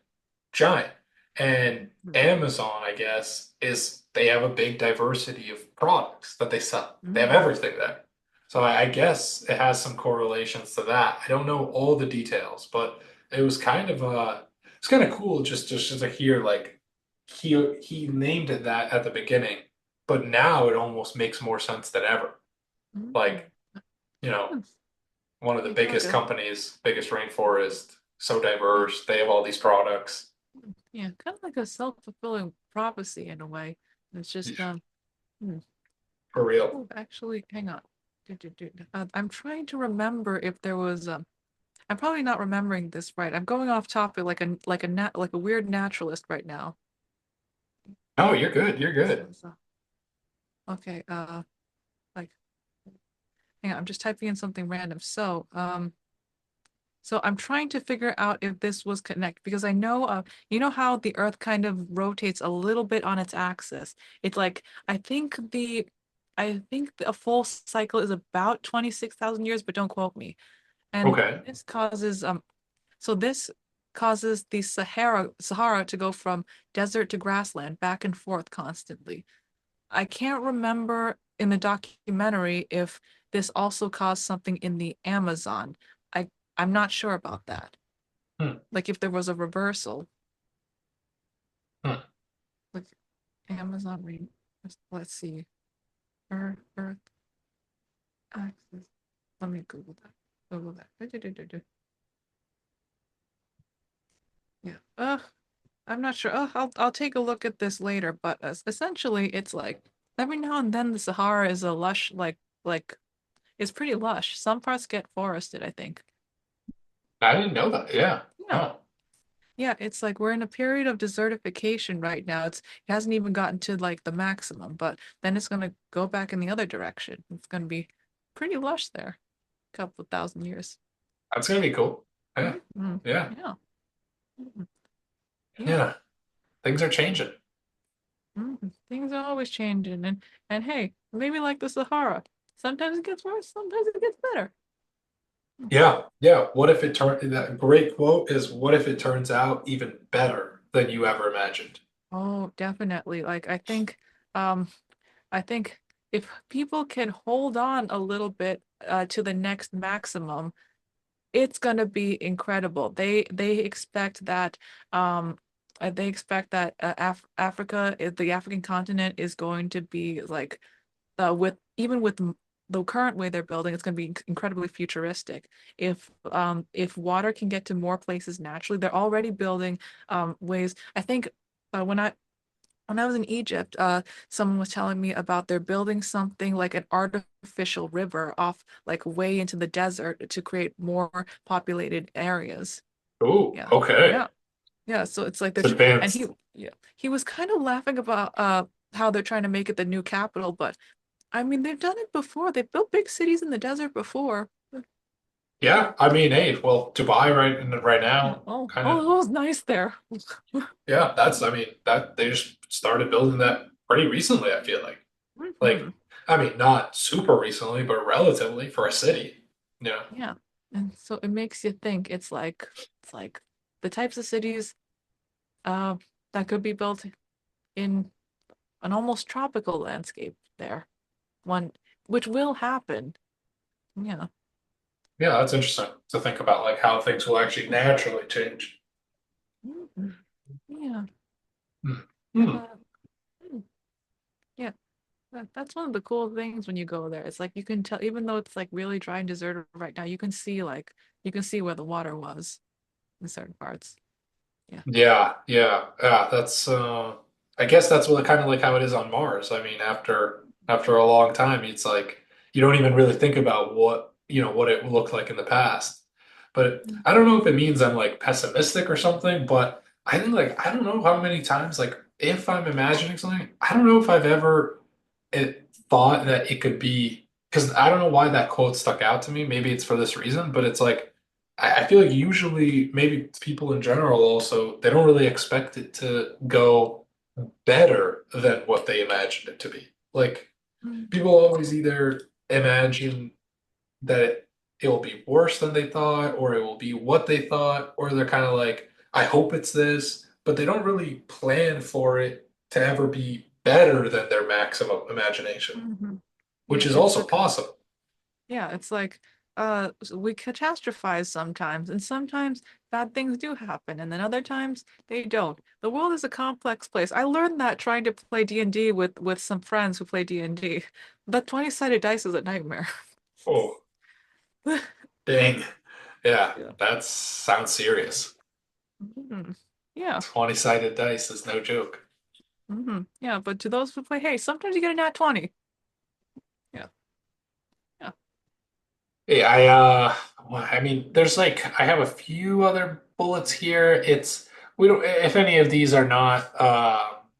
giant. And Mhm. Amazon, I guess, is they have a big diversity of products that they sell. They have Mhm. everything there. So I guess it has some correlations to that. I don't know all the details, but it was it's kind of cool just to hear like he named it that at the beginning, but now it almost makes more sense than ever. Mhm. Like, you know, Hmm. one of the Yeah, kind of like biggest a companies, biggest rainforest, so diverse. They have all these products. yeah, kind of like a self-fulfilling prophecy in a way. It's just hmm. For real. Oh, actually, hang on. I'm trying to remember if there was I'm probably not remembering this right. I'm going off topic like a weird naturalist right now. No, you're good. You're good. Okay, like hang on, I'm just typing in something random. So I'm trying to figure out if this was connected because I know you know how the Earth kind of rotates a little bit on its axis. It's like I think a full cycle is about 26,000 years, but don't quote me. And Okay. this causes this causes the Sahara to go from desert to grassland back and forth constantly. I can't remember in the documentary if this also caused something in the Amazon. I I'm not sure about that. Hmm. Like if there was a reversal, Hmm. like Amazon rain. Let's see. Earth axis. Let me Google that. Google that. Yeah. I'm not sure. I'll take a look at this later, but essentially it's like every now and then the Sahara is a lush like it's pretty lush. Some parts get forested, I think. I didn't know that. Yeah. Yeah. Oh, Yeah, it's like we're in a period of desertification right now. It hasn't even gotten to like the maximum, but then it's gonna go back in the other direction. It's gonna be pretty lush there, a couple of thousand years. that's gonna be cool. Yeah. Mhm. Yeah. Yeah. Mhm. Yeah. Yeah. Things are changing. Things are always changing, and hey, maybe like the Sahara. Sometimes it gets worse, sometimes it gets better. Yeah. Yeah. What if it turned that great quote is what if it turns out even better than you ever imagined? Oh, definitely. Um, I think if people can hold on a little bit to the next maximum, it's gonna be incredible. They expect that Africa, the African continent, is going to be like with even with the current way they're building, it's going to be incredibly futuristic. If water can get to more places naturally, they're already building ways. I think when I was in Egypt, someone was telling me about they're building something like an artificial river off like way into the desert to create more populated areas. Oh, Yeah. okay. Yeah. Yeah. So it's like It's and advanced. he was kind of laughing about how they're trying to make it the new capital, but I mean they've done it before. They've built big cities in the desert before. Yeah. I mean, hey, well, Dubai right Yeah. now, Oh, kind oh, of. it was nice there. Yeah. I mean, that they just started building that pretty recently. I feel like. Hmm. I mean, not super recently, but relatively for a city. Yeah. Yeah. And so it makes you think it's like the types of cities uh that could be built in an almost tropical landscape there. One which will happen. Yeah. Yeah, that's interesting to think about, like how things will actually naturally change. Mhm. Yeah. Hmm. Hmm. Yeah. That's one of the cool things when you go there. It's like you can tell, even though it's like really dry and deserted right now, you can see where the water was in certain parts. Yeah. Yeah. That's I guess that's what kind of like how it is on Mars. I mean, after a long time, it's like you don't even really think about what it looked like in the past. But I don't know if it means I'm like pessimistic or something, but I think like I don't know how many times like if I'm imagining something, I don't know if I've ever thought that it could be because I don't know why that quote stuck out to me. Maybe it's for this reason, but it's like I feel like usually maybe people in general also they don't really expect it to go better than what they imagined it to be. Like Mm. people always either imagine that it will be worse than they thought, or it will be what they thought, or they're kind of like, I hope it's this, but they don't really plan for it to ever be better than their maximum imagination, Mhm. which Yeah, is it's also the possible. yeah, it's like we catastrophize sometimes, and sometimes bad things do happen, and then other times they don't. The world is a complex place. I learned that trying to play D&D with some friends who play D&D. The 20-sided dice is a nightmare. Oh, dang. Yeah, Yeah. that sounds serious. Mhm. Yeah. 20-sided dice is no joke. Yeah, but to those who play, hey, sometimes you get a nat 20. Yeah. Yeah. Hey, well, I mean, there's like I have a few other bullets here. It's we don't if any of these are not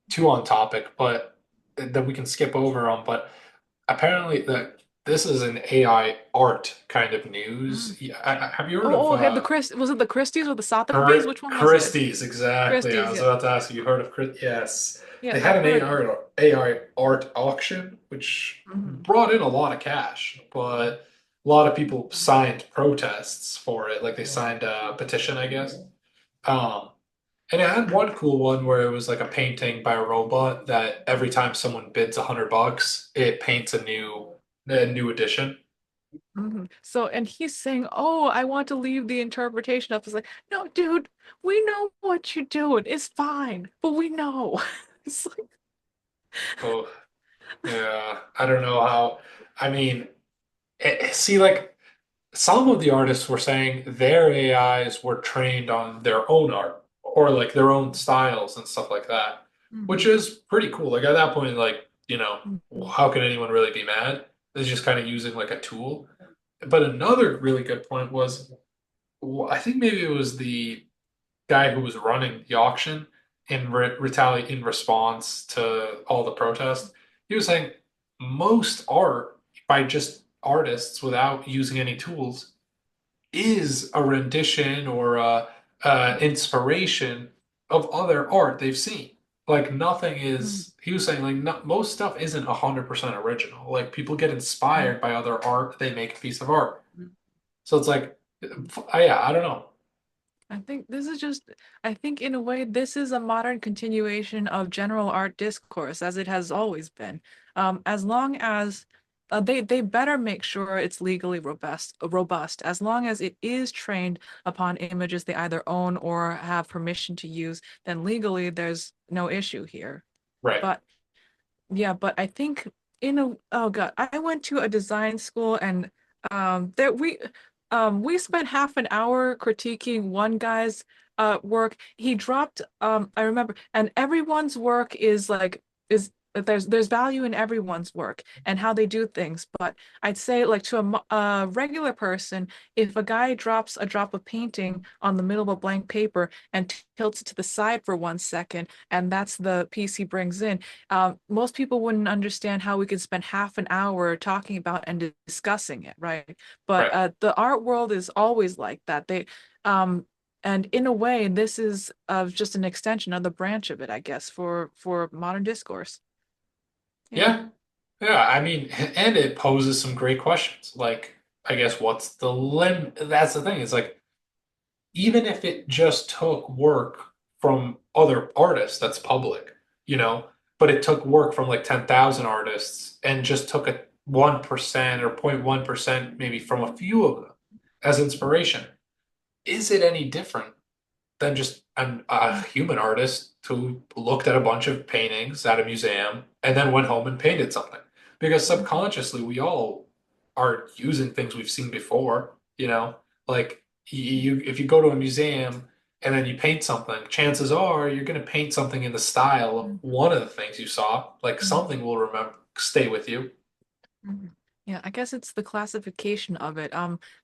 too on topic, but that we can skip over them. But apparently, this is an AI art kind of news. Mm. Yeah, have you heard of Oh, had the Chris was it the Christies or the Sotheby's? Which one was it? Christie's? Exactly. I Christie's, was yeah. about to ask you. You heard of Chris? Yes, Yeah, they had I've an heard. AI art auction, which Mhm. brought in a lot of cash, but a lot of people Mhm. signed protests for it. Like they signed a petition, I guess. Um, and it had one cool one where it was like a painting by a robot that every time someone bids $100, it paints a new edition. So, and he's saying, "Oh, I want to leave the interpretation up." It's like, no, dude, we know what you're doing. It's fine, but we know. It's like, Oh, yeah. I don't know how. I mean, see, like some of the artists were saying their AIs were trained on their own art or like their own styles and stuff like that, which Mhm. is pretty cool. Like at that point, like, Mhm. how can anyone really be mad? It's just kind of using like a tool. But another really good point was, I think maybe it was the guy who was running the auction in response to all the protests. He was saying most art by just artists without using any tools is a rendition or a inspiration of other art they've seen. Like nothing Mhm. is, he was saying like no, most stuff isn't 100% original. Like people get Mhm. inspired by other art, they make a piece of art. So it's like, yeah, I don't know. I think this is just, I think in a way, this is a modern continuation of general art discourse as it has always been. As long as they better make sure it's legally robust, as long as it is trained upon images they either own or have permission to use, then legally there's no issue here. Right. But yeah, but I think in a oh God, I went to a design school and there we spent half an hour critiquing one guy's work. He dropped I remember, and everyone's work is like is there's value in everyone's work and how they do things. But I'd say like to a regular person, if a guy drops a drop of painting on the middle of a blank paper and tilts it to the side for 1 second, and that's the piece he brings in, most people wouldn't understand how we could spend half an hour talking about and discussing it, right? But Right. the art world is always like that. Um, and in a way, this is just an extension of the branch of it, I guess, for modern discourse. Yeah. Yeah. Yeah. I mean, and it poses some great questions. Like, I guess what's the limit? That's the thing. It's like, even if it just took work from other artists that's public, you know, but it took work from like 10,000 artists and just took a 1% or 0.1% maybe from a few of them as inspiration. Is it any different than just a Mm-hmm. human artist who looked at a bunch of paintings at a museum and then went home and painted something? because Mhm. subconsciously we all are using things we've seen before, you know? Like you if you go to a museum and then you paint something, chances are you're going to paint something in the style of Mhm. one of the things you saw. Like Mhm. something will remember stay with you. Mhm. Yeah, I guess it's the classification of it.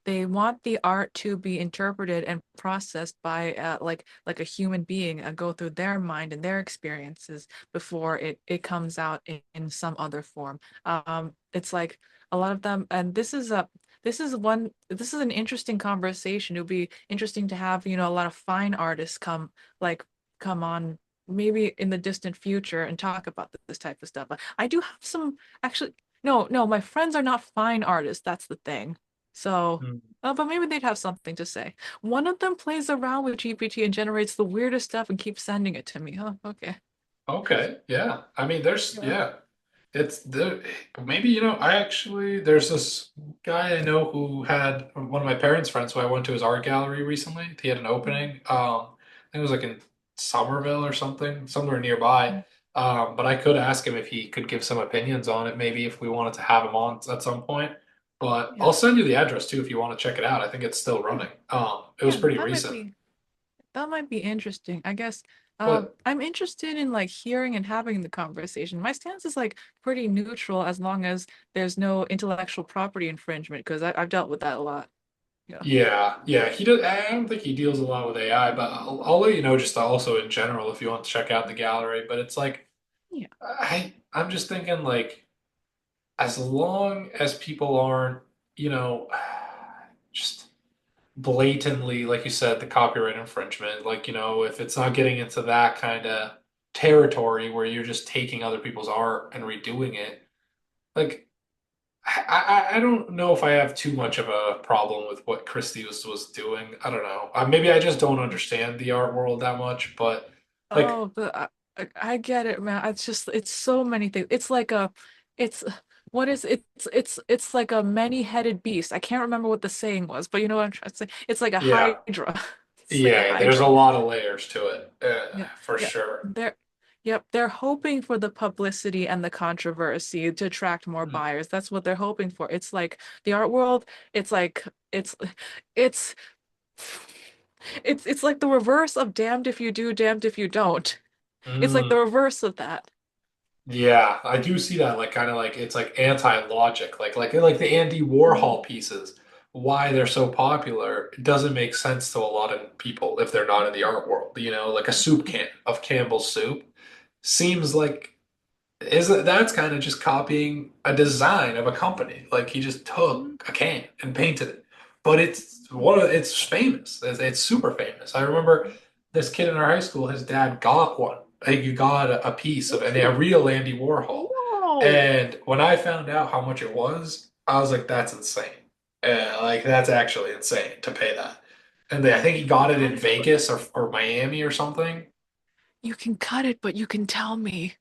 They want the art to be interpreted and processed by like a human being, go through their mind and their experiences before it comes out in some other form. It's like a lot of them, and this is an interesting conversation. It would be interesting to have, a lot of fine artists like come on maybe in the distant future and talk about this type of stuff. But I do have some actually. No, no, my friends are not fine artists. That's the thing. So, Mm. but maybe they'd have something to say. One of them plays around with GPT and generates the weirdest stuff and keeps sending it to me. Oh, okay. Okay, yeah. I mean, there's Yeah. yeah. It's the maybe I actually there's this guy I know who had one of my parents' friends who I went to his art gallery recently. He had an opening. I think it was like in Somerville or something, somewhere nearby. But I could ask him if he could give some opinions on it, maybe if we wanted to have him on at some point. But Yeah. I'll send you the address too if you want to check it out. I think it's still Yeah. running. It was Yeah, pretty recent. that might be interesting. I guess But I'm interested in like hearing and having the conversation. My stance is like pretty neutral as long as there's no intellectual property infringement because I've dealt with that a lot. Yeah. yeah, yeah, he does. I don't think he deals a lot with AI, but I'll let you know just also in general if you want to check out the gallery. But it's like Yeah. I'm just thinking like as long as people aren't, you know, just blatantly, like you said, the copyright infringement, like if it's not getting into that kind of territory where you're just taking other people's art and redoing it, like I don't know if I have too much of a problem with what Christie was doing. I don't know. Maybe I just don't understand the art world that much, but like, Oh, but I get it, man. It's so many things. It's what is it's like a many-headed beast. I can't remember what the saying was, but you know what I'm trying to say. It's like a yeah, hydra. It's like a yeah, there's a hydra. lot of layers to it, Yeah, for yeah. sure. They're Yep, they're hoping for the publicity and the controversy to attract more Mm. buyers. That's what they're hoping for. It's like the art world, it's like it's it's like the reverse of damned if you do, damned if you don't. It's like Mm. the reverse of that. Yeah, I do see that like kind of like it's like anti-logic, like the Andy Warhol pieces. Why they're so popular, it doesn't make sense to a lot of people if they're not in the art world. Like a soup can of Campbell's soup seems like is that's kind of just copying a design of a company. Like he just took a can and painted it. But it's famous. It's super famous. I remember this kid in our high school, his dad got one. He got a piece of and a Ooh, real Andy Warhol. whoa. And when I found out how much it was, I was like, that's insane. Like that's actually insane to pay that. And I think he You can got it cut in it, but Vegas or Miami or something. you can tell me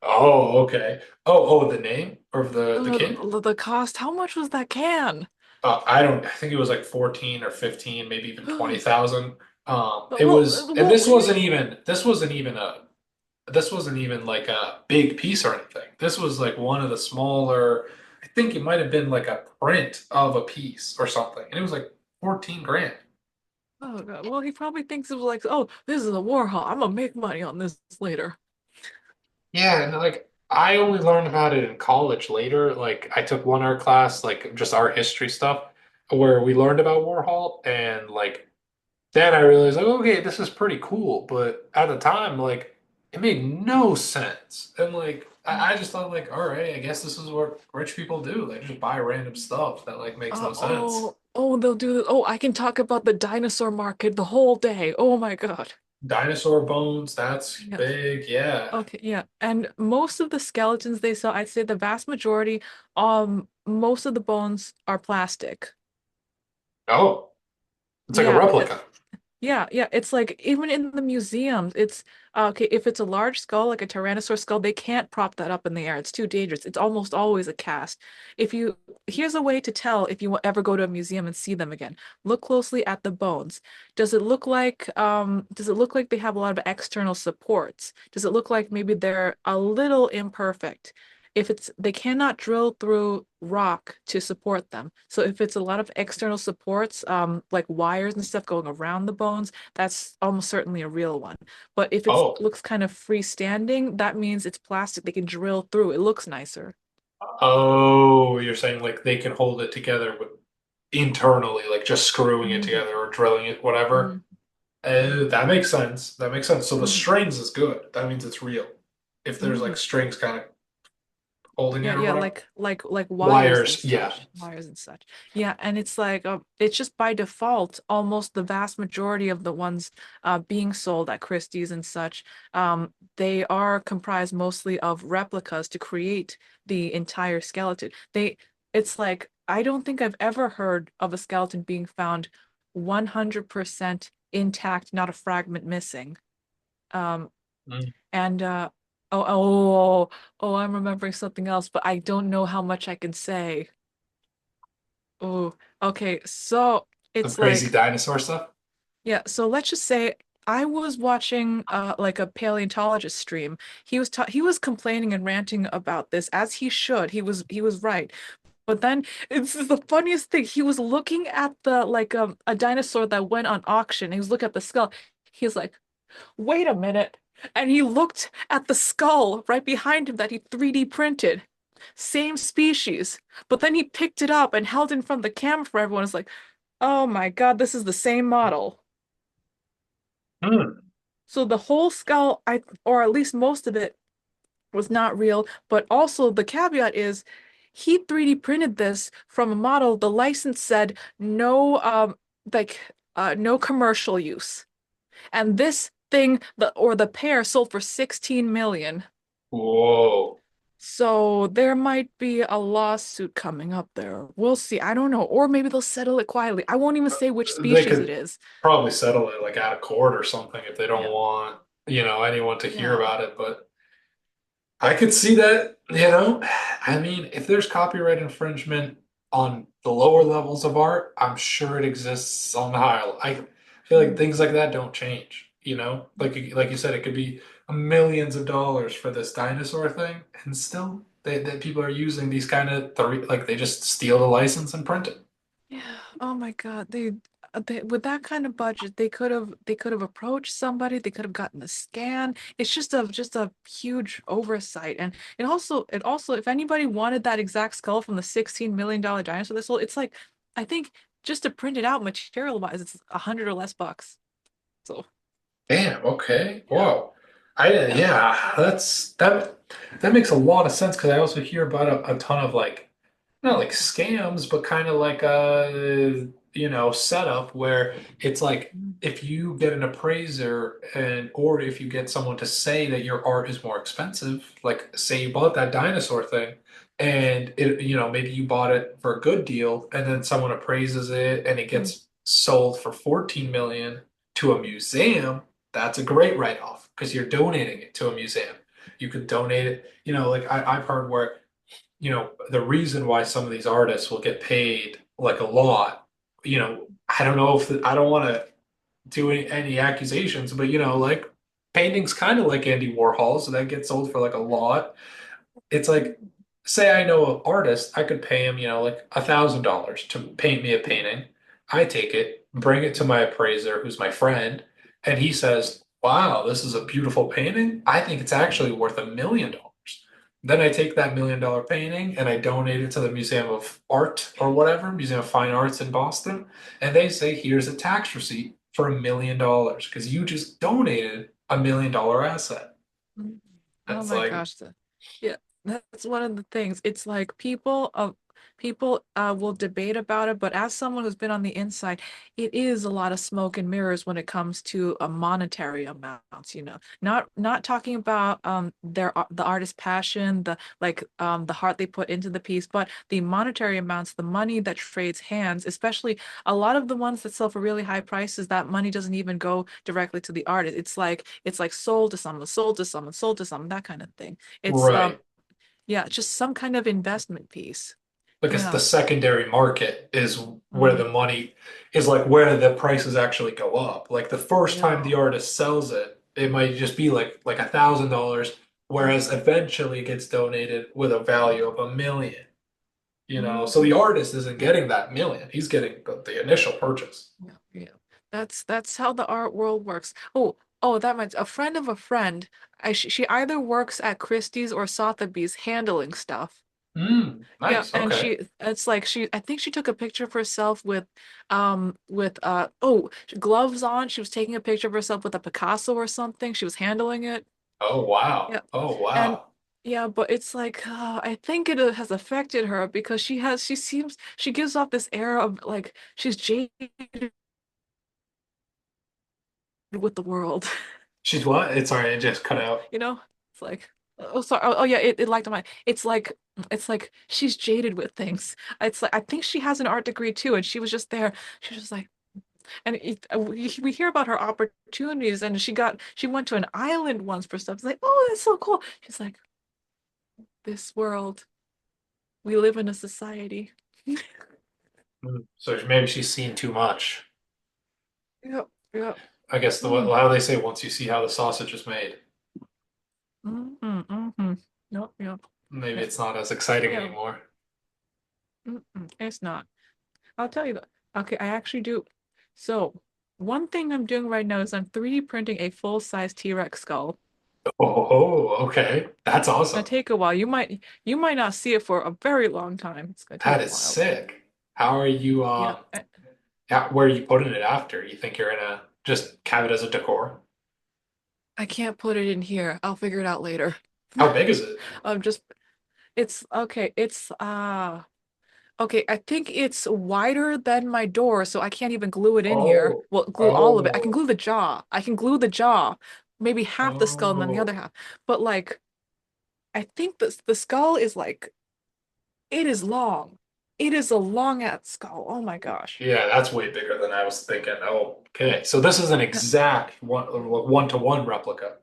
Oh, okay. The name of the kid? the cost. How much was that can? I don't. I think it was like 14 or 15, maybe even 20,000. But It was, and well, this wasn't even like a big piece or anything. This was like one of the smaller. I think it might have been like a print of a piece or something, and it was like 14 grand. oh God. Well, he probably thinks it was like, oh, this is a Warhol. I'm gonna make money on this later. Yeah, and like I only learned about it in college later. Like I took one art class, like just art history stuff, where we learned about Warhol, and like then I realized like, okay, this is pretty cool. But at the time, like it made no sense. And like I just thought like, all right, I guess this is what rich people do. They just buy random stuff that like makes no sense. They'll do this. Oh, I can talk about the dinosaur market the whole day. Oh my God. Dinosaur bones, that's Yeah. big, yeah. Okay, yeah. And most of the skeletons they sell, I'd say the vast majority, most of the bones are plastic. Oh, it's like a Yeah, replica. yeah, yeah. It's like even in the museums, it's okay. If it's a large skull, like a tyrannosaur skull, they can't prop that up in the air. It's too dangerous. It's almost always a cast. If you, Here's a way to tell if you ever go to a museum and see them again. Look closely at the bones. Does it look like they have a lot of external supports? Does it look like maybe they're a little imperfect? if it's they cannot drill through rock to support them. So if it's a lot of external supports, like wires and stuff going around the bones, that's almost certainly a real one. But if it Oh, looks kind of freestanding, that means it's plastic. They can drill through. It looks nicer. oh, you're saying like they can hold it together with internally, like just screwing it Mhm. together or drilling it, whatever. Mhm. That makes sense. That makes sense. So the Mhm. strings is good. That means it's real. If there's like Mhm. strings kind of holding it Yeah, or yeah, whatever. like wires and Wires, yeah. such, wires and such. Yeah, and it's like it's just by default, almost the vast majority of the ones being sold at Christie's and such, they are comprised mostly of replicas to create the entire skeleton. It's like I don't think I've ever heard of a skeleton being found 100% intact, not a fragment missing. Um, Mm. and oh, oh, oh, I'm remembering something else, but I don't know how much I can say. Oh, okay. So Some it's crazy like, dinosaur stuff. yeah, so let's just say I was watching like a paleontologist stream. He was complaining and ranting about this as he should. He was right. But then it's the funniest thing. He was looking at the like a dinosaur that went on auction. He was looking at the skull. He's like, wait a minute. And he looked at the skull right behind him that he 3D printed. Same species. But then he picked it up and held it in front of the camera for everyone. It's like, oh my God, this is the same model. Hmm. So the whole skull, or at least most of it, was not real. But also the caveat is he 3D printed this from a model. The license said no, like no commercial use. And this thing, the pair sold for 16 million. Whoa. So there might be a lawsuit coming up there. We'll see. I don't know. Or maybe they'll settle it quietly. I won't even say which They species it could is. probably settle it like out of court or something if they don't Yeah. want, anyone to hear Yeah. about it. But I could see that. I mean, if there's copyright infringement on the lower levels of art, I'm sure it exists on the higher. I feel like Mm. things like that don't change. Like you said, it could be millions of dollars for this dinosaur thing, and still they people are using these kind of three, like they just steal the license and print it. Yeah. Oh my God. They with that kind of budget, they could have approached somebody. They could have gotten a scan. It's just a huge oversight. And it also if anybody wanted that exact skull from the $16 million dinosaur they sold, it's like I think just to print it out material wise, it's 100 or less bucks. So Damn, okay. yeah, Whoa. I yeah. yeah, that makes a lot of sense because I also hear about a ton of like not like scams, but kind of like a setup where it's like Mm, if you get an appraiser or if you get someone to say that your art is more expensive, like say you bought that dinosaur thing and maybe you bought it for a good deal and then someone appraises it and it mm, gets sold for 14 million to a museum, that's a great write-off because you're donating it to a museum. You could donate it, like I've heard where the reason why some of these artists will get paid like a lot, I don't know if I don't want to do any accusations, but like paintings kind of like Andy Warhol, so that gets sold for like a lot. It's like, mm, say I know an artist, I could pay him, like $1,000 to paint me a painting. I take it, bring it to my appraiser, who's my friend, and he says, "Wow, this is a beautiful painting. I think it's actually worth $1 million." Then I take that $1 million painting and I donate it to the Museum of Art or whatever, Museum of Fine Arts in Boston, and they say, "Here's a tax receipt for $1 million because you just donated $1 million asset." mm. Oh It's my like, gosh, yeah, that's one of the things. It's like people will debate about it, but as someone who's been on the inside, it is a lot of smoke and mirrors when it comes to a monetary amounts, Not talking about the artist's passion, the heart they put into the piece, but the monetary amounts, the money that trades hands, especially a lot of the ones that sell for really high prices, that money doesn't even go directly to the artist. It's like sold to someone, sold to someone, sold to someone, that kind of thing. It's right. yeah, just some kind of investment piece. Because the Yeah. secondary market is where Mm, the money is, like where the prices actually go up. Like the first time yeah. the artist sells it, it might just be like $1,000. whereas eventually gets donated with a value of 1 million. So the Mhm. artist isn't getting that million. He's getting the initial purchase. Yeah, yeah. That's how the art world works. Oh, that means a friend of a friend. She either works at Christie's or Sotheby's handling stuff. Yeah, Nice. and Okay. it's like I think she took a picture of herself with gloves on. She was taking a picture of herself with a Picasso or something. She was handling it. Oh wow. Yeah. Oh And wow. yeah, but it's like I think it has affected her because she gives off this air of like she's jaded with the world. She's what? It's sorry, it just cut out. You know? It's like oh sorry. Oh yeah, it liked mine. It's like she's jaded with things. It's like I think she has an art degree too, and she was just there. She was just like and we hear about her opportunities and she went to an island once for stuff. It's like, oh, that's so cool. She's like, this world, we live in a society. So maybe she's seen too much. Yep, yep. I guess Mm, how they say once you see how the sausage is made, mm-hmm. Yep, yep, maybe yep. it's not as exciting Yeah, anymore. it's not. I'll tell you that. Okay, I actually do. So, one thing I'm doing right now is I'm 3D printing a full-size T-Rex skull. Oh, okay. That's It's gonna awesome. take a while. You might not see it for a very long time. It's gonna take That a is while. sick. How are you Yeah, where are you putting it after? You think you're gonna just have it as a decor? I can't put it in here. I'll figure it out later. How big is it? I'm just it's okay. Okay, I think it's wider than my door, so I can't even glue it in here. Oh, Well, glue all of it. I can oh, glue the jaw. I can glue the jaw, maybe half the skull and then the other oh. half. But like, I think the skull is like it is long. It is a long ass skull. Oh my gosh. Yeah, that's way bigger than I was thinking. Oh, okay. So this is an Yeah, exact one-to-one replica,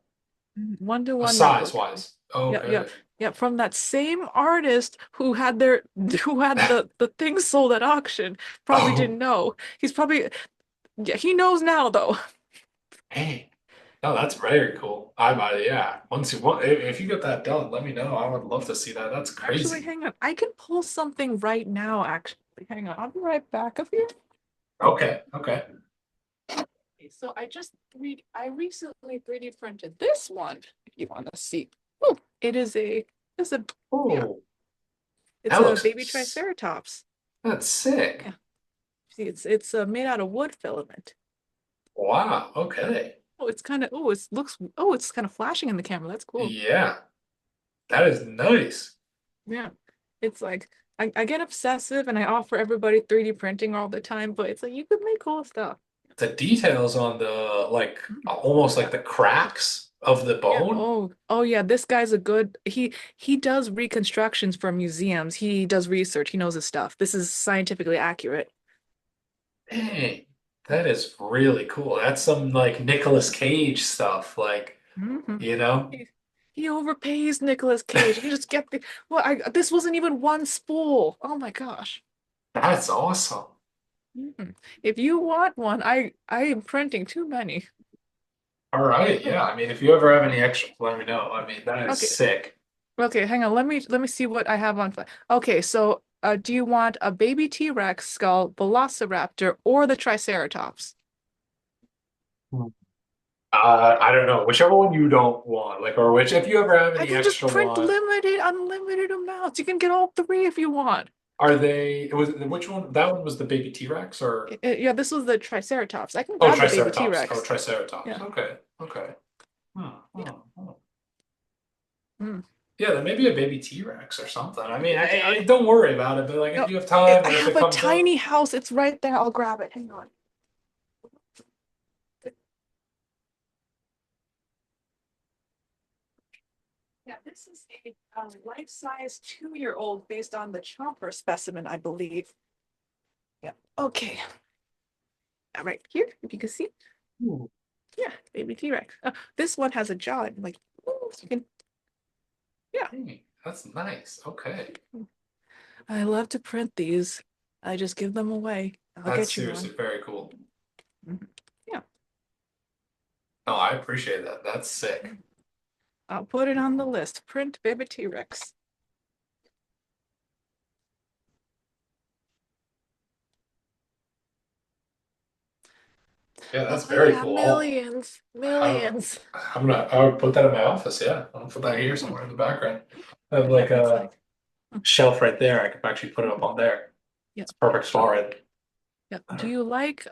one-to-one size replica. wise. Yeah, yeah, Okay. yeah. From that same artist who had their who had the thing sold at auction. Probably Oh, didn't know. He's probably yeah. He knows now though. hey. No, that's very cool. Yeah. Once you want, if you get that done, let me know. I would love to see that. That's Actually, crazy. hang on. I can pull something right now, actually. Hang on. I'll be right back up here. Okay. Okay. Okay, so I recently 3D printed this one, if you want to see. Oh, it's a yeah, Oh, it's that a looks, baby triceratops. that's Yeah. sick. See, it's made out of wood filament. Wow. Yeah. Okay. It's kind of flashing in the camera. That's cool. Yeah, that is nice. Yeah. It's like I get obsessive and I offer everybody 3D printing all the time, but it's like you could make cool stuff. The details on almost like Yeah. the cracks of the Yeah. bone. Oh yeah, this guy's a good he does reconstructions for museums. He does research. He knows his stuff. This is scientifically accurate. Dang, that is really cool. That's some like Nicolas Cage stuff, Hmm you know? He overpays Nicolas Cage. You just get the I this wasn't even one spool. Oh my gosh. That's awesome. If you want one, I am printing too many. All right, Oh, yeah. I mean, if you ever have any extras, let me know. I mean, that is okay. sick. Okay, hang on. Let me see what I have on file. Okay, so do you want a baby T-Rex skull, Velociraptor, or the Triceratops? I don't know, whichever one you don't want, or which if you ever have I any can just extra print one, unlimited amounts. You can get all three if you want. are they? It was which one? That one was the baby T-Rex or Yeah, this was the Triceratops. I can oh grab the baby Triceratops. Oh T-Rex. Triceratops. Yeah, Okay, okay. Hmm, yeah. hmm, hmm. Mm. Yeah, then maybe a baby T-Rex or something. I mean, Okay, okay. don't worry about it, but like if No, you have time I or if have it a comes up, tiny house. It's right there. I'll grab it. Hang on. Yeah, this is a life-size 2-year-old based on the chomper specimen, I believe. Yeah. Okay. Right here, if you can see. ooh, Yeah, baby T-Rex. This one has a jaw. And like, ooh, so you can. Yeah. hey, that's nice. Okay, I love to print these. I just give them away. I'll that's get you seriously one. very cool. Mhm. Yeah. No, I appreciate that. That's sick. I'll put it on the list. Print baby T-Rex. Yeah, that's Oh very yeah, cool. millions, I, millions. I would put that in my office. Yeah, I'll put that here somewhere in the background. I have Yeah, like it's a like, mm, shelf right there. I could actually put it up on there. yeah, It's a perfect spot, right? yeah. Do you want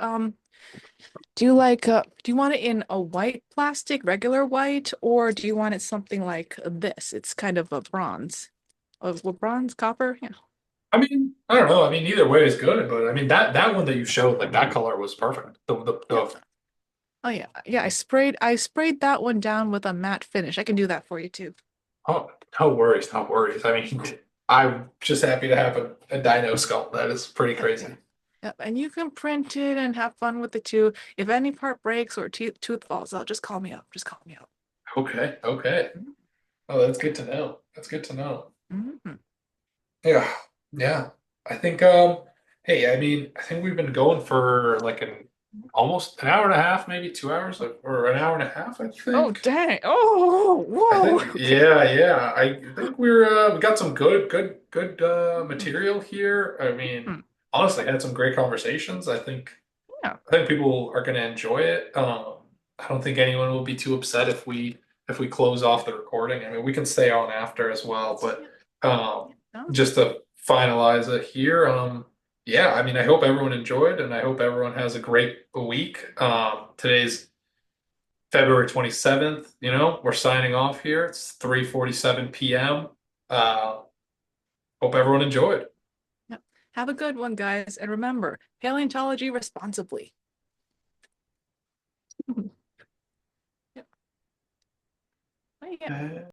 it in a white plastic, regular white, or do you want it something like this? It's kind of a bronze. Bronze, copper? Yeah. I mean, I don't know. I mean, either way is good, but I mean that one that you showed, like that color was perfect. Yeah. Oh yeah. Yeah, I sprayed that one down with a matte finish. I can do that for you too. oh, no worries, no worries. I mean, I'm just happy to have a dino skull. That is pretty Yep. crazy. Yep. And you can print it and have fun with it too. If any part breaks or tooth falls out, just call me up. Just call me up. Okay, okay. Oh, that's good to know. That's good to know. Mm-hmm. Yeah, yeah. I think hey, I mean, I think we've been going for like an almost an hour and a half, maybe 2 hours, or an hour and a half, I Oh think. dang. Oh, I whoa. think, Okay. yeah, yeah. I think we got some good material here. I mean, Mhm. honestly, had some great conversations. Yeah. I think people are going to enjoy it. I don't think anyone will be too upset if we close off the recording. I mean, we can stay on after as well, but Yeah. um, Sounds just good. to finalize it here, yeah, I mean, I hope everyone enjoyed, and I hope everyone has a great week. Today's February 27th. You know, we're signing off here. It's 3:47 p.m. Uh, hope everyone enjoyed. Yeah. Have a good one, guys. And remember, paleontology responsibly. Yeah. Oh, yeah.